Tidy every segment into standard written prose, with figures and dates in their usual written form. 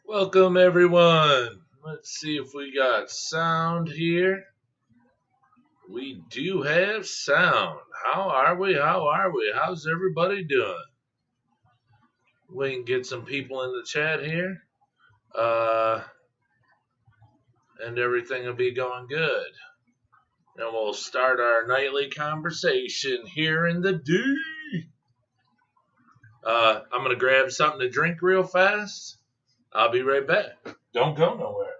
Welcome everyone. Let's see if we got sound here. We do have sound. How are we? How's everybody doing? We can get some people in the chat here. Uh, and everything will be going good. And we'll start our nightly conversation here in the D. I'm going to grab something to drink real fast. I'll be right back. Don't go nowhere.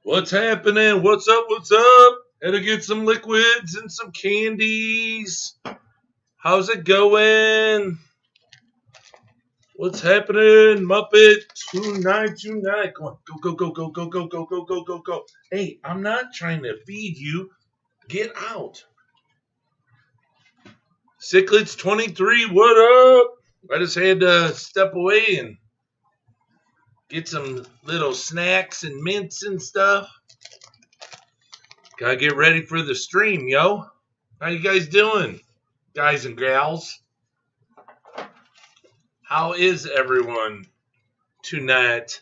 What's happening? What's up? Had to get some liquids and some candies. How's it going? What's happening? Muppet tonight. Come on. Go. Hey, I'm not trying to feed you. Get out. Cichlets 23, what up? I just had to step away and get some little snacks and mints and stuff. Gotta get ready for the stream, yo. How you guys doing, guys and gals? How is everyone tonight?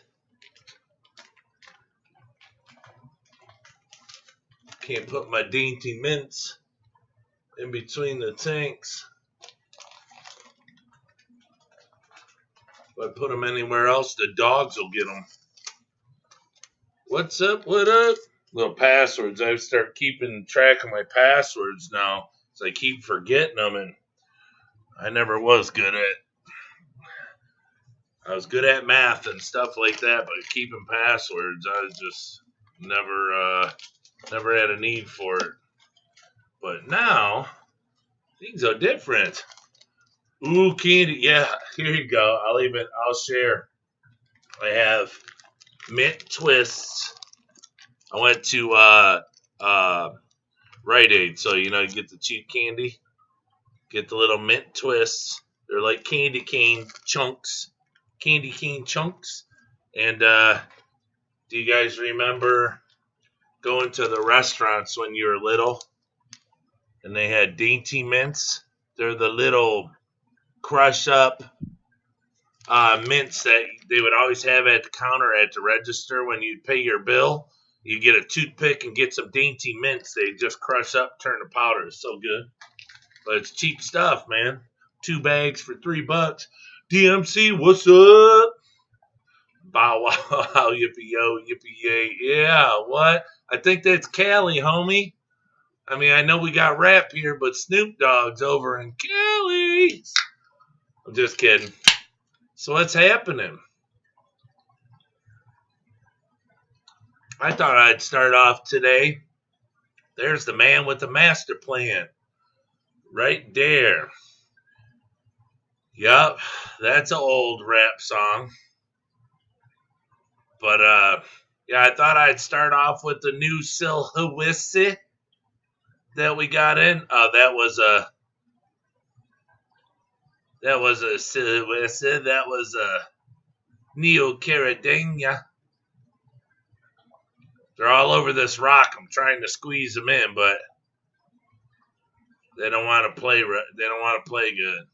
Can't put my dainty mints in between the tanks. If I put them anywhere else, the dogs will get them. What's up? What up? Little passwords. I start keeping track of my passwords now, so I keep forgetting them, and I never was good at. I was good at math and stuff like that, but keeping passwords, I just never had a need for it. But now things are different. Ooh, candy. Yeah, here you go. I'll share. I have mint twists. I went to Rite Aid, so you get the cheap candy. Get the little mint twists. They're like candy cane chunks. And Do you guys remember going to the restaurants when you were little and they had dainty mints? They're the little crush up mints that they would always have at the counter at the register when you pay your bill. You get a toothpick and get some dainty mints. They just crush up, turn to powder. It's so good. But it's cheap stuff, man. 2 bags for $3. DMC, what's up? Bow wow, yippee yo, yippee yay. Yeah, what? I think that's Cali, homie. I mean, I know we got rap here, but Snoop Dogg's over in Cali. I'm just kidding. So what's happening? I thought I'd start off today. There's the man with the master plan. Right there. Yup, that's an old rap song. But yeah, I thought I'd start off with the new Silhouette that we got in. That was a Silhouette. That was a Neo Caradena. They're all over this rock. I'm trying to squeeze them in, but they don't want to play. They don't want to play good.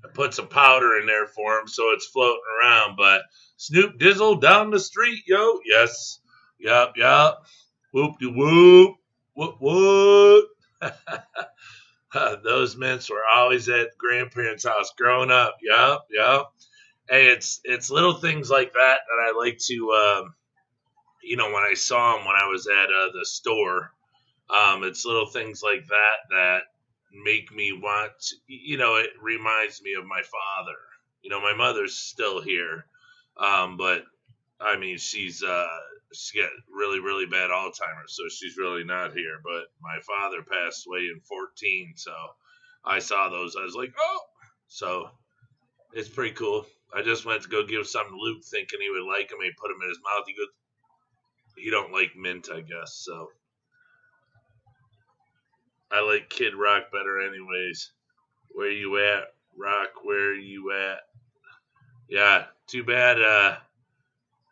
I put some powder in there for them so it's floating around. But Snoop Dizzle down the street, yo. Yes. Yup. Whoop de whoop. What? Those mints were always at grandparents' house growing up. Yup. Hey, it's little things like that I like to, when I saw them when I was at the store. It's little things like that make me want to, it reminds me of my father. My mother's still here, but I mean, she got really, really bad Alzheimer's, so she's really not here. But my father passed away in 14, so I saw those. I was like, oh, so it's pretty cool. I just went to go give some to Luke, thinking he would like him. He put them in his mouth. He don't like mint, I guess. So I like Kid Rock better, anyways. Where you at, Rock? Where you at? Yeah, too bad. I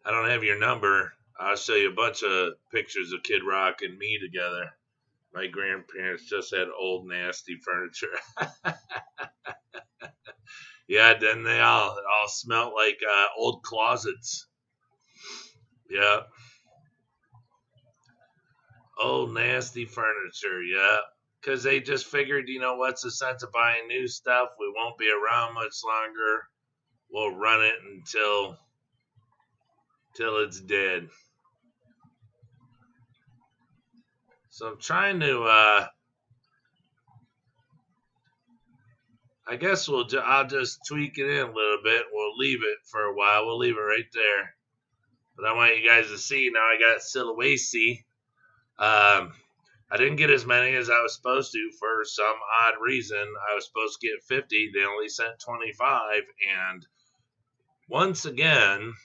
don't have your number. I'll show you a bunch of pictures of Kid Rock and me together. My grandparents just had old nasty furniture. Yeah, then they all smelt like old closets. Yeah, old nasty furniture. Yeah, because they just figured, what's the sense of buying new stuff? We won't be around much longer. We'll run it until it's dead. So I'm trying to. I guess I'll just tweak it in a little bit. We'll leave it for a while. We'll leave it right there. But I want you guys to see now. I got Silhouette. I didn't get as many as I was supposed to for some odd reason. I was supposed to get 50. They only sent 25. And once again,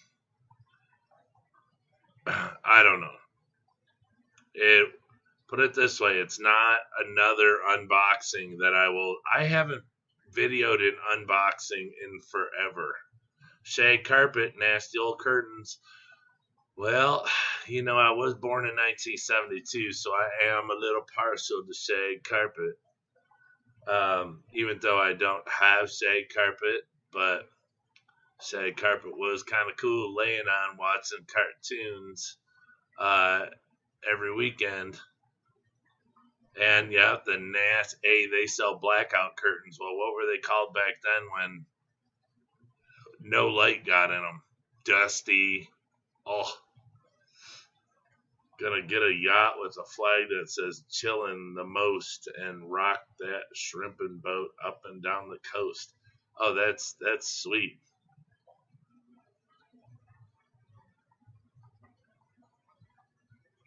I don't know. Put it this way, it's not another unboxing that I haven't videoed an unboxing in forever. Shag carpet, nasty old curtains. Well, I was born in 1972, so I am a little partial to shag carpet. Even though I don't have shag carpet, but shag carpet was kind of cool laying on watching cartoons every weekend. And yeah, they sell blackout curtains. Well, what were they called back then when no light got in them? Dusty. Oh, gonna get a yacht with a flag that says chillin' the most and rock that shrimping boat up and down the coast. Oh, that's sweet.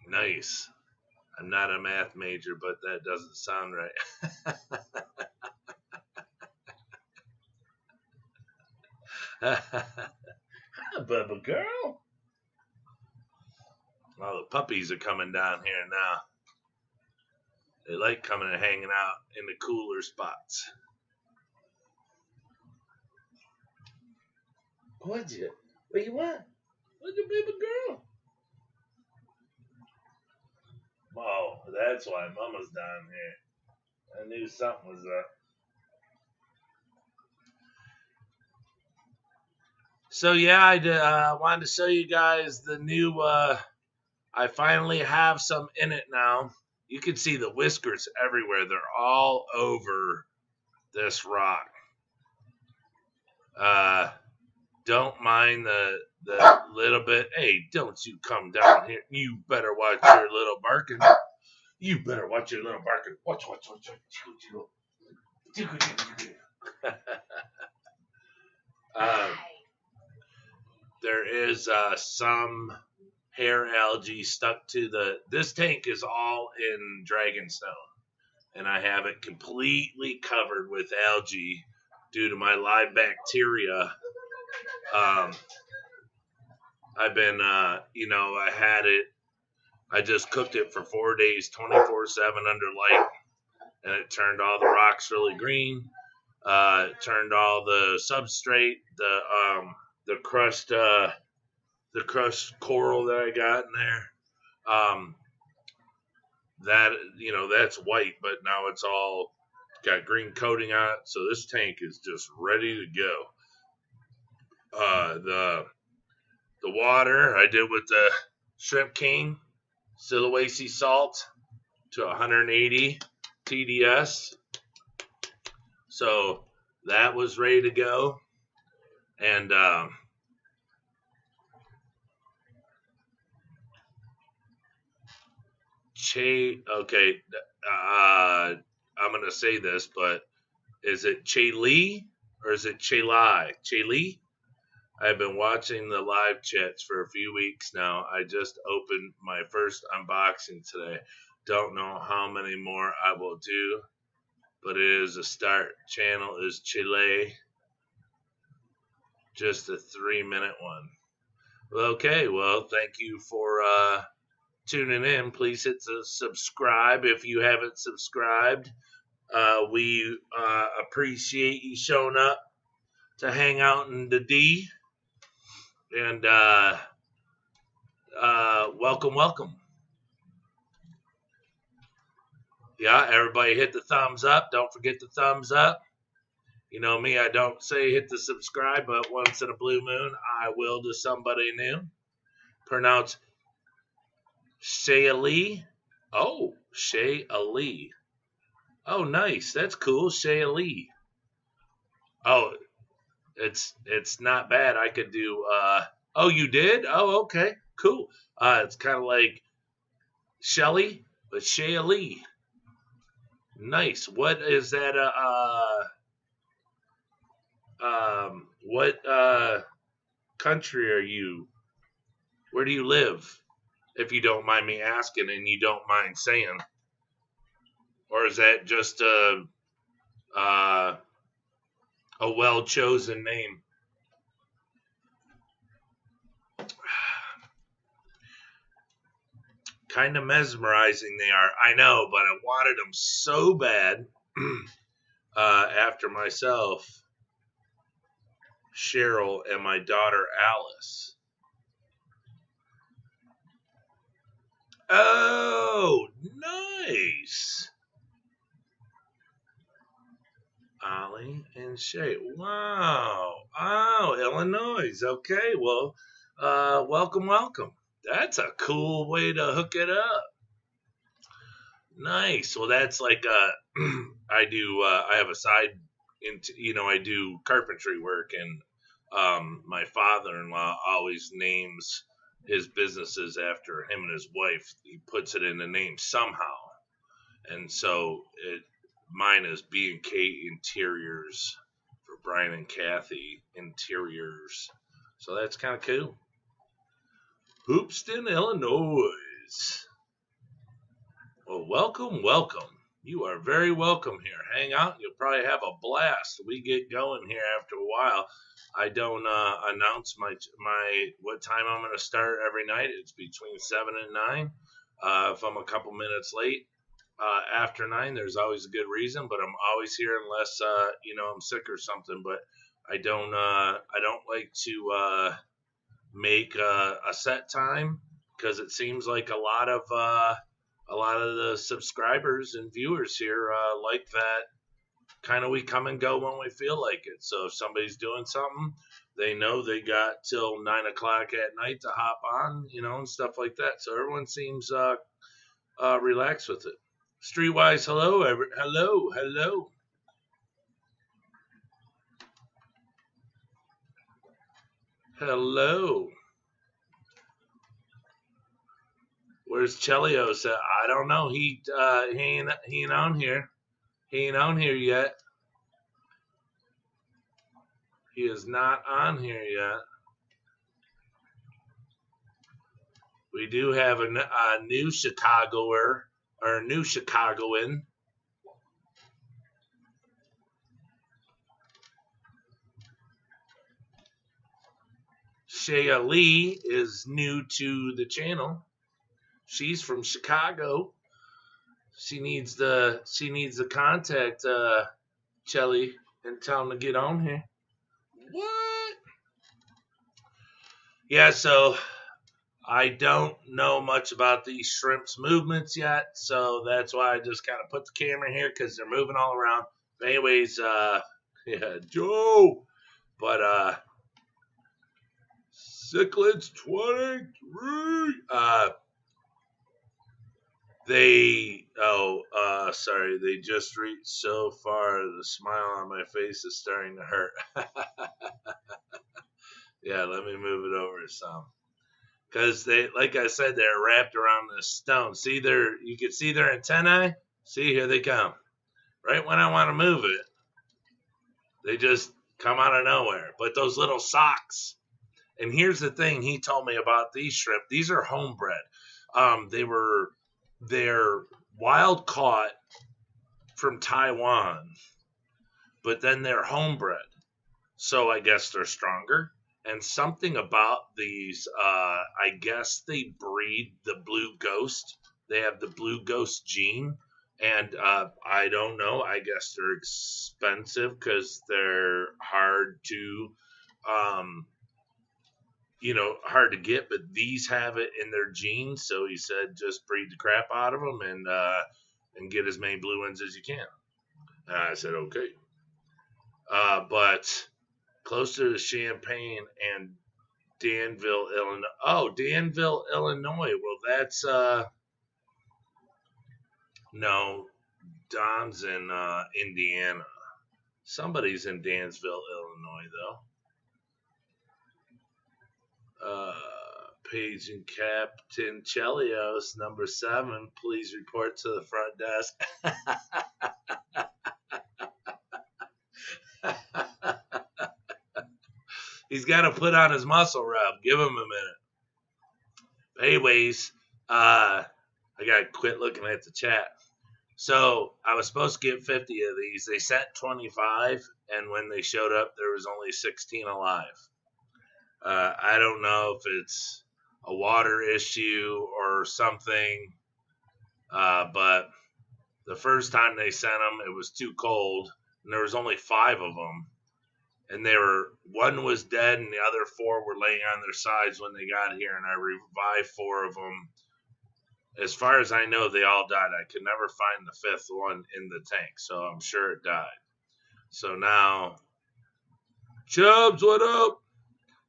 Nice. I'm not a math major, but that doesn't sound right. Bubba girl. Well, the puppies are coming down here now. They like coming and hanging out in the cooler spots. What'd you? What you want? Look at baby girl. Oh, that's why Mama's down here. I knew something was up. So yeah, I wanted to show you guys the new. I finally have some in it now. You can see the whiskers everywhere. They're all over this rock. Don't mind the little bit. Hey, don't you come down here. You better watch your little barking. You better watch your little barking. Watch. There is some hair algae stuck to this tank is all in Dragonstone, and I have it completely covered with algae due to my live bacteria. I've been, I had it. I just cooked it for 4 days, 24/7 under light, and it turned all the rocks really green. It turned all the substrate, the crushed coral that I got in there. That's white, but now it's all got green coating on it. So this tank is just ready to go. The water I did with the Shrimp King Sulawesi salt to 180 TDS. So that was ready to go. And I'm going to say this, but is it Che Lee or is it Che Lai? Che Lee? I've been watching the live chats for a few weeks now. I just opened my first unboxing today. Don't know how many more I will do, but it is a start. Channel is Chile. Just a 3-minute one. Well, okay, well, thank you for tuning in. Please hit the subscribe if you haven't subscribed. We appreciate you showing up to hang out in the D. And welcome. Yeah, everybody hit the thumbs up. Don't forget the thumbs up. You know me, I don't say hit the subscribe, but once in a blue moon, I will to somebody new. Pronounce Shay Ali. Oh, Shay Ali. Oh, nice. That's cool. Shay Ali. Oh, it's not bad. I could do oh, you did? Oh, okay. Cool. It's kind of like Shelly, but Shay Ali. Nice. What is that what country are you? Where do you live? If you don't mind me asking and you don't mind saying. Or is that just a well-chosen name? Kind of mesmerizing they are. I know, but I wanted them so bad after myself, Cheryl, and my daughter Alice. Oh, nice. Ollie and Shay. Wow. Oh, Illinois. Okay, well, welcome. That's a cool way to hook it up. Nice. Well, that's like I have a side I do carpentry work, and my father-in-law always names his businesses after him and his wife. He puts it in the name somehow. And so mine is B&K Interiors for Brian and Kathy Interiors. So that's kind of cool. Hoopeston, Illinois. Well, welcome. You are very welcome here. Hang out. You'll probably have a blast. We get going here after a while. I don't announce my what time I'm going to start every night. It's between 7 and 9. If I'm a couple minutes late after 9, there's always a good reason. But I'm always here unless I'm sick or something. But I don't like to make a set time because it seems like a lot of the subscribers and viewers here like that kind of we come and go when we feel like it. So if somebody's doing something, they know they got till 9 o'clock at night to hop on, and stuff like that. So everyone seems relaxed with it. Streetwise, hello, hello. Hello. Where's Chelios at? I don't know. He ain't on here. He ain't on here yet. He is not on here yet. We do have a new Chicagoer or a new Chicagoan. Shea Lee is new to the channel. She's from Chicago. She needs the contact Chelly and tell him to get on here. What? Yeah, so I don't know much about these shrimps movements yet, so that's why I just kind of put the camera here because they're moving all around. But anyways, yeah, Joe. But Cichlids 23. Sorry, they just reached so far. The smile on my face is starting to hurt. Yeah, let me move it over some. Because they, like I said, they're wrapped around this stone. See, you can see their antennae. See, here they come. Right when I want to move it, they just come out of nowhere. But those little socks. And here's the thing he told me about these shrimp. These are homebred. They're wild caught from Taiwan, but then they're homebred. So I guess they're stronger. And something about these, I guess they breed the blue ghost. They have the blue ghost gene. And I don't know. I guess they're expensive because they're hard to, hard to get. But these have it in their genes. So he said, just breed the crap out of them and get as many blue ones as you can. And I said, okay. But closer to Champaign and Danville, Illinois. Oh, Danville, Illinois. Well, that's no, Don's in Indiana. Somebody's in Dansville, Illinois, though. Page and Captain Chelios, number 7. Please report to the front desk. He's got to put on his muscle rub. Give him a minute. Anyways, I got to quit looking at the chat. So I was supposed to get 50 of these. They sent 25, and when they showed up, there was only 16 alive. I don't know if it's a water issue or something, but the first time they sent them, it was too cold, and there was only 5 of them. And one was dead, and the other 4 were laying on their sides when they got here, and I revived 4 of them. As far as I know, they all died. I could never find the 5th one in the tank, so I'm sure it died. So now, Chubbs, what up?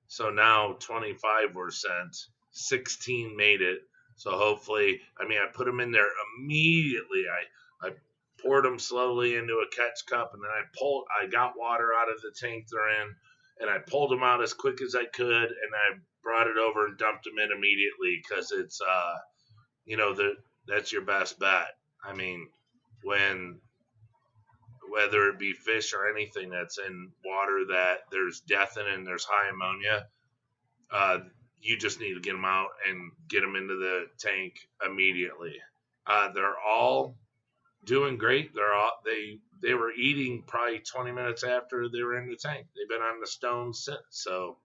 So now 25 were sent, 16 made it. So hopefully, I put them in there immediately. I poured them slowly into a catch cup, and then I got water out of the tank they're in, and I pulled them out as quick as I could, and I brought it over and dumped them in immediately because it's, that's your best bet. Whether it be fish or anything that's in water that there's death in and there's high ammonia, you just need to get them out and get them into the tank immediately. They're all doing great. They were eating probably 20 minutes after they were in the tank. They've been on the stone since. So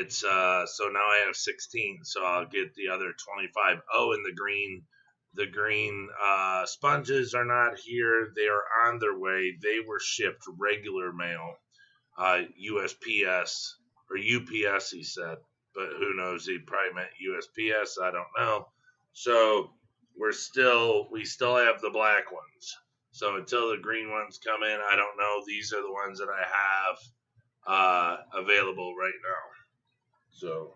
so now I have 16. So I'll get the other 25. Oh, and the green The green sponges are not here. They are on their way. They were shipped regular mail, USPS or UPS, he said. But who knows? He probably meant USPS. I don't know. So we still have the black ones. So until the green ones come in, I don't know. These are the ones that I have available right now. So.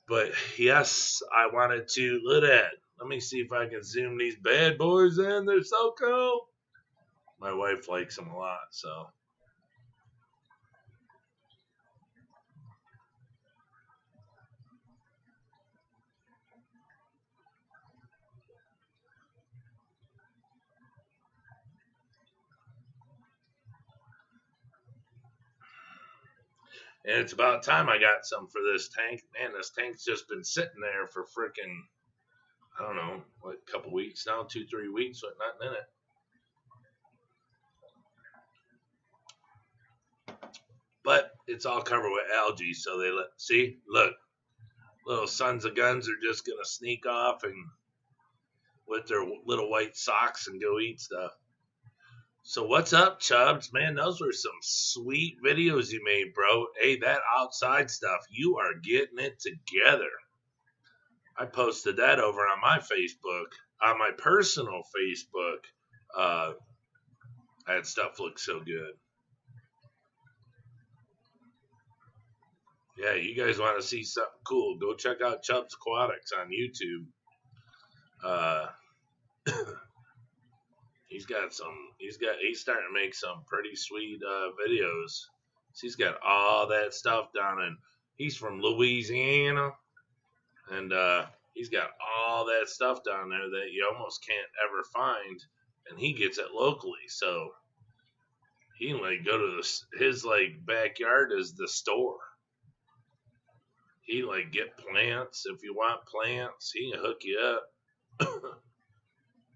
But yes, I wanted to look at. Let me see if I can zoom these bad boys in. They're so cool. My wife likes them a lot, so. And it's about time I got some for this tank. Man, this tank's just been sitting there for freaking, I don't know, what, a couple weeks now, 2-3 weeks with nothing in it. But it's all covered with algae, so they look, little sons of guns are just gonna sneak off and with their little white socks and go eat stuff. So what's up, Chubbs? Man, those were some sweet videos you made, bro. Hey, that outside stuff, you are getting it together. I posted that over on my Facebook, on my personal Facebook. That stuff looks so good. Yeah, you guys want to see something cool, go check out Chubbs Aquatics on YouTube. He's starting to make some pretty sweet videos. So he's got all that stuff down in, he's from Louisiana, and he's got all that stuff down there that you almost can't ever find, and he gets it locally. So he can like go to his like backyard is the store. He like get plants if you want plants. He can hook you up.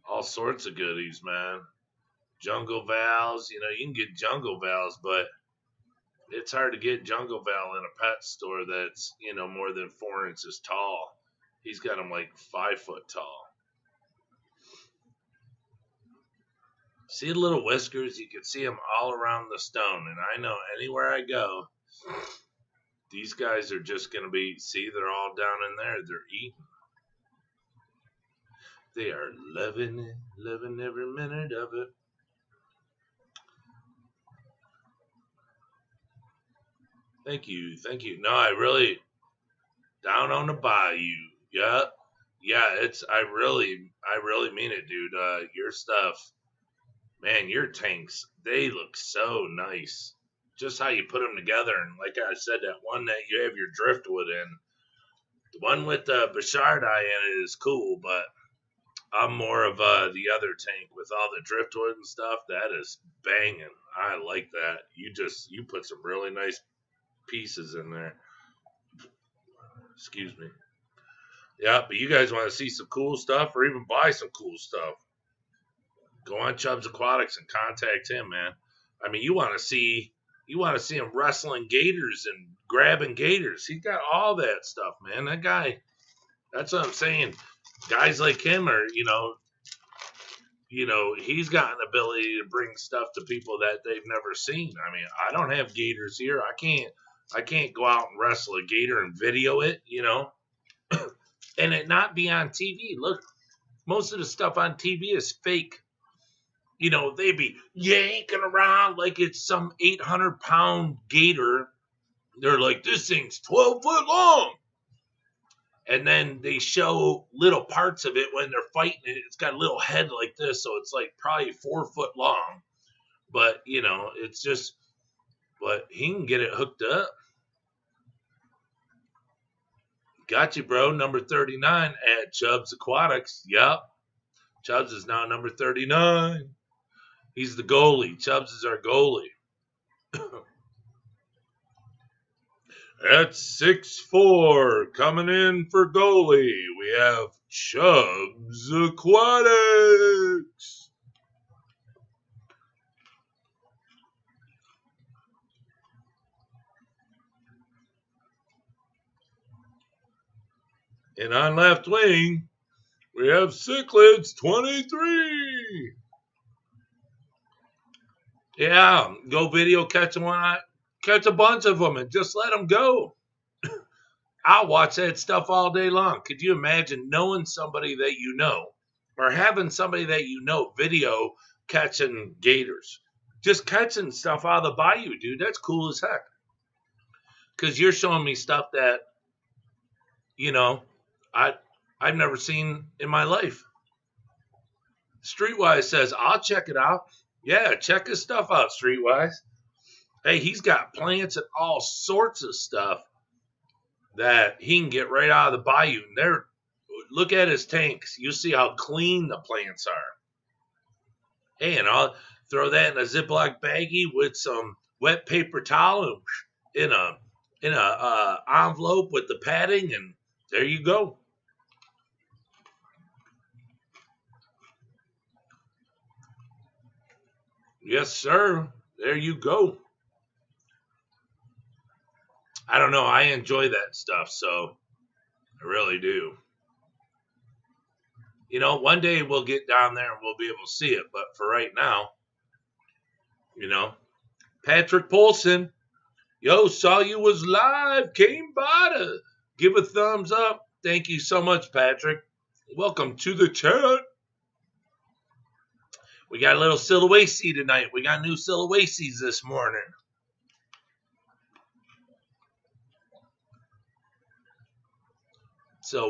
All sorts of goodies, man. Jungle Vals, you can get Jungle Vals, but it's hard to get Jungle Val in a pet store that's, more than 4 inches tall. He's got them like 5 foot tall. See the little whiskers? You can see them all around the stone. And I know anywhere I go, these guys are just going to be, see, they're all down in there. They're eating. They are loving it, loving every minute of it. Thank you. No, I really, down on the bayou. Yeah. I really mean it, dude. Your stuff, man, your tanks, they look so nice. Just how you put them together. And like I said, that one that you have your driftwood in, the one with the Bashard eye in it is cool, but I'm more of the other tank with all the driftwood and stuff. That is banging. I like that. You put some really nice pieces in there. Excuse me. Yeah, but you guys want to see some cool stuff or even buy some cool stuff, go on Chubbs Aquatics and contact him, man. I mean, you want to see him wrestling gators and grabbing gators. He got all that stuff, man. That guy, that's what I'm saying. Guys like him are, he's got an ability to bring stuff to people that they've never seen. I mean, I don't have gators here. I can't go out and wrestle a gator and video it, and it not be on TV. Look, most of the stuff on TV is fake. They be yanking around like it's some 800-pound gator. They're like, this thing's 12 foot long. And then they show little parts of it when they're fighting it. It's got a little head like this, so it's like probably 4 foot long. But, it's just, but he can get it hooked up. Got you, bro. Number 39 at Chubbs Aquatics. Yep. Chubbs is now number 39. He's the goalie. Chubbs is our goalie. At 6'4", coming in for goalie, we have Chubbs Aquatics. And on left wing, we have Cichlids 23. Yeah, go video, catch one, catch a bunch of them and just let them go. I'll watch that stuff all day long. Could you imagine knowing somebody that you know or having somebody that you know video catching gators? Just catching stuff out of the bayou, dude. That's cool as heck. Because you're showing me stuff that, you know, I've never seen in my life. Streetwise says, I'll check it out. Yeah, check his stuff out, Streetwise. Hey, he's got plants and all sorts of stuff that he can get right out of the bayou. And there, look at his tanks. You see how clean the plants are. Hey, and I'll throw that in a Ziploc baggie with some wet paper towel in a envelope with the padding, and there you go. Yes, sir. There you go. I don't know. I enjoy that stuff, so I really do. You know, one day we'll get down there and we'll be able to see it, but for right now, you know, Patrick Polson, yo, saw you was live, came by to give a thumbs up. Thank you so much, Patrick. Welcome to the chat. We got a little Silawacey tonight. We got new Silawaceys this morning. So,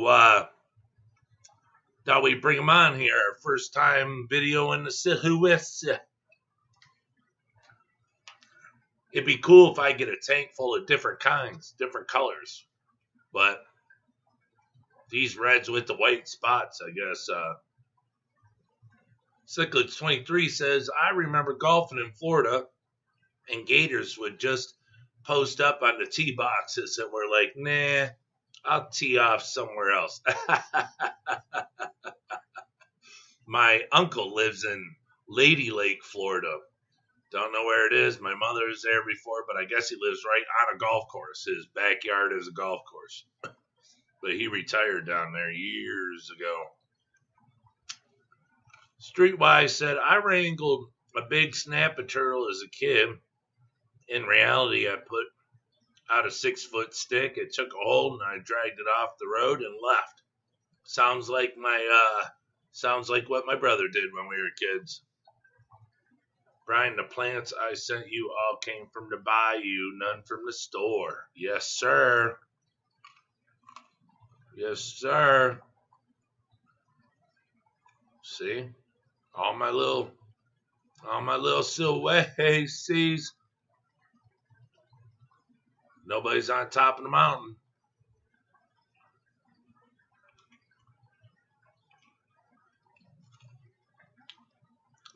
thought we'd bring them on here. Our first time video in the Silawacey. It'd be cool if I get a tank full of different kinds, different colors. But these reds with the white spots, I guess. Cichlids 23 says, I remember golfing in Florida, and gators would just post up on the tee boxes, and we're like, nah, I'll tee off somewhere else. My uncle lives in Lady Lake, Florida. Don't know where it is. My mother was there before, but I guess he lives right on a golf course. His backyard is a golf course. But he retired down there years ago. Streetwise said, I wrangled a big snapper turtle as a kid. In reality, I put out a 6-foot stick. It took a hold and I dragged it off the road and left. Sounds like what my brother did when we were kids. Brian, the plants I sent you all came from the bayou, none from the store. Yes, sir. Yes, sir. See? All my little Silwaceys. Nobody's on top of the mountain.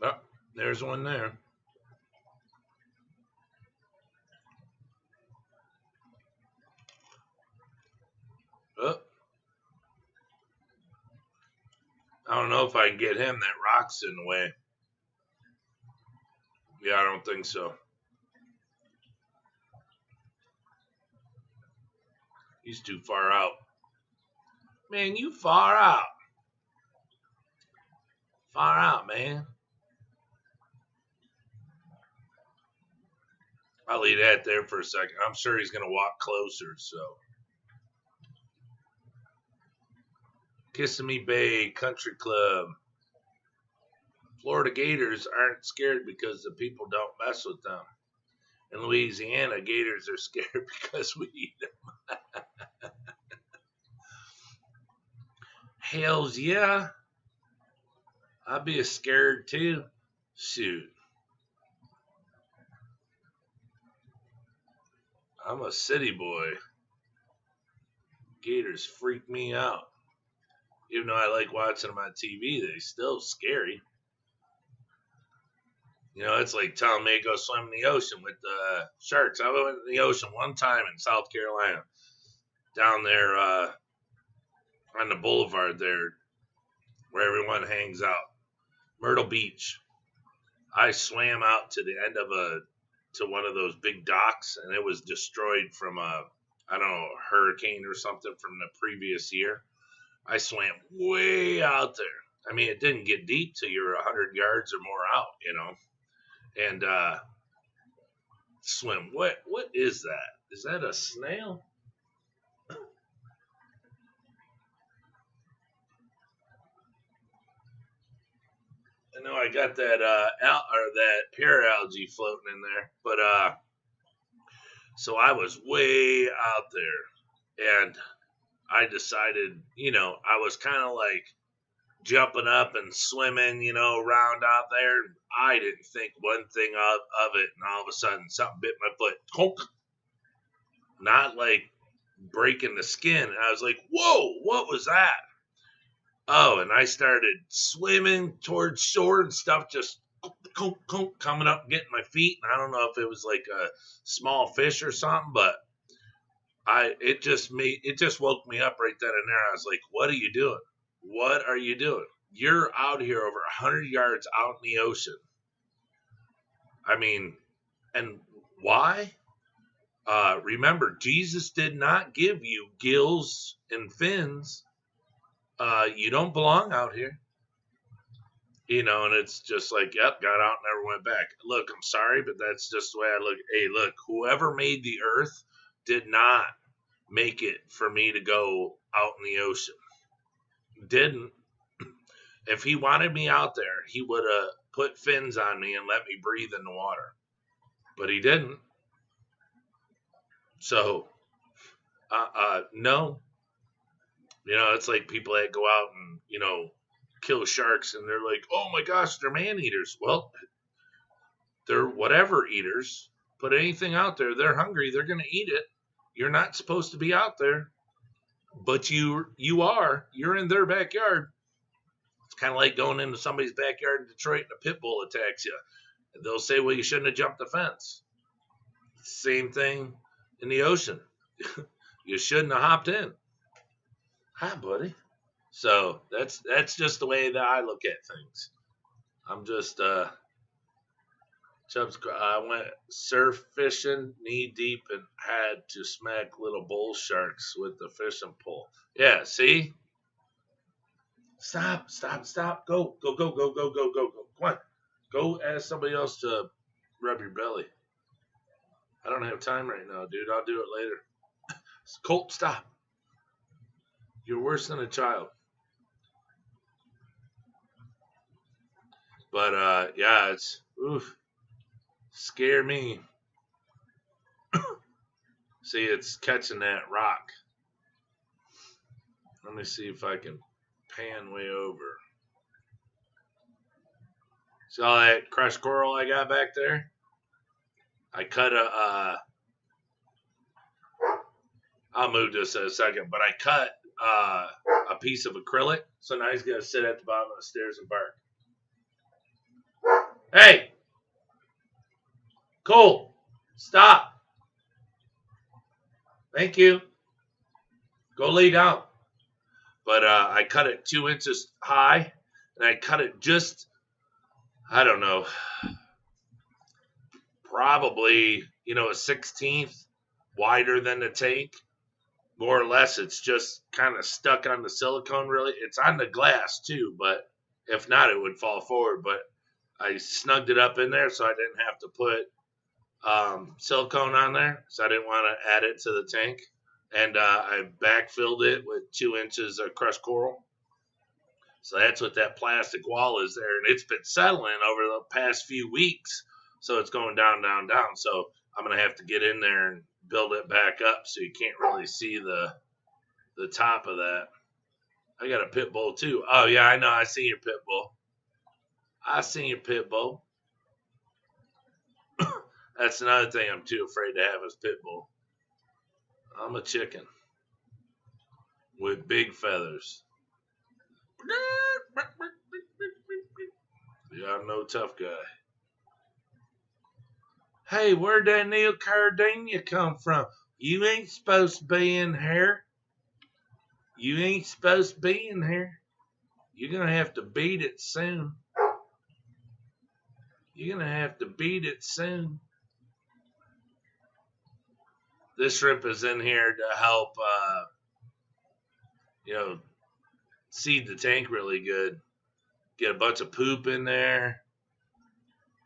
Oh, there's one there. Oh. I don't know if I can get him. That rock's in the way. Yeah, I don't think so. He's too far out. Man, you far out. Far out, man. I'll leave that there for a second. I'm sure he's going to walk closer, so. Kissimmee Bay Country Club. Florida Gators aren't scared because the people don't mess with them. In Louisiana, gators are scared because we eat them. Hells yeah. I'd be scared too. Shoot. I'm a city boy. Gators freak me out. Even though I like watching them on TV, they're still scary. You know, it's like telling me to go swim in the ocean with the sharks. I went in the ocean one time in South Carolina, down there on the boulevard there, where everyone hangs out, Myrtle Beach. I swam out to the end of one of those big docks, and it was destroyed from a hurricane or something from the previous year. I swam way out there. I mean, it didn't get deep till you're 100 yards or more out, and swim. What is that? Is that a snail? I know I got that that pear algae floating in there, but so I was way out there, and I decided, I was kind of like jumping up and swimming, around out there. I didn't think one thing of it, and all of a sudden something bit my foot. Honk. Not like breaking the skin. And I was like, whoa, what was that? Oh, and I started swimming towards shore and stuff, just coming up, getting my feet. And I don't know if it was like a small fish or something, but it just woke me up right then and there. I was like, what are you doing? What are you doing? You're out here over 100 yards out in the ocean. I mean, and why? Remember, Jesus did not give you gills and fins. You don't belong out here. And it's just like, yep, got out and never went back. Look, I'm sorry, but that's just the way I look. Hey, look, whoever made the earth did not make it for me to go out in the ocean. Didn't. If he wanted me out there, he would have put fins on me and let me breathe in the water. But he didn't. So, no. It's like people that go out and, kill sharks and they're like, oh my gosh, they're man eaters. Well, they're whatever eaters. Put anything out there, they're hungry, they're going to eat it. You're not supposed to be out there, but you are. You're in their backyard. It's kind of like going into somebody's backyard in Detroit and a pit bull attacks you. They'll say, well, you shouldn't have jumped the fence. Same thing in the ocean. You shouldn't have hopped in. Hi, buddy. So that's just the way that I look at things. I'm just Chubbs. I went surf fishing knee deep and had to smack little bull sharks with the fishing pole. Yeah, see? Stop. Go. Come on. Go ask somebody else to rub your belly. I don't have time right now, dude. I'll do it later. Colt, stop. You're worse than a child. But yeah, it's scare me. See, it's catching that rock. Let me see if I can pan way over. See all that crushed coral I got back there? I cut I'll move this in a second, but I cut a piece of acrylic, so now he's gonna sit at the bottom of the stairs and bark. Hey, Cole, stop. Thank you. Go lay down. But I cut it 2 inches high, and I cut it just, I don't know, probably, a 16th wider than the tank. More or less, it's just kind of stuck on the silicone, really. It's on the glass, too, but if not, it would fall forward. But I snugged it up in there so I didn't have to put silicone on there, so I didn't want to add it to the tank. And I backfilled it with 2 inches of crushed coral. So that's what that plastic wall is there. And it's been settling over the past few weeks. So it's going down. So I'm going to have to get in there and build it back up so you can't really see the top of that. I got a pit bull too. Oh, yeah, I know. I seen your pit bull. That's another thing I'm too afraid to have is pit bull. I'm a chicken with big feathers. Yeah, I'm no tough guy. Hey, where'd that Neil Cardania come from? You ain't supposed to be in here. You ain't supposed to be in here. You're going to have to beat it soon. This shrimp is in here to help, seed the tank really good. Get a bunch of poop in there.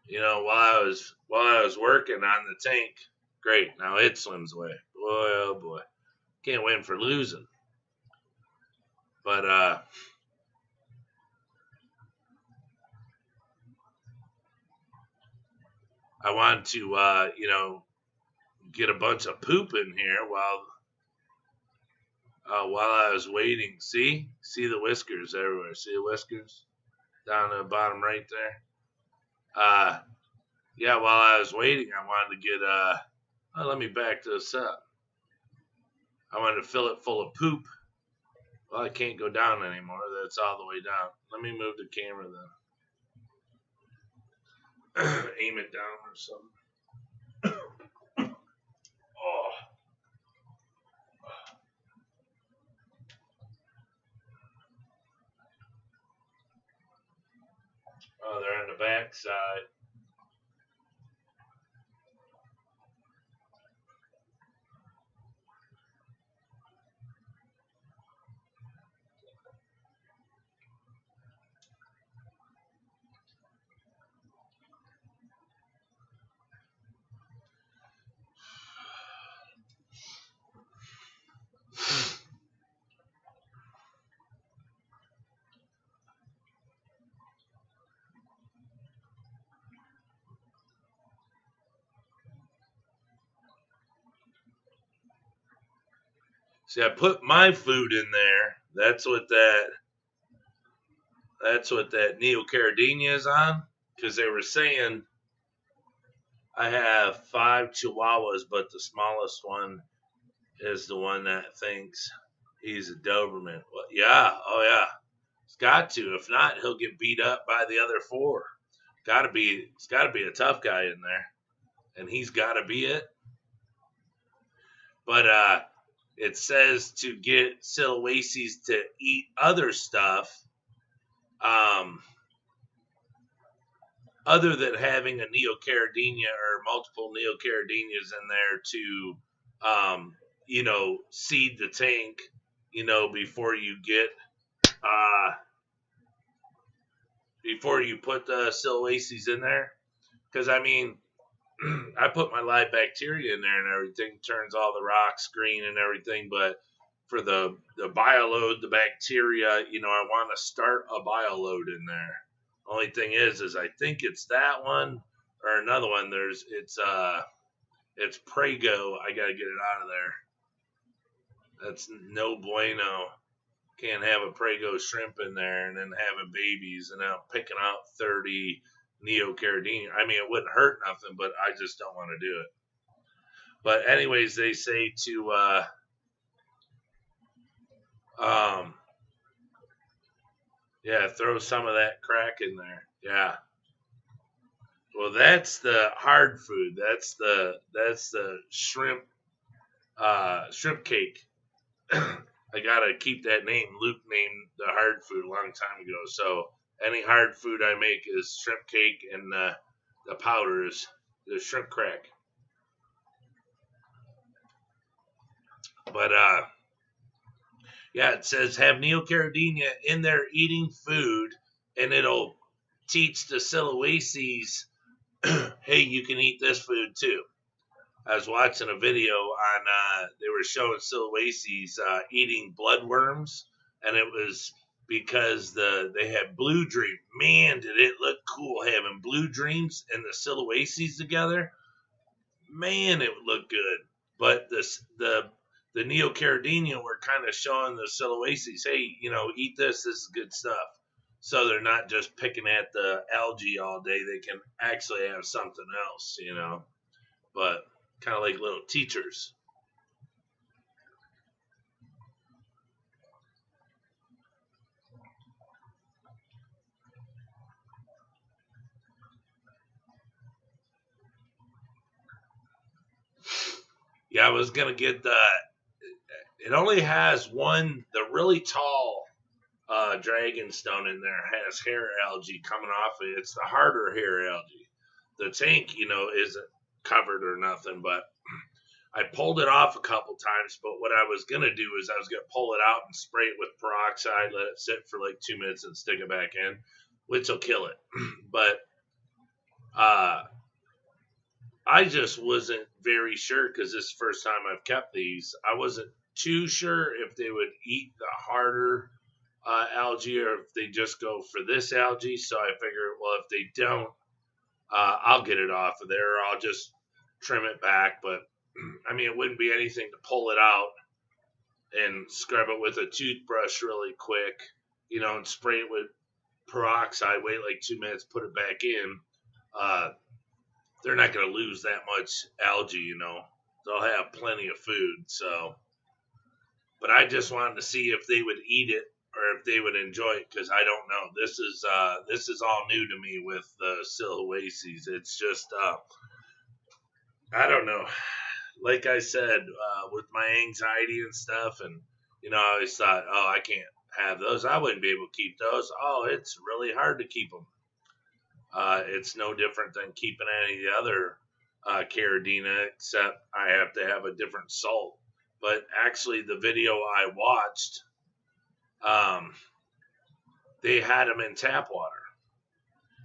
You know, while I was working on the tank. Great. Now it swims away. Boy, oh boy. Can't win for losing. But I wanted to get a bunch of poop in here while I was waiting. See the whiskers everywhere. See the whiskers down at the bottom right there. Yeah, while I was waiting, I wanted to get let me back this up. I wanted to fill it full of poop. Well, I can't go down anymore. That's all the way down. Let me move the camera then. Aim it down or something. Oh. Oh, they're on the back side. See, I put my food in there. That's what that neocaridina is on. Because they were saying I have 5 chihuahuas, but the smallest one is the one that thinks he's a Doberman. Well, yeah, oh yeah. It's got to. If not, he'll get beat up by the other 4. It's gotta be a tough guy in there. And he's gotta be it. But it says to get Silesies to eat other stuff, other than having a neocaridina or multiple neocaridinias in there to, seed the tank, before you put the Silesies in there. Because I mean, I put my live bacteria in there and everything, turns all the rocks green and everything, but for the bioload, the bacteria, I want to start a bioload in there. Only thing is I think it's that one or another one. It's Prego. I gotta get it out of there. That's no bueno. Can't have a Prego shrimp in there and then having babies and now picking out 30 neocaridina. I mean, it wouldn't hurt nothing, but I just don't want to do it. But anyways, they say to throw some of that crack in there. Yeah. Well, that's the hard food. That's the shrimp cake. I gotta keep that name. Luke named the hard food a long time ago. So any hard food I make is shrimp cake, and the powder is the shrimp crack. But it says have neocaridina in there eating food, and it'll teach the Silesies, hey, you can eat this food too. I was watching a video on, they were showing Silesies eating bloodworms, and it was because they had blue dream. Man, did it look cool having blue dreams and the Silesies together. Man, it would look good. But the neocaridina were kind of showing the Silesies, hey, eat this. This is good stuff. So they're not just picking at the algae all day. They can actually have something else, But kind of like little teachers. Yeah, I was going to get it only has one, the really tall dragonstone in there has hair algae coming off it. It's the harder hair algae. The tank, isn't covered or nothing, but I pulled it off a couple times, but what I was gonna do is I was gonna pull it out and spray it with peroxide, let it sit for like 2 minutes, and stick it back in, which will kill it. But uh, I just wasn't very sure because this is the first time I've kept these. I wasn't too sure if they would eat the harder algae or if they just go for this algae. So I figured, well, if they don't, I'll get it off of there. Or I'll just trim it back. But I mean, it wouldn't be anything to pull it out and scrub it with a toothbrush really quick, and spray it with peroxide, wait like 2 minutes, put it back in. They're not going to lose that much algae. They'll have plenty of food. So, but I just wanted to see if they would eat it or if they would enjoy it because I don't know. This is all new to me with the Silhoaces. It's just I don't know. Like I said, with my anxiety and stuff, and I always thought, oh, I can't have those. I wouldn't be able to keep those. Oh, it's really hard to keep them. It's no different than keeping any of the other Caridina, except I have to have a different salt. But actually, the video I watched, they had them in tap water.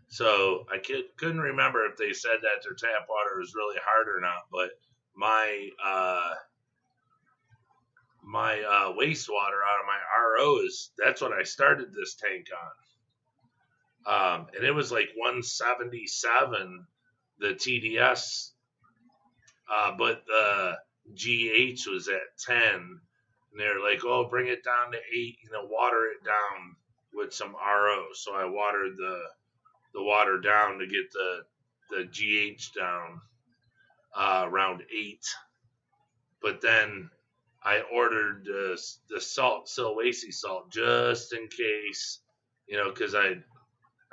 So I couldn't remember if they said that their tap water was really hard or not. But my wastewater out of my RO that's what I started this tank on. And it was like 177, the TDS, but the GH was at 10. And they're like, oh, bring it down to 8, water it down with some RO. So I watered the water down to get the GH down around 8. But then I ordered the salt, Silhoace salt, just in case, because I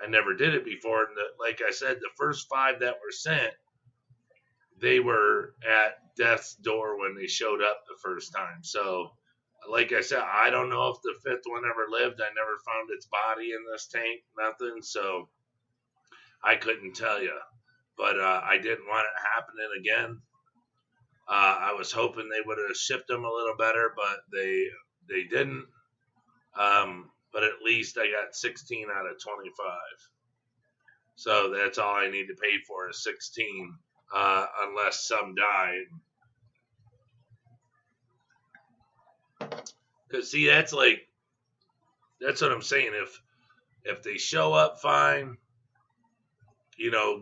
never did it before. And like I said, the first 5 that were sent, they were at death's door when they showed up the first time. So, like I said, I don't know if the 5th one ever lived. I never found its body in this tank, nothing. So I couldn't tell you. But I didn't want it happening again. I was hoping they would have shipped them a little better, but they didn't. But at least I got 16 out of 25. So that's all I need to pay for is 16, unless some die. Because see, that's what I'm saying. If they show up fine,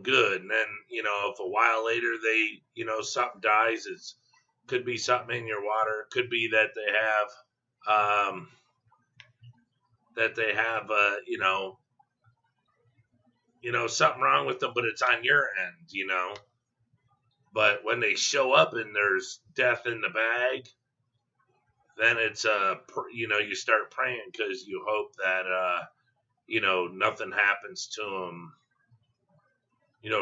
good. And then, if a while later they, something dies, could be something in your water. It could be that they have, something wrong with them, but it's on your end, But when they show up and there's death in the bag, then it's, you start praying because you hope that, nothing happens to them,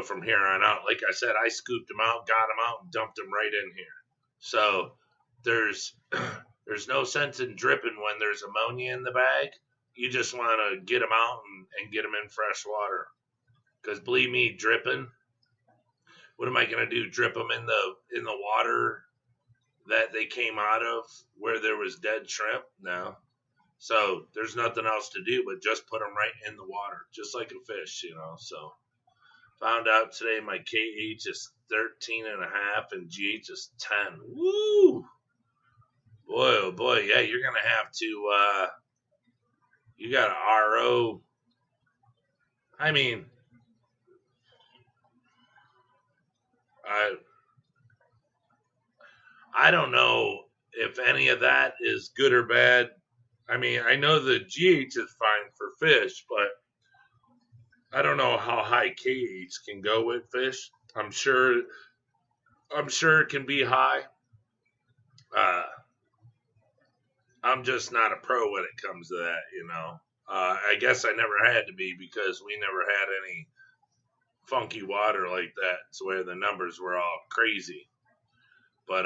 from here on out. Like I said, I scooped them out, got them out, and dumped them right in here. So there's no sense in dripping when there's ammonia in the bag. You just want to get them out and get them in fresh water. Because believe me, dripping, what am I going to do? Drip them in the water that they came out of where there was dead shrimp? No. So there's nothing else to do but just put them right in the water, just like a fish, So found out today my KH is 13.5 and GH is 10. Woo! Boy, oh boy, yeah, you're going to have to, you got to RO. I mean, I don't know if any of that is good or bad. I mean, I know the GH is fine for fish, but I don't know how high KH can go with fish. I'm sure it can be high. I'm just not a pro when it comes to that, I guess I never had to be because we never had any funky water like that, so where the numbers were all crazy. But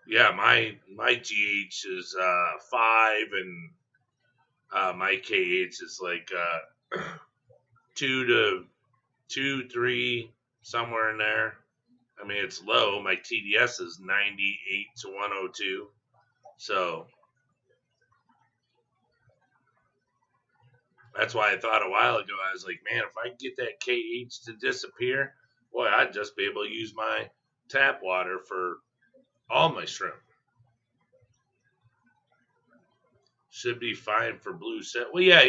yeah, my GH is 5 and my KH is like 2 to 2, 3, somewhere in there. I mean, it's low. My TDS is 98 to 102. So that's why I thought a while ago, I was like, man, if I could get that KH to disappear, boy, I'd just be able to use my tap water for all my shrimp. Should be fine for blue set. Well, yeah.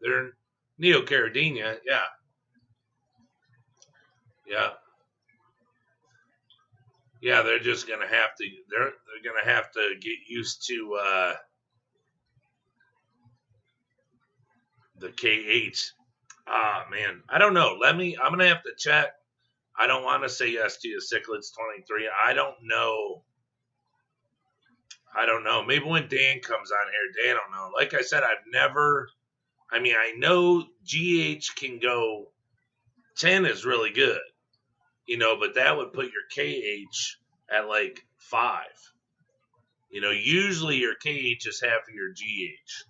They're Neocaridina, yeah. Yeah, they're just gonna have to they're gonna have to get used to the KH. Ah man, I don't know. I'm gonna have to check. I don't want to say yes to you, Cichlids 23. I don't know. Maybe when Dan comes on here, Dan don't know. Like I said, I know GH can go 10 is really good, but that would put your KH at like 5. Usually your KH is half of your GH.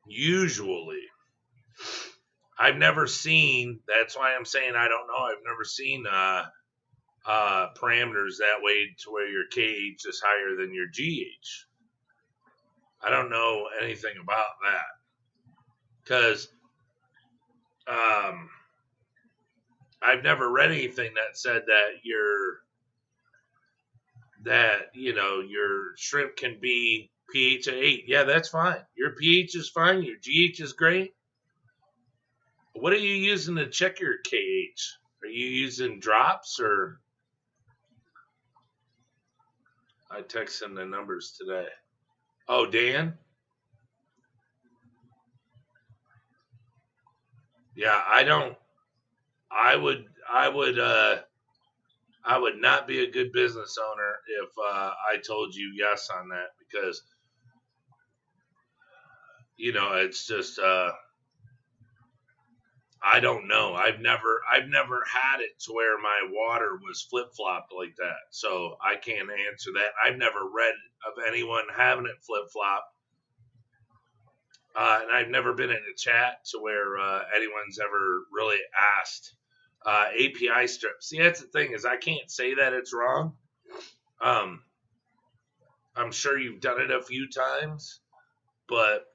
Usually. I've never seen, that's why I'm saying I don't know. I've never seen parameters that way to where your KH is higher than your GH. I don't know anything about that. Because I've never read anything that said that your shrimp can be pH at 8. Yeah, that's fine. Your pH is fine. Your GH is great. What are you using to check your KH? Are you using drops or? I texted him the numbers today. Oh, Dan? Yeah, I would not be a good business owner if I told you yes on that, because it's just I don't know. I've never had it to where my water was flip flopped like that, so I can't answer that. I've never read of anyone having it flip flop, and I've never been in a chat to where anyone's ever really asked. API strip. See, that's the thing, is I can't say that it's wrong. I'm sure you've done it a few times, but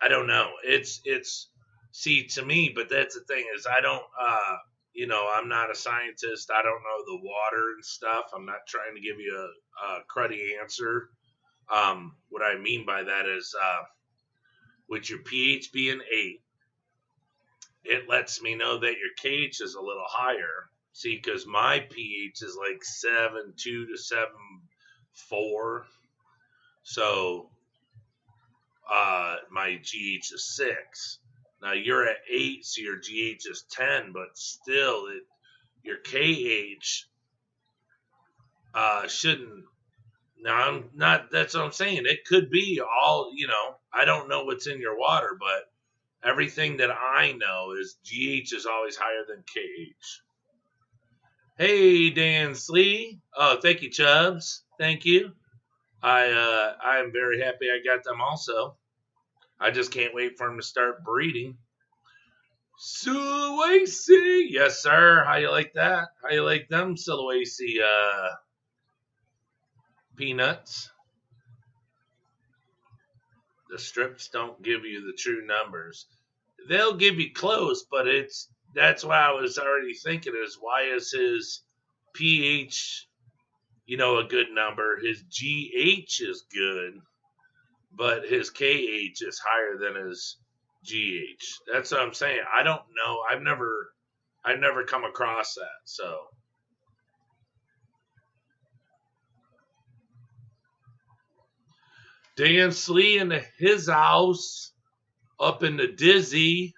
I don't know. It's see, to me, but that's the thing, is I don't I'm not a scientist. I don't know the water and stuff. I'm not trying to give you a cruddy answer. What I mean by that is with your pH being 8, it lets me know that your KH is a little higher. See, because my pH is like 7.2 to 7.4. So my GH is 6. Now you're at 8, so your GH is 10, but still your KH shouldn't. Now I'm not, that's what I'm saying. It could be all, I don't know what's in your water, but everything that I know is GH is always higher than KH. Hey, Dan Slee. Oh, thank you, Chubbs. Thank you. I am very happy I got them also. I just can't wait for them to start breeding. Sulawesi. Yes, sir. How you like that? How you like them Sulawesi peanuts? The strips don't give you the true numbers. They'll give you close, but that's why I was already thinking, is why is his pH, a good number? His GH is good, but his KH is higher than his GH. That's what I'm saying. I don't know. I've never come across that. So Dan Slee in his house up in the Dizzy.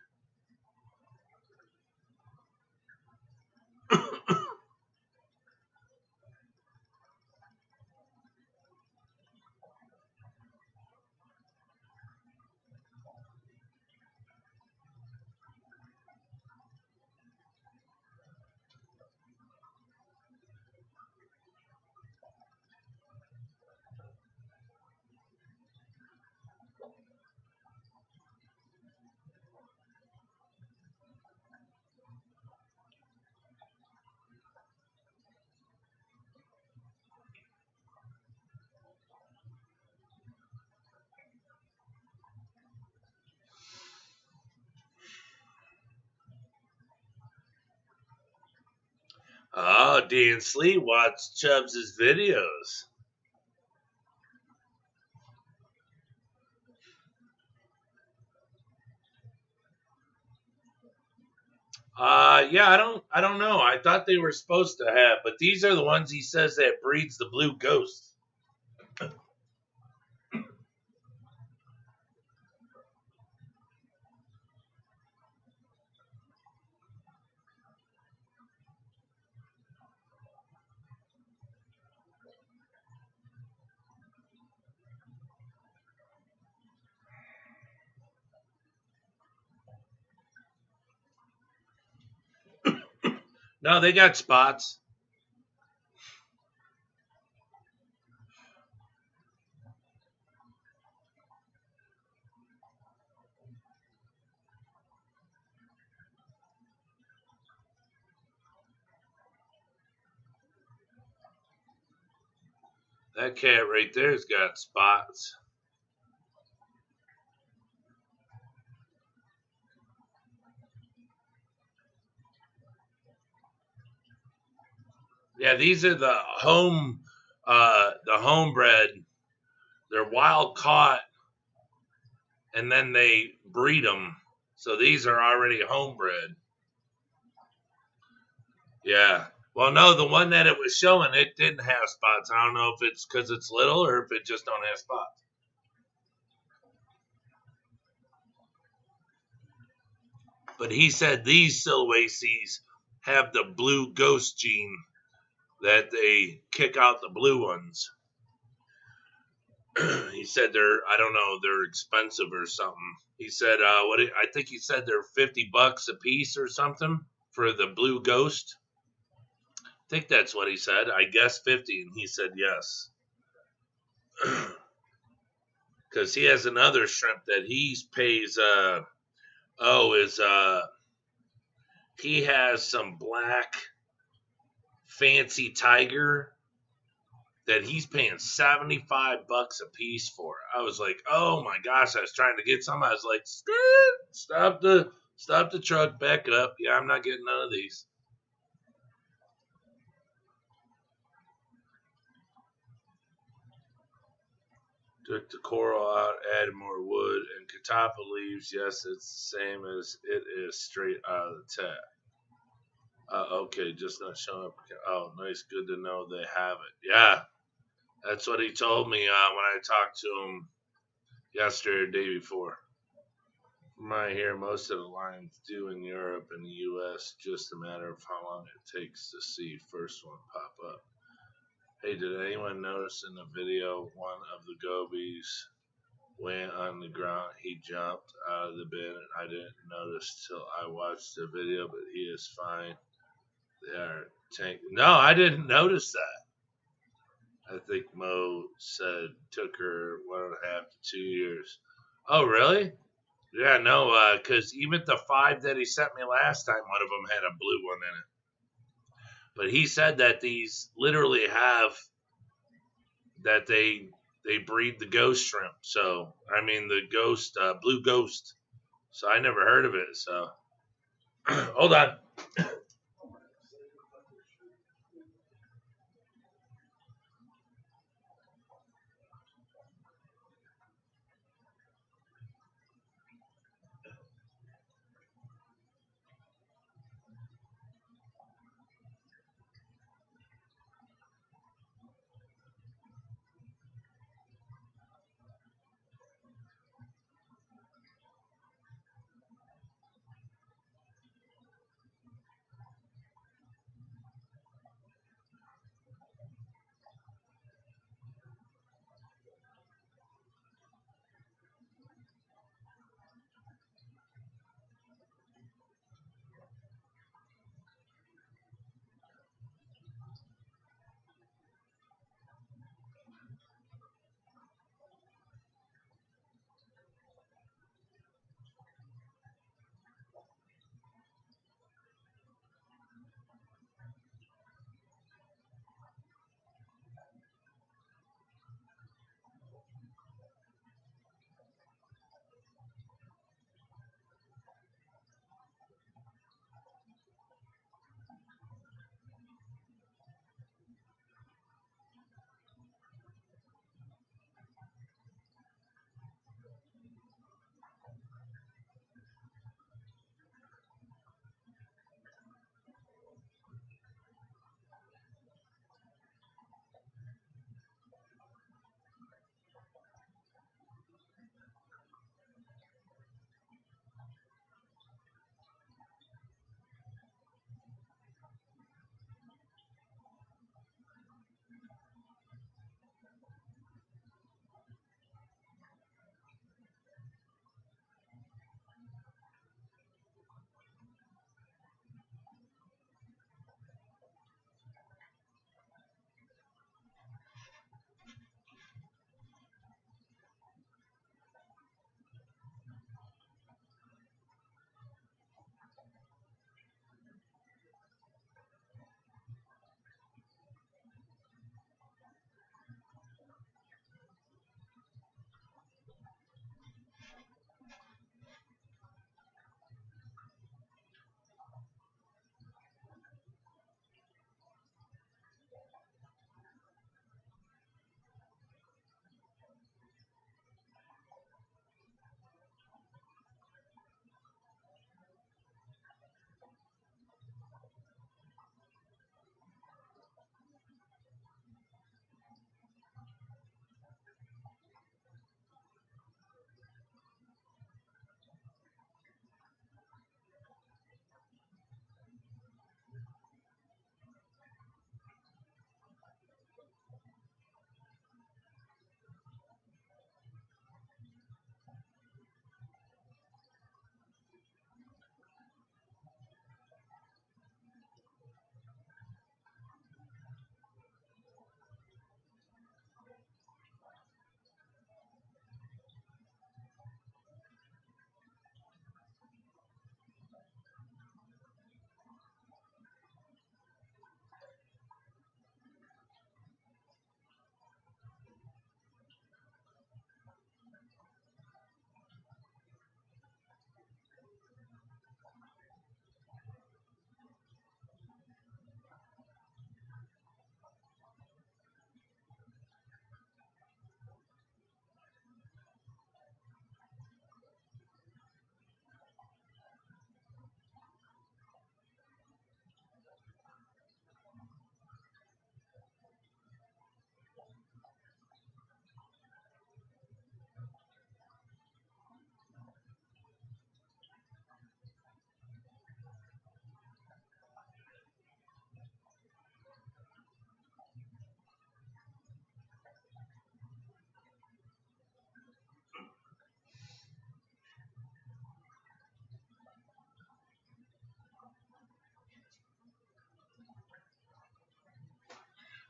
Dan Slee watched Chubbs' videos. Yeah, I don't know. I thought they were supposed to have, but these are the ones he says that breeds the blue ghost. No, they got spots. That cat right there's got spots. Yeah, these are the homebred. They're wild caught, and then they breed them. So these are already homebred. Yeah. Well, no, the one that it was showing, it didn't have spots. I don't know if it's because it's little or if it just don't have spots. But he said these Silwacies have the blue ghost gene that they kick out the blue ones. He said I don't know, they're expensive or something. He said, I think he said they're $50 a piece or something for the blue ghost. I think that's what he said. I guess 50, and he said yes. Because he has another shrimp that he pays, he has some black fancy tiger that he's paying $75 a piece for. I was like, oh my gosh, I was trying to get some. I was like, stop the truck, back it up. Yeah, I'm not getting none of these. Took the coral out, added more wood, and catappa leaves. Yes, it's the same as it is straight out of the tap. Okay, just not showing up. Oh, nice, good to know they have it. Yeah, that's what he told me when I talked to him yesterday or the day before. From what I hear, most of the lines do in Europe and the U.S. Just a matter of how long it takes to see first one pop up. Hey, did anyone notice in the video one of the gobies went on the ground? He jumped out of the bin, and I didn't notice till I watched the video, but he is fine. They are tank. No, I didn't notice that. I think Mo said took her 1.5 to 2 years. Oh, really? Yeah, no, because even the 5 that he sent me last time, one of them had a blue one in it. But he said that these literally have that they breed the ghost shrimp. So I mean the ghost, blue ghost. So I never heard of it. So hold on.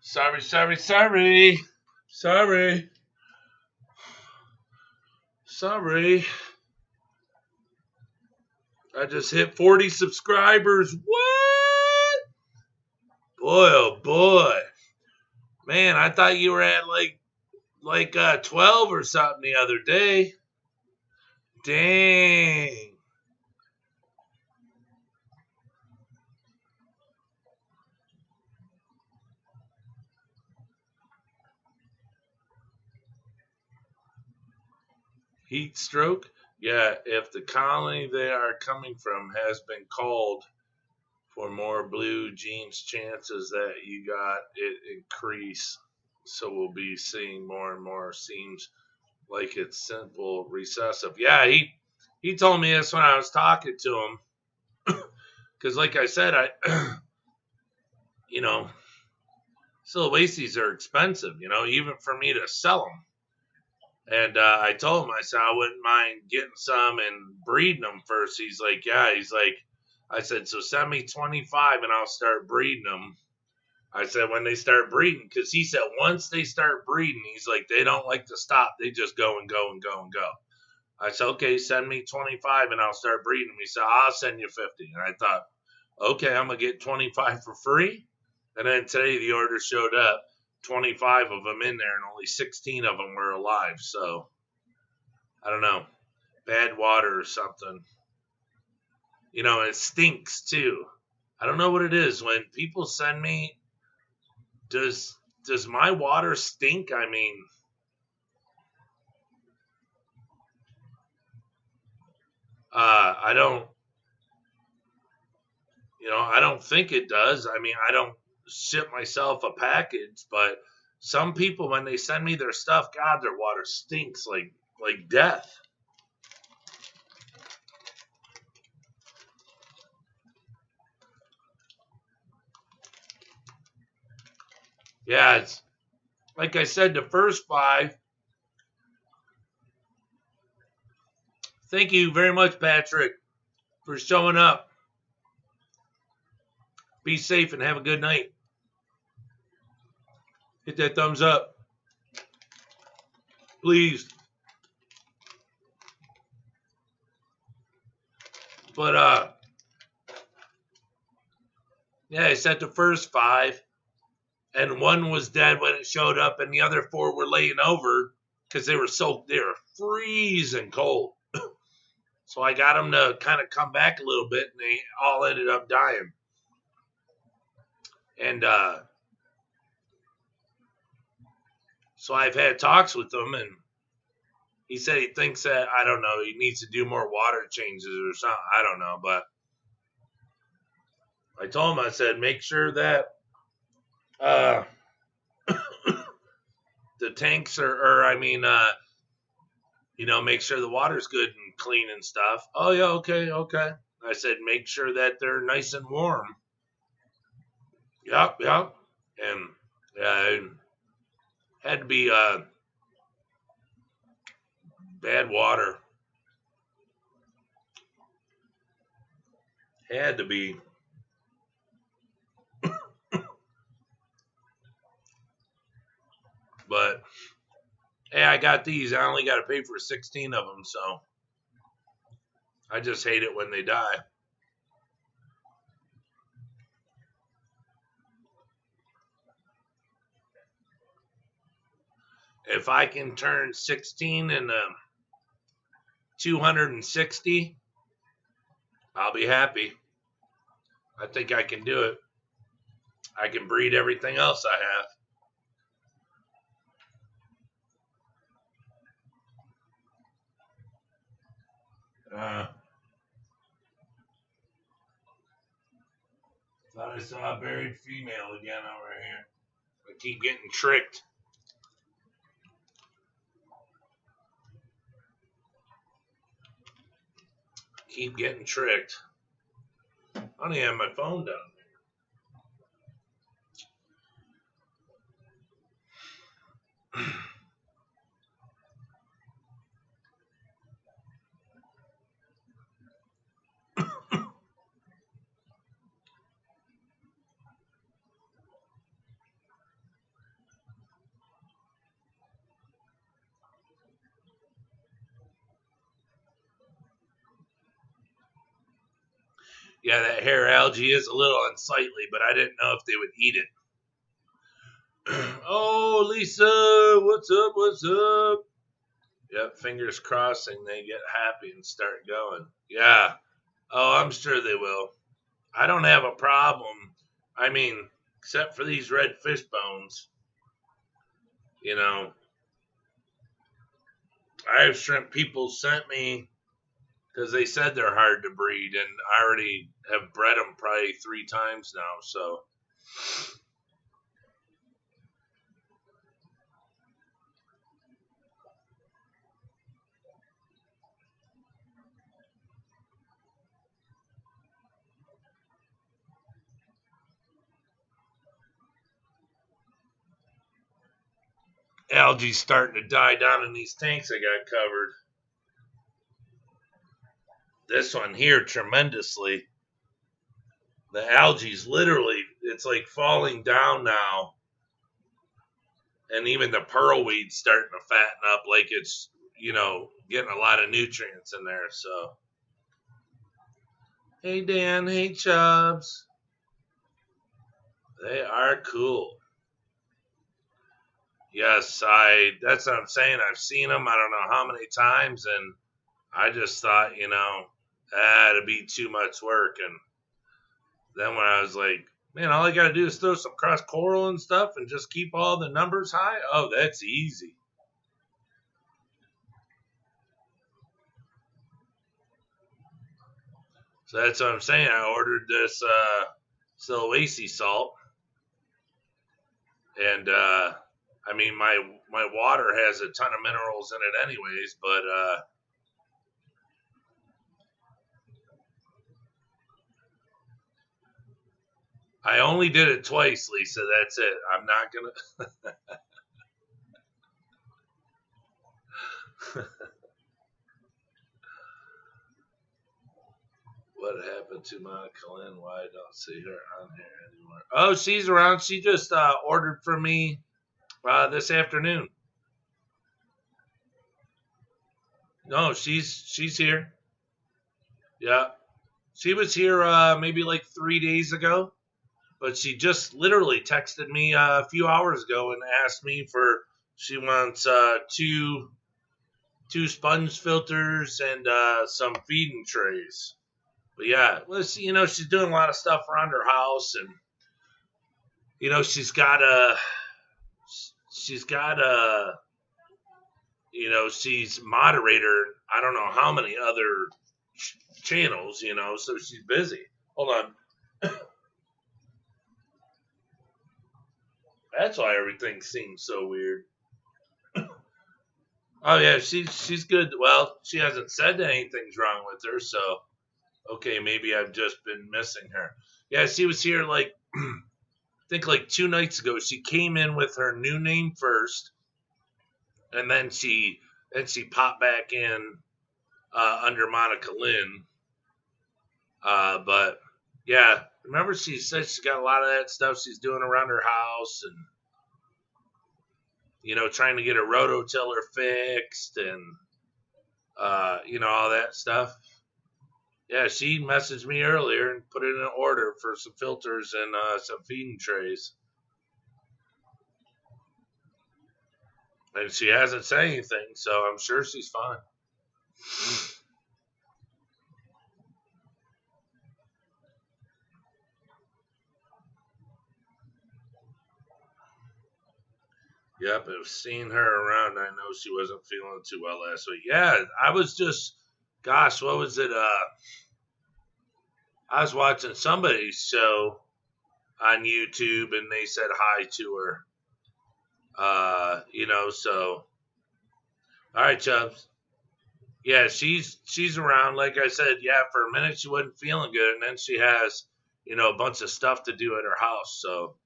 Sorry, sorry, sorry. Sorry. Sorry. I just hit 40 subscribers. What? Boy, oh boy. Man, I thought you were at like 12 or something the other day. Dang. Heat stroke? Yeah, if the colony they are coming from has been called for more blue jeans, chances that you got it increase. So we'll be seeing more and more. Seems like it's simple recessive. Yeah, he told me this when I was talking to him. Because like I said, you know, Sulawesi's are expensive, even for me to sell them. And I told him, I said, I wouldn't mind getting some and breeding them first. He's like, yeah. He's like, I said, so send me 25 and I'll start breeding them. I said, when they start breeding, because he said once they start breeding, he's like, they don't like to stop. They just go and go and go and go. I said, okay, send me 25 and I'll start breeding them. He said, I'll send you 50. And I thought, okay, I'm going to get 25 for free. And then today the order showed up. 25 of them in there and only 16 of them were alive. So I don't know, bad water or something. It stinks too. I don't know what it is. When people send me, does my water stink? I mean, I don't, I don't think it does. I mean, I don't ship myself a package, but some people, when they send me their stuff, God, their water stinks like death. Yeah, it's like I said, the first 5. Thank you very much, Patrick, for showing up. Be safe and have a good night. Hit that thumbs up, please. But yeah, I sent the first 5, and 1 was dead when it showed up, and the other 4 were laying over because they were freezing cold. So I got them to kind of come back a little bit, and they all ended up dying. And so I've had talks with him, and he said he thinks that, I don't know, he needs to do more water changes or something. I don't know, but I told him, I said, make sure that the tanks make sure the water's good and clean and stuff. Oh, yeah, okay. I said, make sure that they're nice and warm. Yep. And it had to be bad water. Had to be. But hey, I got these. I only got to pay for 16 of them, so I just hate it when they die. If I can turn 16 into 260, I'll be happy. I think I can do it. I can breed everything else I have. Thought I saw a buried female again over here. I keep getting tricked. Keep getting tricked. I don't even have my phone down there. Yeah, that hair algae is a little unsightly, but I didn't know if they would eat it. Oh, Lisa, what's up? What's up? Yep, fingers crossing they get happy and start going. Yeah. Oh, I'm sure they will. I don't have a problem. I mean, except for these red fish bones, you know. I have shrimp people sent me because they said they're hard to breed, and I already have bred them probably 3 times now. So algae's starting to die down in these tanks I got covered. This one here tremendously. The algae's literally, it's like falling down now. And even the pearlweed's starting to fatten up like it's, getting a lot of nutrients in there. So, hey, Dan. Hey, Chubbs. They are cool. Yes, that's what I'm saying. I've seen them, I don't know how many times, and I just thought, it'd be too much work. And then when I was like, man, all I got to do is throw some cross coral and stuff and just keep all the numbers high. Oh, that's easy. So that's what I'm saying. I ordered this Sulawesi salt. And, I mean, my water has a ton of minerals in it anyways, but I only did it twice, Lisa. That's it. I'm not going to. What happened to Monica Lynn? Why I don't see her on here anymore? Oh, she's around. She just ordered for me this afternoon. No, she's here. Yeah, she was here maybe like 3 days ago, but she just literally texted me a few hours ago and asked me for she wants two sponge filters and some feeding trays. But yeah, well, she's doing a lot of stuff around her house, and she's got a she's moderator. I don't know how many other channels, so she's busy. Hold on. That's why everything seems so weird. Oh yeah, she's good. Well, she hasn't said that anything's wrong with her, so okay, maybe I've just been missing her. Yeah, she was here like I think like 2 nights ago. She came in with her new name first, and then she popped back in under Monica Lynn. But yeah, remember she said she's got a lot of that stuff she's doing around her house, and trying to get a rototiller fixed, and all that stuff. Yeah, she messaged me earlier and put in an order for some filters and some feeding trays. And she hasn't said anything, so I'm sure she's fine. Yep, I've seen her around. I know she wasn't feeling too well last week. Yeah, I was just, gosh, what was it? I was watching somebody's show on YouTube, and they said hi to her. So all right, Chubbs. Yeah, she's around. Like I said, yeah, for a minute she wasn't feeling good, and then she has, a bunch of stuff to do at her house. So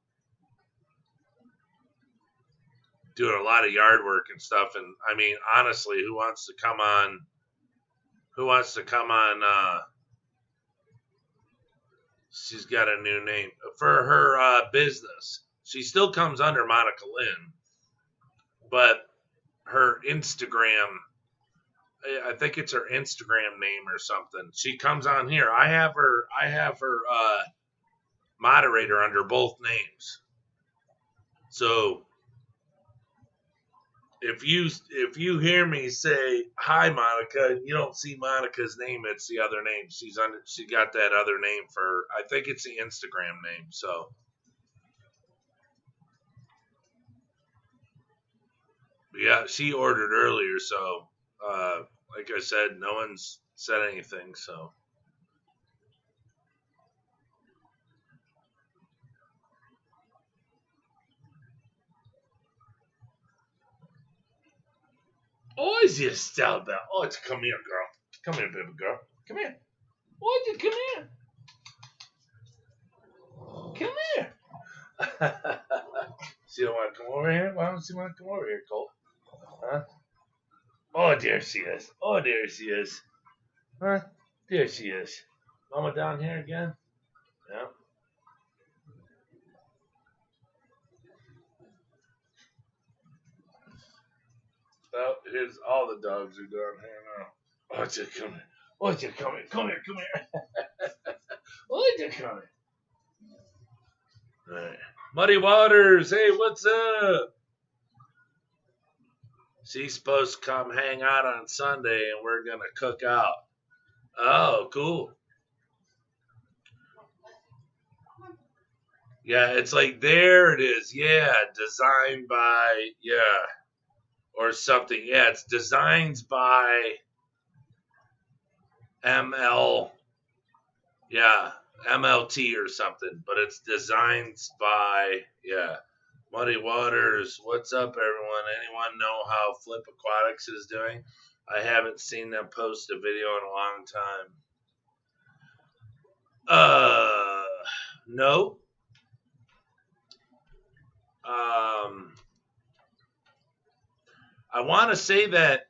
doing a lot of yard work and stuff. And I mean, honestly, who wants to come on? Who wants to come on? She's got a new name for her business. She still comes under Monica Lynn, but her Instagram I think it's her Instagram name or something. She comes on here. I have her moderator under both names. So if you hear me say hi Monica and you don't see Monica's name, it's the other name. She got that other name for, I think it's the Instagram name. So yeah, she ordered earlier, so like I said, no one's said anything, so always you style that. Oh, it's come here, girl. Come here, baby girl. Come here. Oh, you come here. Come here. She don't want to come over here? Why don't she want to come over here, Colt? Huh? Oh, there she is. Oh, there she is. Huh? There she is. Mama down here again? Yeah. Well, here's all the dogs are down here now. Oh, you come here. Oh, you come here. Come here. Come here. Oh, you come here. All right. Muddy Waters. Hey, what's up? She's supposed to come hang out on Sunday and we're going to cook out. Oh, cool. Yeah, it's like, there it is. Yeah, designed by, yeah, or something. Yeah, it's designs by ML, yeah, MLT or something, but it's designs by, yeah, Muddy Waters. What's up, everyone? Anyone know how Flip Aquatics is doing? I haven't seen them post a video in a long time. No. I want to say that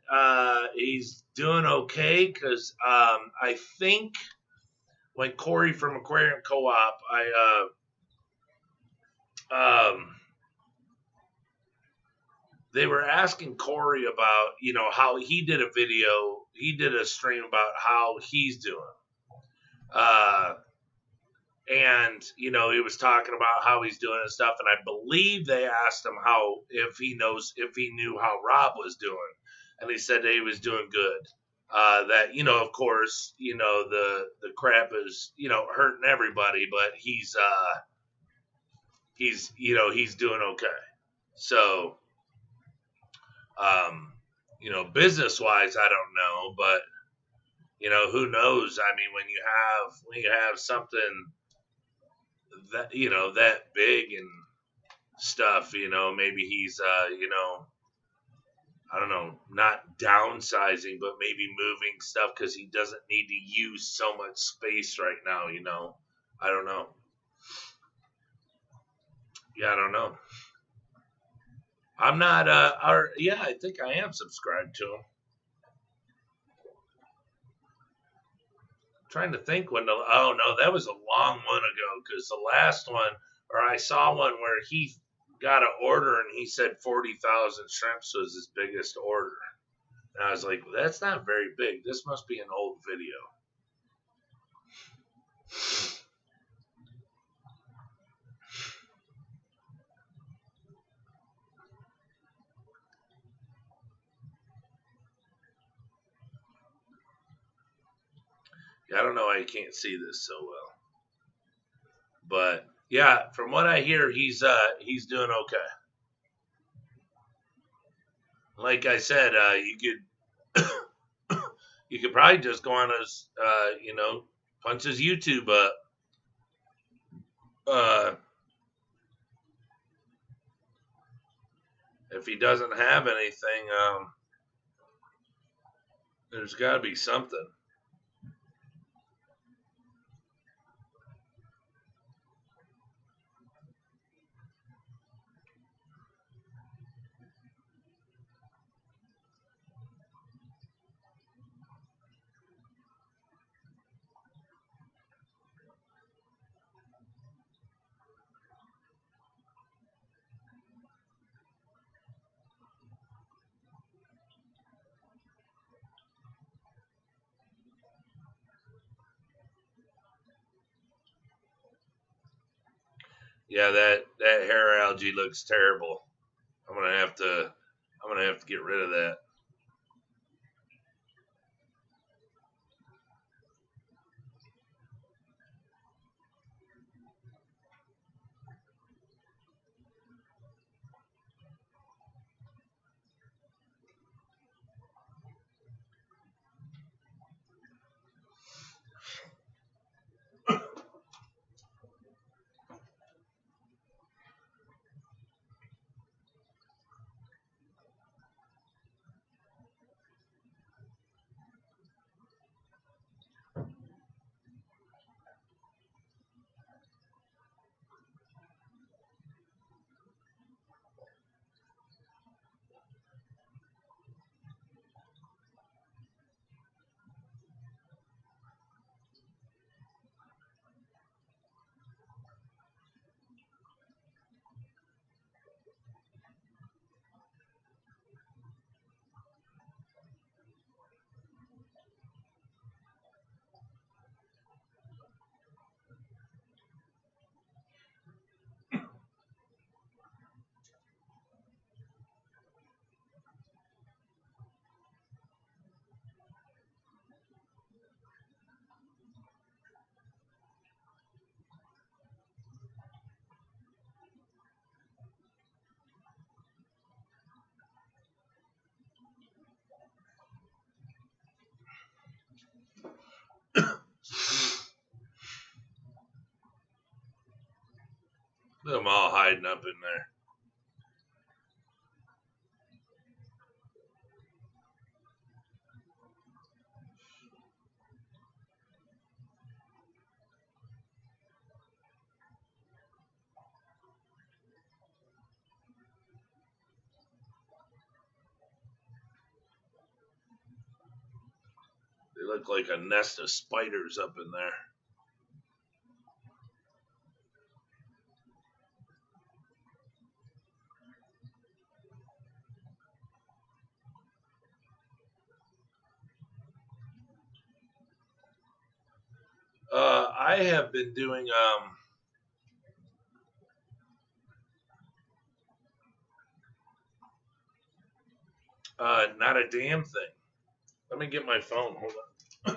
he's doing okay because I think when Corey from Aquarium Co-op, they were asking Corey about, how he did a video, he did a stream about how he's doing. And, he was talking about how he's doing and stuff. And I believe they asked him if he knew how Rob was doing. And he said that he was doing good. That, of course, the crap is, hurting everybody, but he's doing okay. So, business wise, I don't know, but, who knows? I mean, when you have something that, that big and stuff, maybe he's, I don't know, not downsizing, but maybe moving stuff because he doesn't need to use so much space right now, I don't know. Yeah, I don't know. I'm not, I think I am subscribed to him. Trying to think oh no, that was a long one ago because the last one, or I saw one where he got an order and he said 40,000 shrimps was his biggest order. And I was like, well, that's not very big. This must be an old video. Yeah, I don't know why you can't see this so well. But yeah, from what I hear, he's doing okay. Like I said, you could probably just go on his punch his YouTube up. If he doesn't have anything, there's got to be something. Yeah, that hair algae looks terrible. I'm gonna have to get rid of that. Look at them all hiding up in there. They look like a nest of spiders up in there. I have been doing not a damn thing. Let me get my phone. Hold on.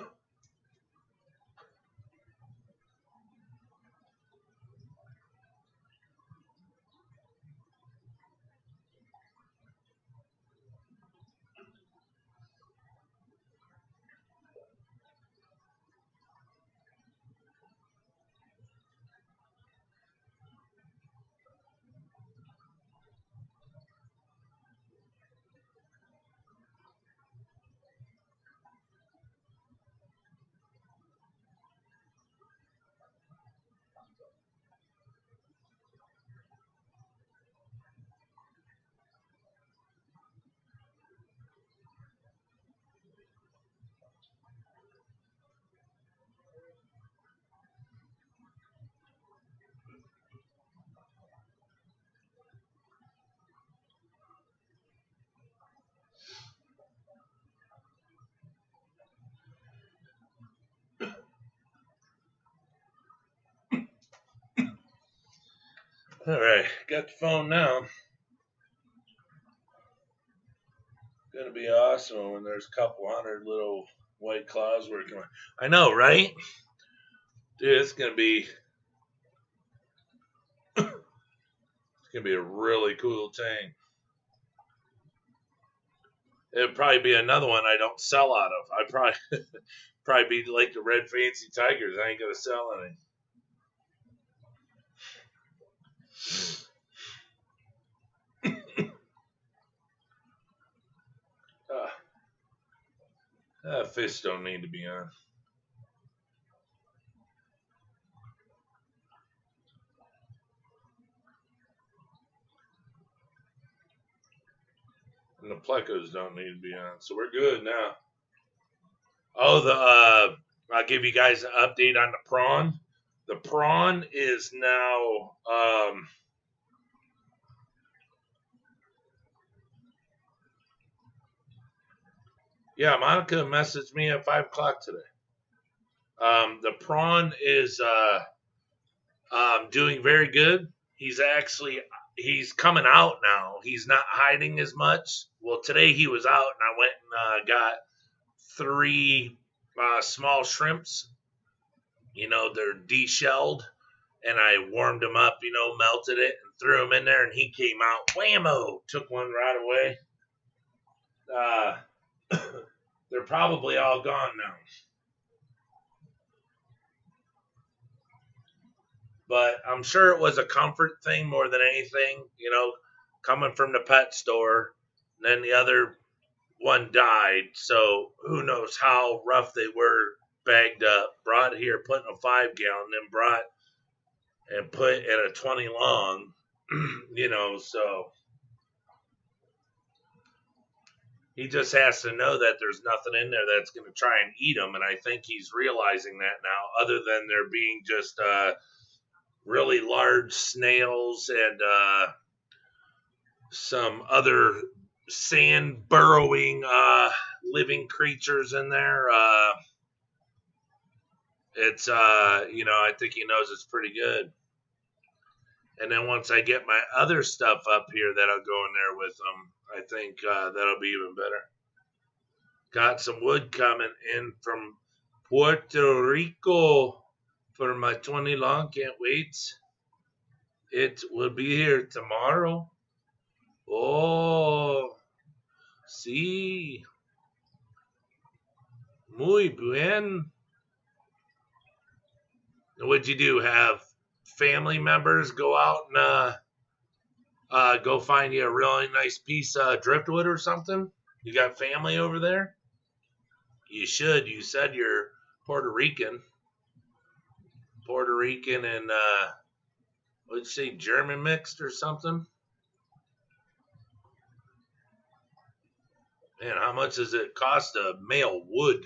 All right, got the phone now. Gonna be awesome when there's a couple hundred little white clouds working. I know, right? Dude, it's gonna be a really cool tank. It'd probably be another one I don't sell out of. I probably be like the Red Fancy Tigers. I ain't gonna sell any. Fish don't need to be on. And the plecos don't need to be on. So we're good now. Oh, I'll give you guys an update on the prawn. The prawn is now yeah, Monica messaged me at 5 o'clock today. The prawn is doing very good. he's coming out now. He's not hiding as much. Well, today he was out, and I went and got 3 small shrimps. They're deshelled, and I warmed them up. Melted it and threw them in there, and he came out. Whammo! Took one right away. They're probably all gone now. But I'm sure it was a comfort thing more than anything, coming from the pet store. And then the other one died, so who knows how rough they were bagged up, brought here, put in a 5-gallon, then brought and put in a 20 long, so he just has to know that there's nothing in there that's going to try and eat him, and I think he's realizing that now, other than there being just really large snails and some other sand burrowing living creatures in there. It's I think he knows it's pretty good. And then once I get my other stuff up here that'll go in there with them, I think that'll be even better. Got some wood coming in from Puerto Rico for my 20 long. Can't wait. It will be here tomorrow. Oh, sí. Muy bien. What'd you do? Have family members go out and go find you a really nice piece of driftwood or something? You got family over there? You should. You said you're Puerto Rican. Puerto Rican and what'd you say, German mixed or something? Man, how much does it cost to mail wood?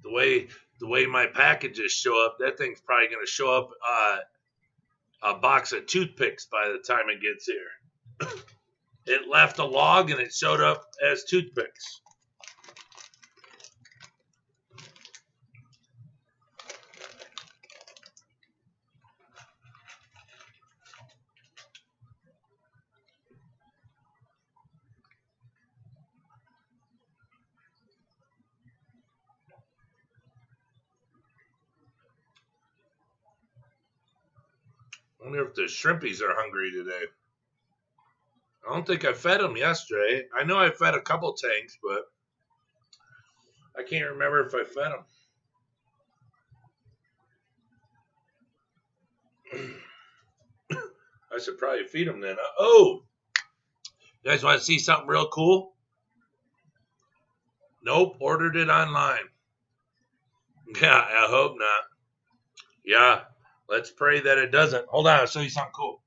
The way my packages show up, that thing's probably going to show up a box of toothpicks by the time it gets here. It left a log and it showed up as toothpicks. I wonder if the shrimpies are hungry today. I don't think I fed them yesterday. I know I fed a couple tanks, but I can't remember if I fed them. I should probably feed them then. Oh, you guys want to see something real cool? Nope, ordered it online. Yeah, I hope not. Yeah, let's pray that it doesn't. Hold on, I'll show you something cool.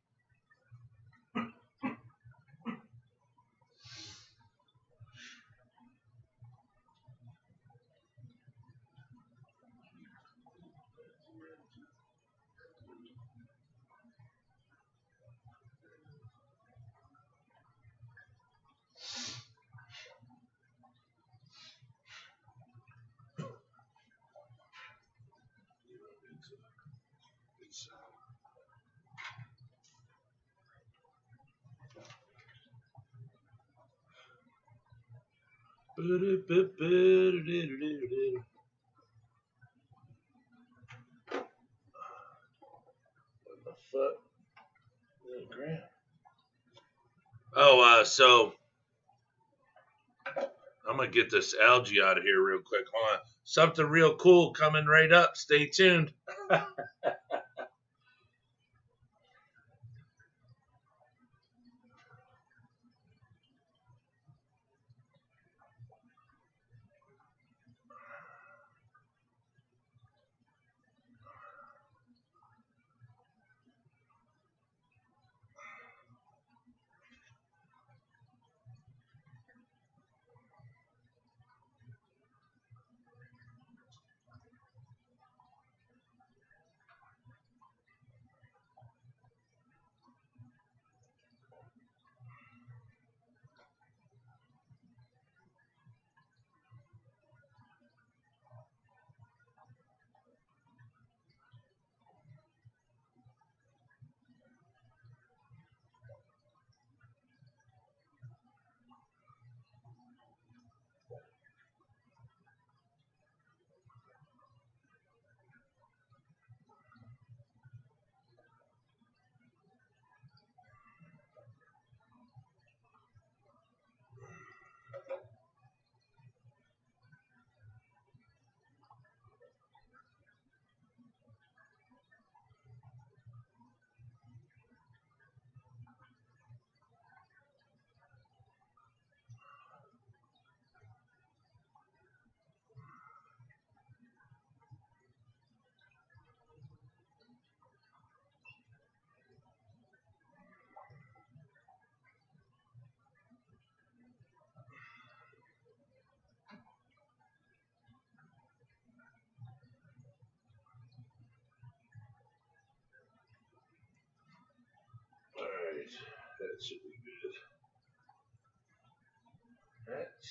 What the fuck? Oh, so I'm gonna get this algae out of here real quick. Hold on. Something real cool coming right up. Stay tuned.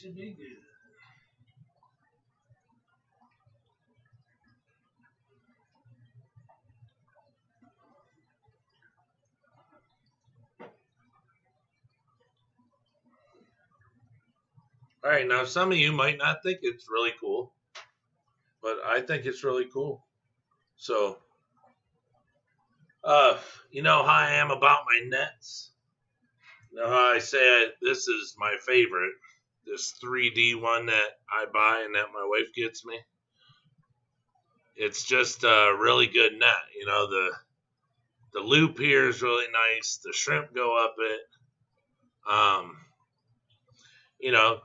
should be good. All right, now some of you might not think it's really cool, but I think it's really cool. So, you know how I am about my nets? You know how I say this is my favorite, this 3D one that I buy and that my wife gets me? It's just a really good net. You know, the loop here is really nice. The shrimp go up it. You know,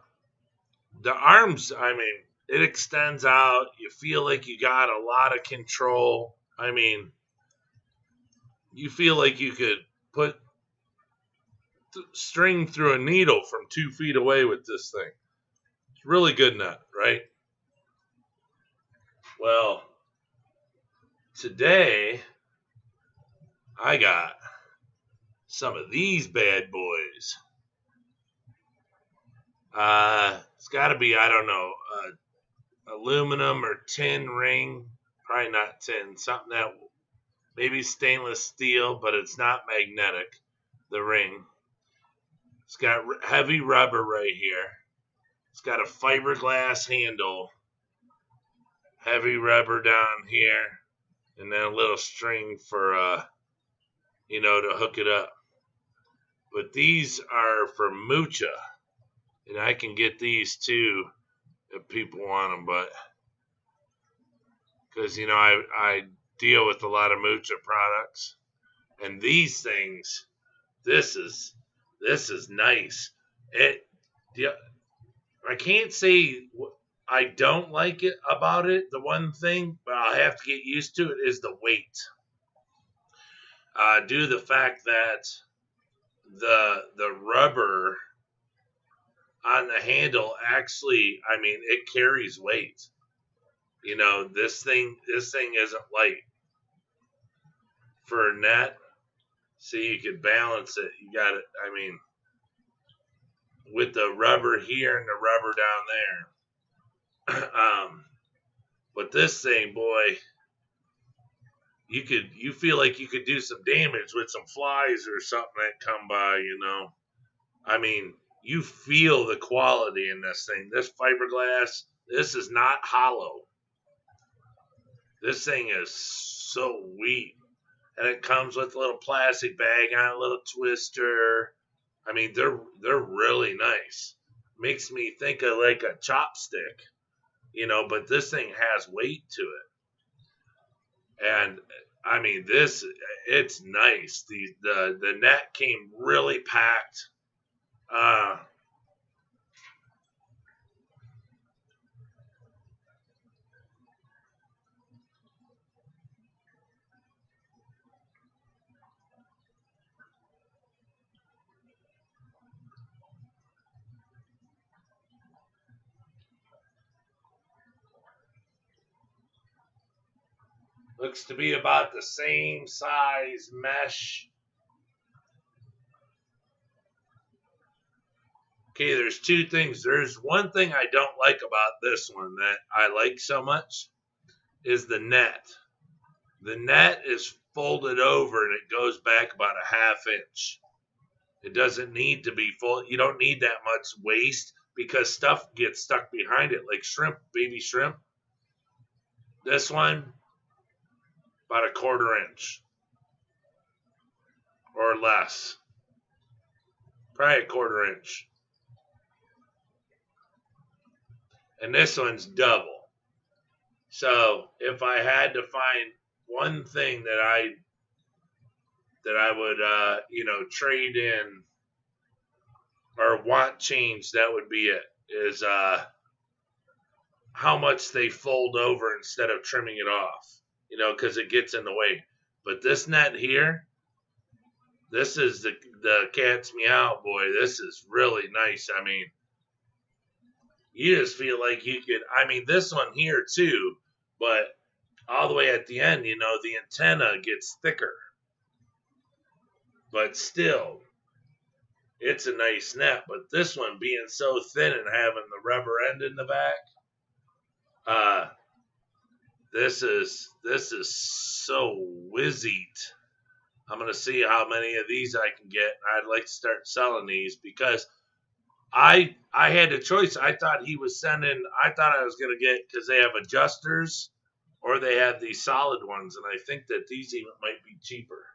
the arms, I mean, it extends out. You feel like you got a lot of control. I mean, you feel like you could put string through a needle from 2 feet away with this thing. It's really good net, right? Well, today I got some of these bad boys. It's got to be, I don't know, aluminum or tin ring. Probably not tin. Something that maybe stainless steel, but it's not magnetic. The ring. It's got heavy rubber right here. It's got a fiberglass handle. Heavy rubber down here. And then a little string for, you know, to hook it up. But these are for Mucha. And I can get these too if people want them, but because, you know, I deal with a lot of Mucha products. And these things, this is nice. I can't say I don't like it about it. The one thing, but I have to get used to it, is the weight. Due to the fact that the rubber on the handle actually, I mean, it carries weight. You know, this thing isn't light. For a net, see, you could balance it. You got it. I mean, with the rubber here and the rubber down there. But this thing, boy, you feel like you could do some damage with some flies or something that come by, you know. I mean, you feel the quality in this thing. This fiberglass, this is not hollow. This thing is so sweet. And it comes with a little plastic bag on a little twister. I mean, they're really nice. Makes me think of like a chopstick, you know, but this thing has weight to it. And I mean, it's nice. The net came really packed. Looks to be about the same size mesh. Okay, there's two things. There's one thing I don't like about this one that I like so much is the net. The net is folded over and it goes back about a ½ inch. It doesn't need to be full. You don't need that much waste because stuff gets stuck behind it, like shrimp, baby shrimp. This one, about a ½ inch or less. Probably a ½ inch. And this one's double. So if I had to find one thing that I would you know, trade in or want changed, that would be it. Is how much they fold over instead of trimming it off. You know, because it gets in the way. But this net here, this is the cat's meow, boy. This is really nice. I mean, you just feel like you could, I mean, this one here too, but all the way at the end, you know, the antenna gets thicker. But still, it's a nice net. But this one being so thin and having the rubber end in the back, uh, this is so whizzied. I'm gonna see how many of these I can get. I'd like to start selling these because I had a choice. I thought he was sending. I thought I was gonna get because they have adjusters or they have these solid ones, and I think that these even might be cheaper.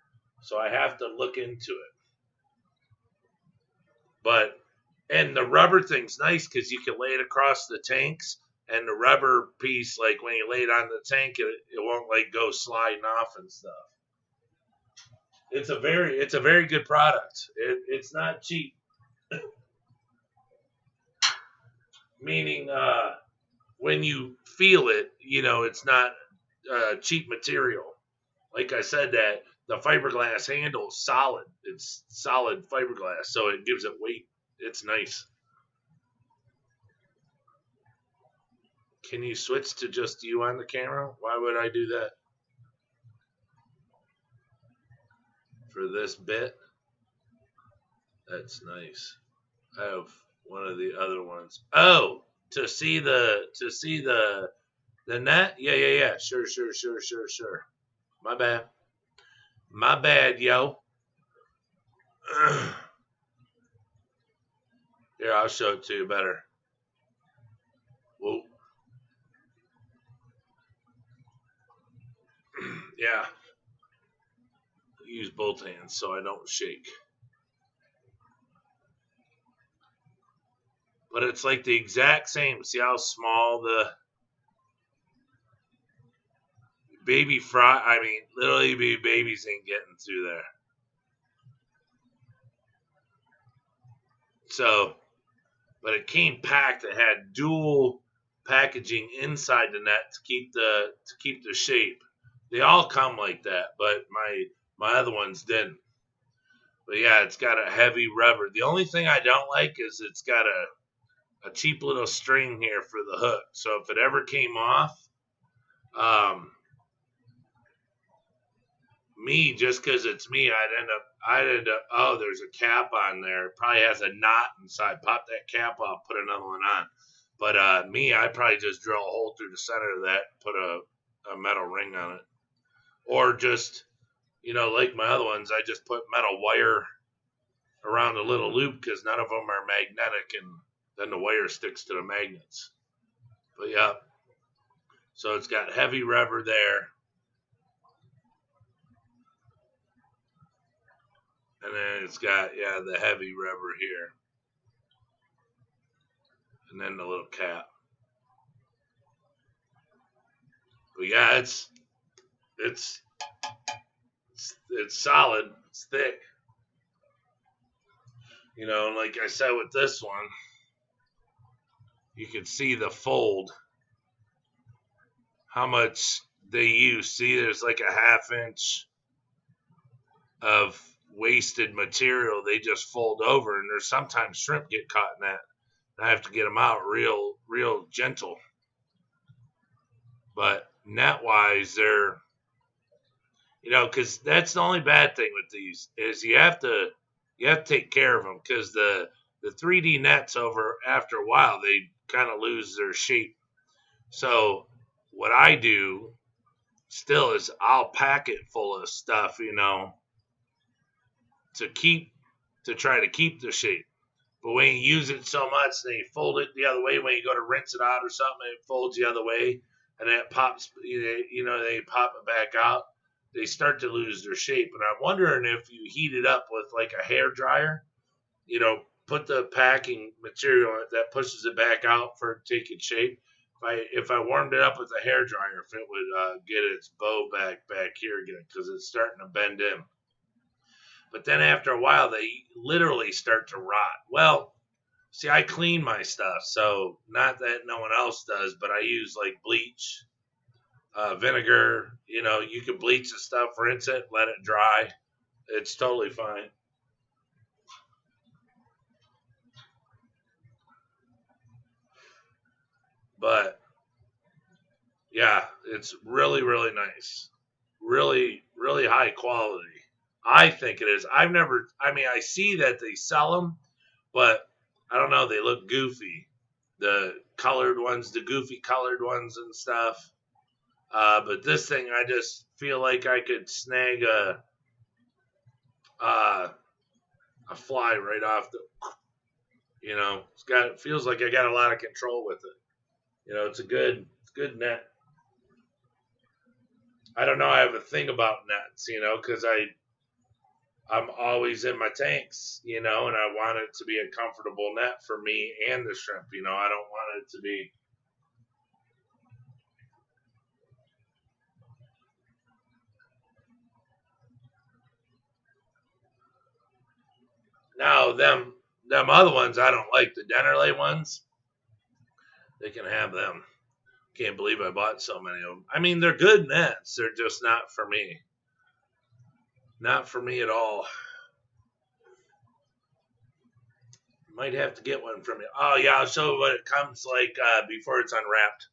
So I have to look into it. But and the rubber thing's nice because you can lay it across the tanks, and the rubber piece, like when you lay it on the tank, it won't like go sliding off and stuff. It's a very good product. It's not cheap, meaning when you feel it, you know it's not cheap material. Like I said, that the fiberglass handle is solid. It's solid fiberglass, so it gives it weight. It's nice. Can you switch to just you on the camera? Why would I do that for this bit? That's nice. I have one of the other ones. Oh, to see the net? Yeah, yeah, yeah. Sure, sure, sure, sure, sure. My bad. My bad, yo. Here, I'll show it to you better. Whoa. Yeah. Use both hands so I don't shake. But it's like the exact same. See how small the baby fry? I mean, literally, babies ain't getting through there. So, but it came packed. It had dual packaging inside the net to keep the shape. They all come like that, but my other ones didn't. But yeah, it's got a heavy rubber. The only thing I don't like is it's got a cheap little string here for the hook. So if it ever came off, um, me just because it's me, I'd end up. Oh, there's a cap on there. It probably has a knot inside. Pop that cap off, put another one on. But me, I probably just drill a hole through the center of that, put a metal ring on it, or just like my other ones, I just put metal wire around a little loop because none of them are magnetic, and then the wire sticks to the magnets. But yeah, so it's got heavy rubber there, and then it's got the heavy rubber here, and then the little cap. But yeah, it's it's solid. It's thick. And like I said with this one, you can see the fold, how much they use. See, there's like a half-inch of wasted material. They just fold over, and there's sometimes shrimp get caught in that. I have to get them out real gentle. But net-wise, they're, because that's the only bad thing with these is you have to take care of them because the 3D nets over after a while they kind of lose their shape. So what I do still is I'll pack it full of stuff, to try to keep the shape. But when you use it so much, then you fold it the other way. When you go to rinse it out or something, it folds the other way, and then it pops. They pop it back out. They start to lose their shape. And I'm wondering if you heat it up with like a hair dryer, put the packing material on it that pushes it back out for it to take its shape. If I warmed it up with a hair dryer, if it would get its bow back here again, because it's starting to bend in. But then after a while, they literally start to rot. Well, see, I clean my stuff, so not that no one else does, but I use like bleach, vinegar. You can bleach the stuff, rinse it, let it dry. It's totally fine. But yeah, it's really, really nice. Really, really high quality. I think it is. I've never. I mean, I see that they sell them, but I don't know. They look goofy. The colored ones, the goofy colored ones and stuff. But this thing, I just feel like I could snag uh, a fly right off the. It feels like I got a lot of control with it. It's a good net. I don't know. I have a thing about nets, because I'm always in my tanks, and I want it to be a comfortable net for me and the shrimp. I don't want it to be. Now them other ones I don't like, the Dennerley ones. They can have them. Can't believe I bought so many of them. I mean, they're good nets. They're just not for me. Not for me at all. Might have to get one from you. Oh yeah, I'll show you what it comes like before it's unwrapped.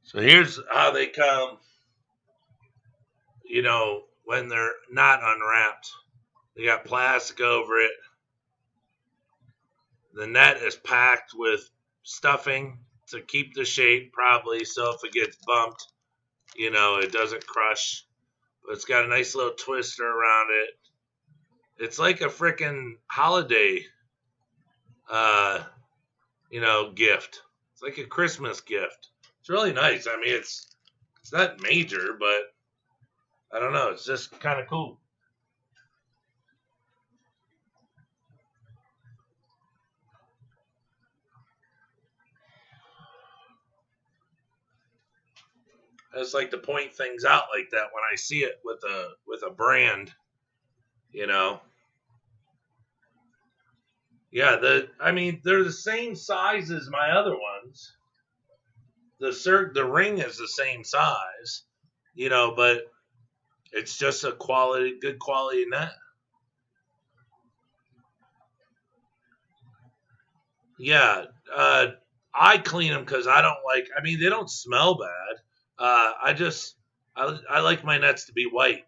So here's how they come, when they're not unwrapped. They got plastic over it. The net is packed with stuffing to keep the shape, probably, so if it gets bumped, it doesn't crush. But it's got a nice little twister around it. It's like a freaking holiday, uh, gift. It's like a Christmas gift. It's really nice. I mean, it's not major, but I don't know. It's just kind of cool. I just like to point things out like that when I see it with a brand, you know. Yeah, I mean they're the same size as my other ones. The ring is the same size, but it's just a good quality net. Yeah, I clean them because I don't like. I mean, they don't smell bad. I like my nets to be white.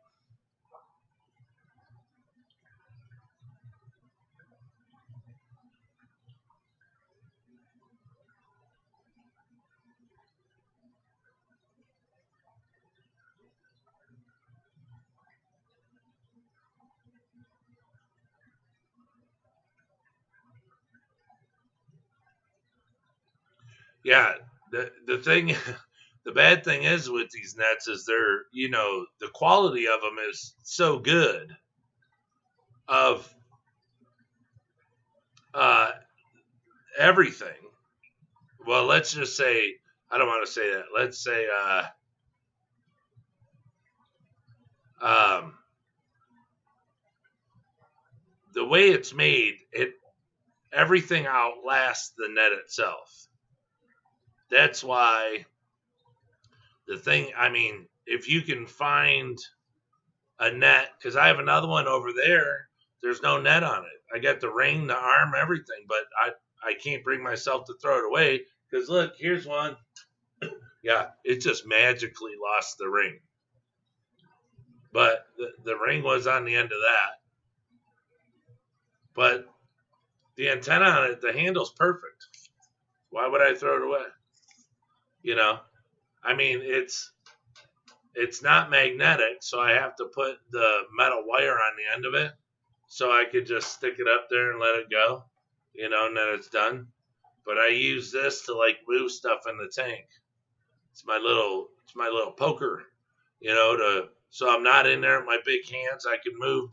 Yeah, the thing, the bad thing is with these nets is the quality of them is so good of uh, everything. Well, let's just say I don't want to say that. Let's say um, the way it's made, everything outlasts the net itself. That's why the thing. I mean, if you can find a net, because I have another one over there. There's no net on it. I got the ring, the arm, everything, but I can't bring myself to throw it away because look, here's one. Yeah, it just magically lost the ring, but the ring was on the end of that. But the antenna on it, the handle's perfect. Why would I throw it away? You know, I mean, it's not magnetic, so I have to put the metal wire on the end of it so I could just stick it up there and let it go, and then it's done. But I use this to like move stuff in the tank. It's my little poker, to so I'm not in there with my big hands. I can move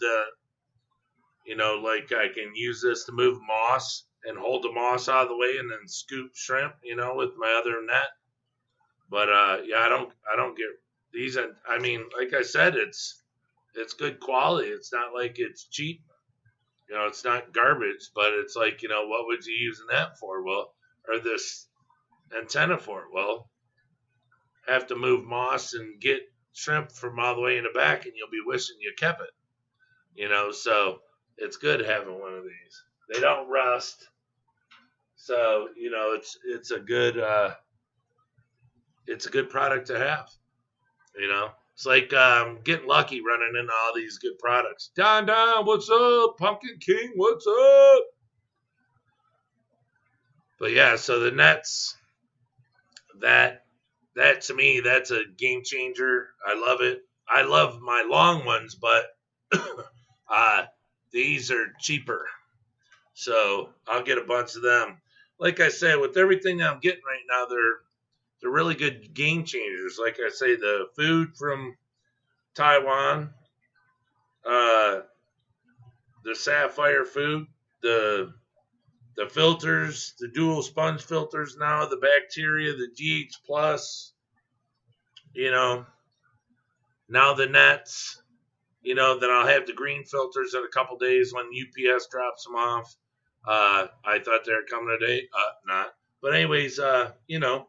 like I can use this to move moss and hold the moss out of the way and then scoop shrimp, with my other net. But yeah, I don't get these. I mean, like I said, it's good quality. It's not like it's cheap. You know, it's not garbage, but it's like, you know, what would you using that for? Well, or this antenna for? Well, have to move moss and get shrimp from all the way in the back, and you'll be wishing you kept it. You know, so it's good having one of these. They don't rust, so you know it's a good product to have. You know, it's like getting lucky running into all these good products. Don, what's up? Pumpkin King, what's up? But yeah, so the nets, that that to me, that's a game changer. I love it. I love my long ones, but uh, these are cheaper, so I'll get a bunch of them. Like I said, with everything I'm getting right now, they're really good game changers. Like I say, the food from Taiwan, uh, the sapphire food, the the filters, the dual sponge filters now, the bacteria, the GH plus, you know, now the nets, you know, then I'll have the green filters in a couple days when UPS drops them off. I thought they were coming today, not. But anyways, you know,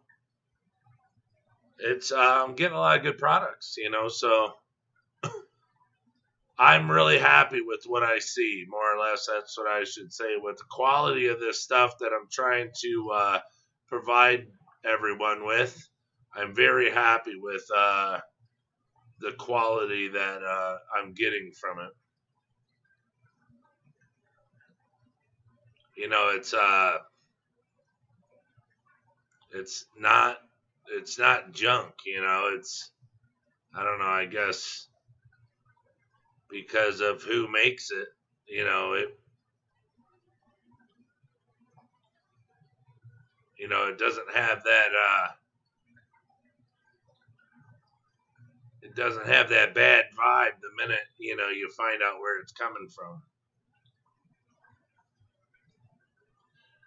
it's I'm getting a lot of good products, you know, so I'm really happy with what I see. More or less, that's what I should say with the quality of this stuff that I'm trying to provide everyone with. I'm very happy with the quality that I'm getting from it. You know, it's it's not junk. You know, it's I don't know. I guess because of who makes it. You know it. You know it doesn't have that. It doesn't have that bad vibe the minute you know you find out where it's coming from.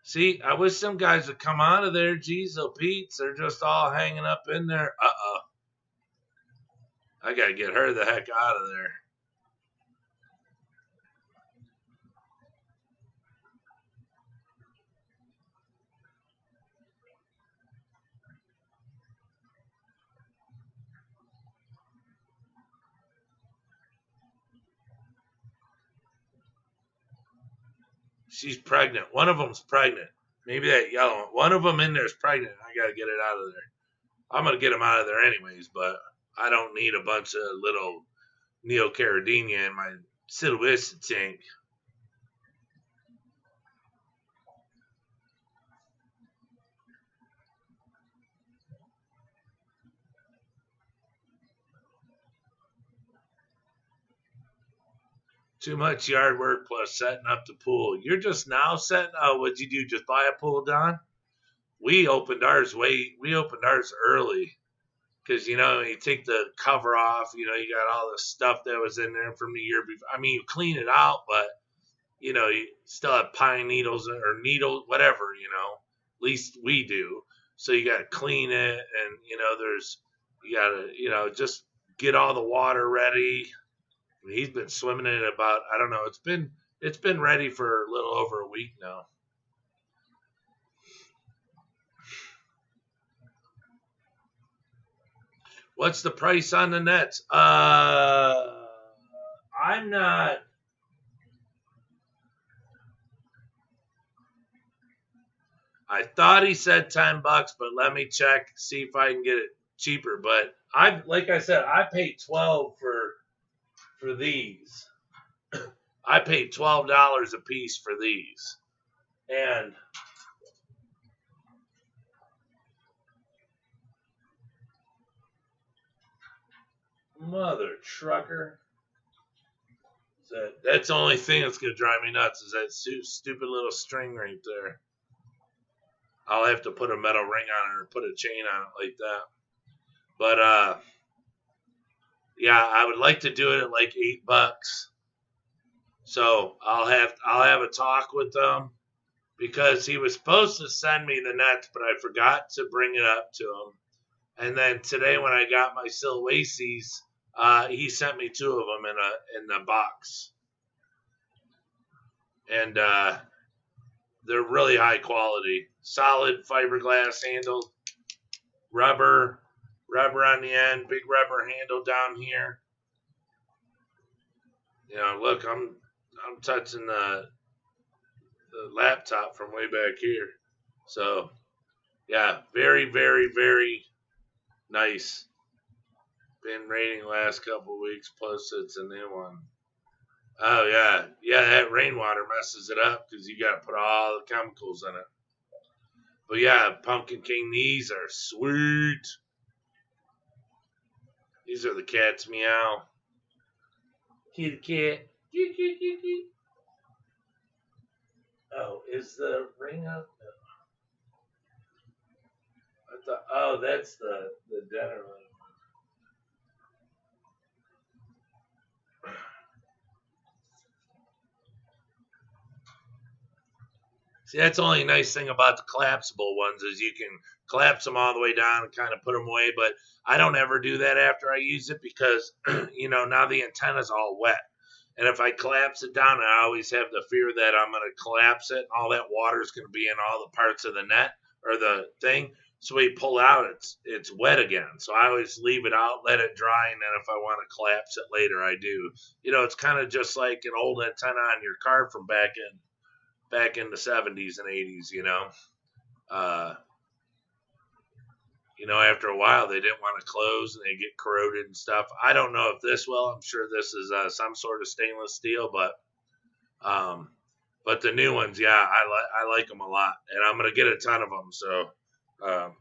See, I wish some guys would come out of there. Geez, oh Pete's, they're just all hanging up in there. I gotta get her the heck out of there. She's pregnant. One of them's pregnant. Maybe that yellow one. One of them in there is pregnant. I gotta get it out of there. I'm gonna get them out of there anyways, but I don't need a bunch of little neocaridina in my Silvista tank. Too much yard work plus setting up the pool. You're just now setting. Oh, what'd you do? Just buy a pool, Don? We opened ours early because you know you take the cover off. You know you got all the stuff that was in there from the year before. I mean, you clean it out, but you know you still have pine needles or needles, whatever. You know, at least we do. So you got to clean it, and you know you got to just get all the water ready. He's been swimming in it about I don't know. It's been ready for a little over a week now. What's the price on the nets? I'm not. I thought he said $10, but let me check see if I can get it cheaper. But I like I said, I paid 12 for these. I paid $12 a piece for these, and mother trucker. That's the only thing that's gonna drive me nuts is that stupid little string right there. I'll have to put a metal ring on it or put a chain on it like that. But yeah, I would like to do it at like $8. So I'll have a talk with them because he was supposed to send me the nets, but I forgot to bring it up to him. And then today when I got my Silwacies, he sent me two of them in a box. and they're really high quality. Solid fiberglass handle, rubber on the end, big rubber handle down here. Look, I'm touching the laptop from way back here. So, yeah, very, very, very nice. Been raining last couple of weeks, plus it's a new one. Oh, yeah. Yeah, that rainwater messes it up because you got to put all the chemicals in it. But yeah, Pumpkin King, these are sweet. These are the cat's meow. Kitty cat. Oh, is the ring up? Oh, that's the dinner room. See, that's the only nice thing about the collapsible ones is you can collapse them all the way down and kind of put them away. But I don't ever do that after I use it because, now the antenna's all wet. And if I collapse it down, I always have the fear that I'm going to collapse it. And all that water is going to be in all the parts of the net or the thing. So we pull out, it's wet again. So I always leave it out, let it dry, and then if I want to collapse it later, I do. It's kind of just like an old antenna on your car from back in the 70s and 80s. Uh, after a while they didn't want to close and they get corroded and stuff. I don't know if this will. I'm sure this is some sort of stainless steel, but the new ones, yeah, I like them a lot, and I'm gonna get a ton of them. So, um,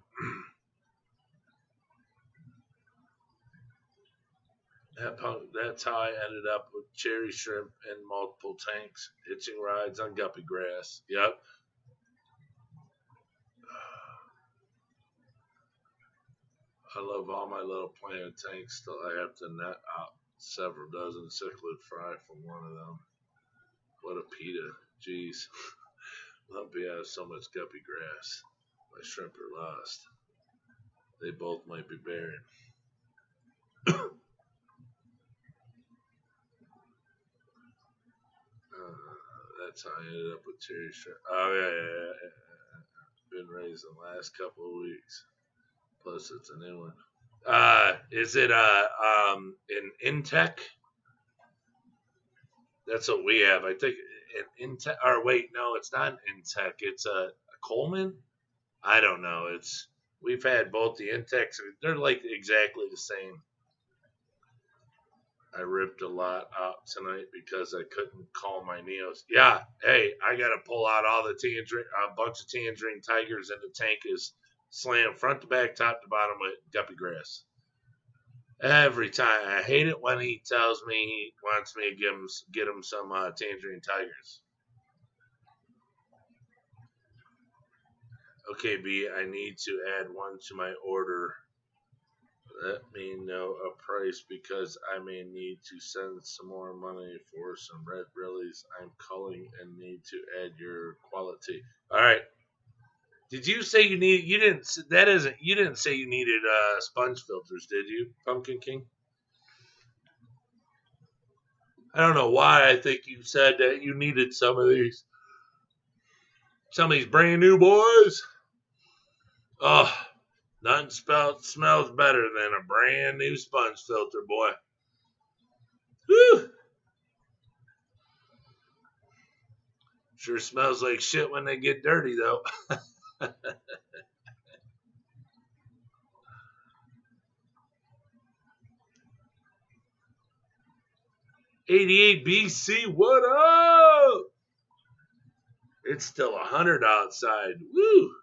that's how I ended up with cherry shrimp and multiple tanks, hitching rides on guppy grass. Yep. I love all my little plant tanks till I have to net out several dozen cichlid fry from one of them. What a pita. Jeez. Lumpy has so much guppy grass. My shrimp are lost. They both might be buried. That's how I ended up with cherry shrimp. Oh, yeah. Been raised the last couple of weeks. Plus, it's a new one. Is it an Intech? That's what we have. I think an Intech. Or wait, no, it's not an Intech. It's a Coleman. I don't know. We've had both the Intechs. They're like exactly the same. I ripped a lot out tonight because I couldn't call my Neos. Yeah, hey, I got to pull out all the tangerine, a bunch of tangerine tigers, and the tank is slammed front to back, top to bottom with guppy grass. Every time. I hate it when he tells me he wants me to get him some tangerine tigers. Okay, B, I need to add one to my order. Let me know a price because I may need to send some more money for some red brillies. I'm calling and need to add your quality. All right. Did you say you need? You didn't. That isn't. You didn't say you needed sponge filters, did you, Pumpkin King? I don't know why. I think you said that you needed some of these brand new boys. Oh, nothing smells better than a brand new sponge filter, boy. Whew. Sure smells like shit when they get dirty, though. 88 BC, what up? It's still 100 outside. Woo!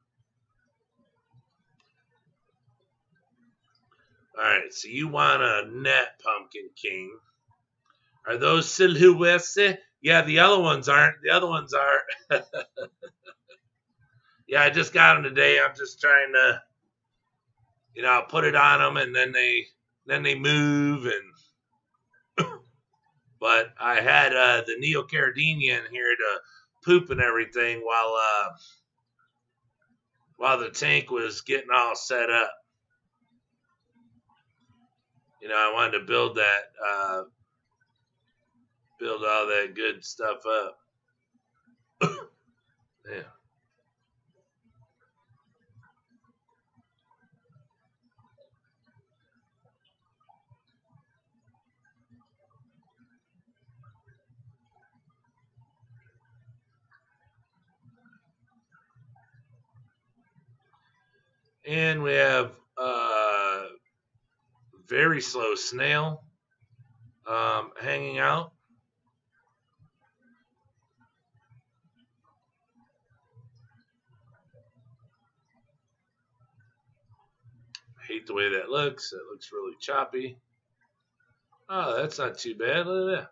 All right, so you want a net, Pumpkin King. Are those silhouettes? Yeah, the other ones aren't. The other ones are. Yeah, I just got them today. I'm just trying to, put it on them, and then they move. And but I had the Neo Caridina in here to poop and everything while the tank was getting all set up. I wanted to build all that good stuff up. Yeah. And we have very slow snail hanging out. Hate the way that looks. It looks really choppy. Oh, that's not too bad. Look at that.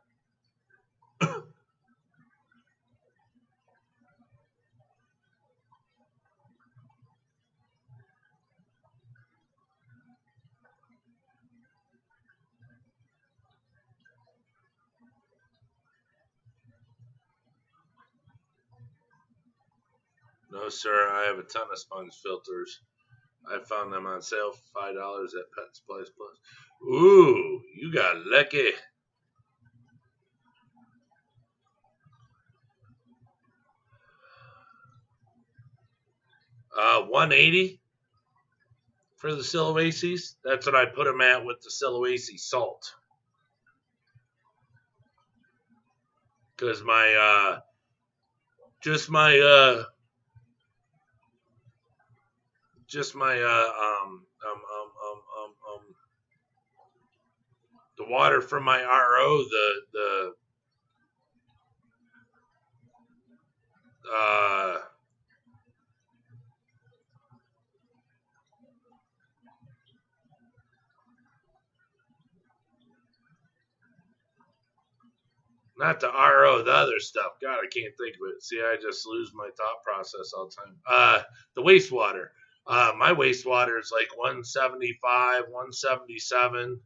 No, sir. I have a ton of sponge filters. I found them on sale for $5 at Pet Supplies Plus. Ooh, you got lucky. 180 for the Siloaces. That's what I put them at with the Siloace salt. Because my just my the water from my RO, the not the RO, the other stuff. God, I can't think of it. See, I just lose my thought process all the time. The wastewater. My wastewater is like 175, 177.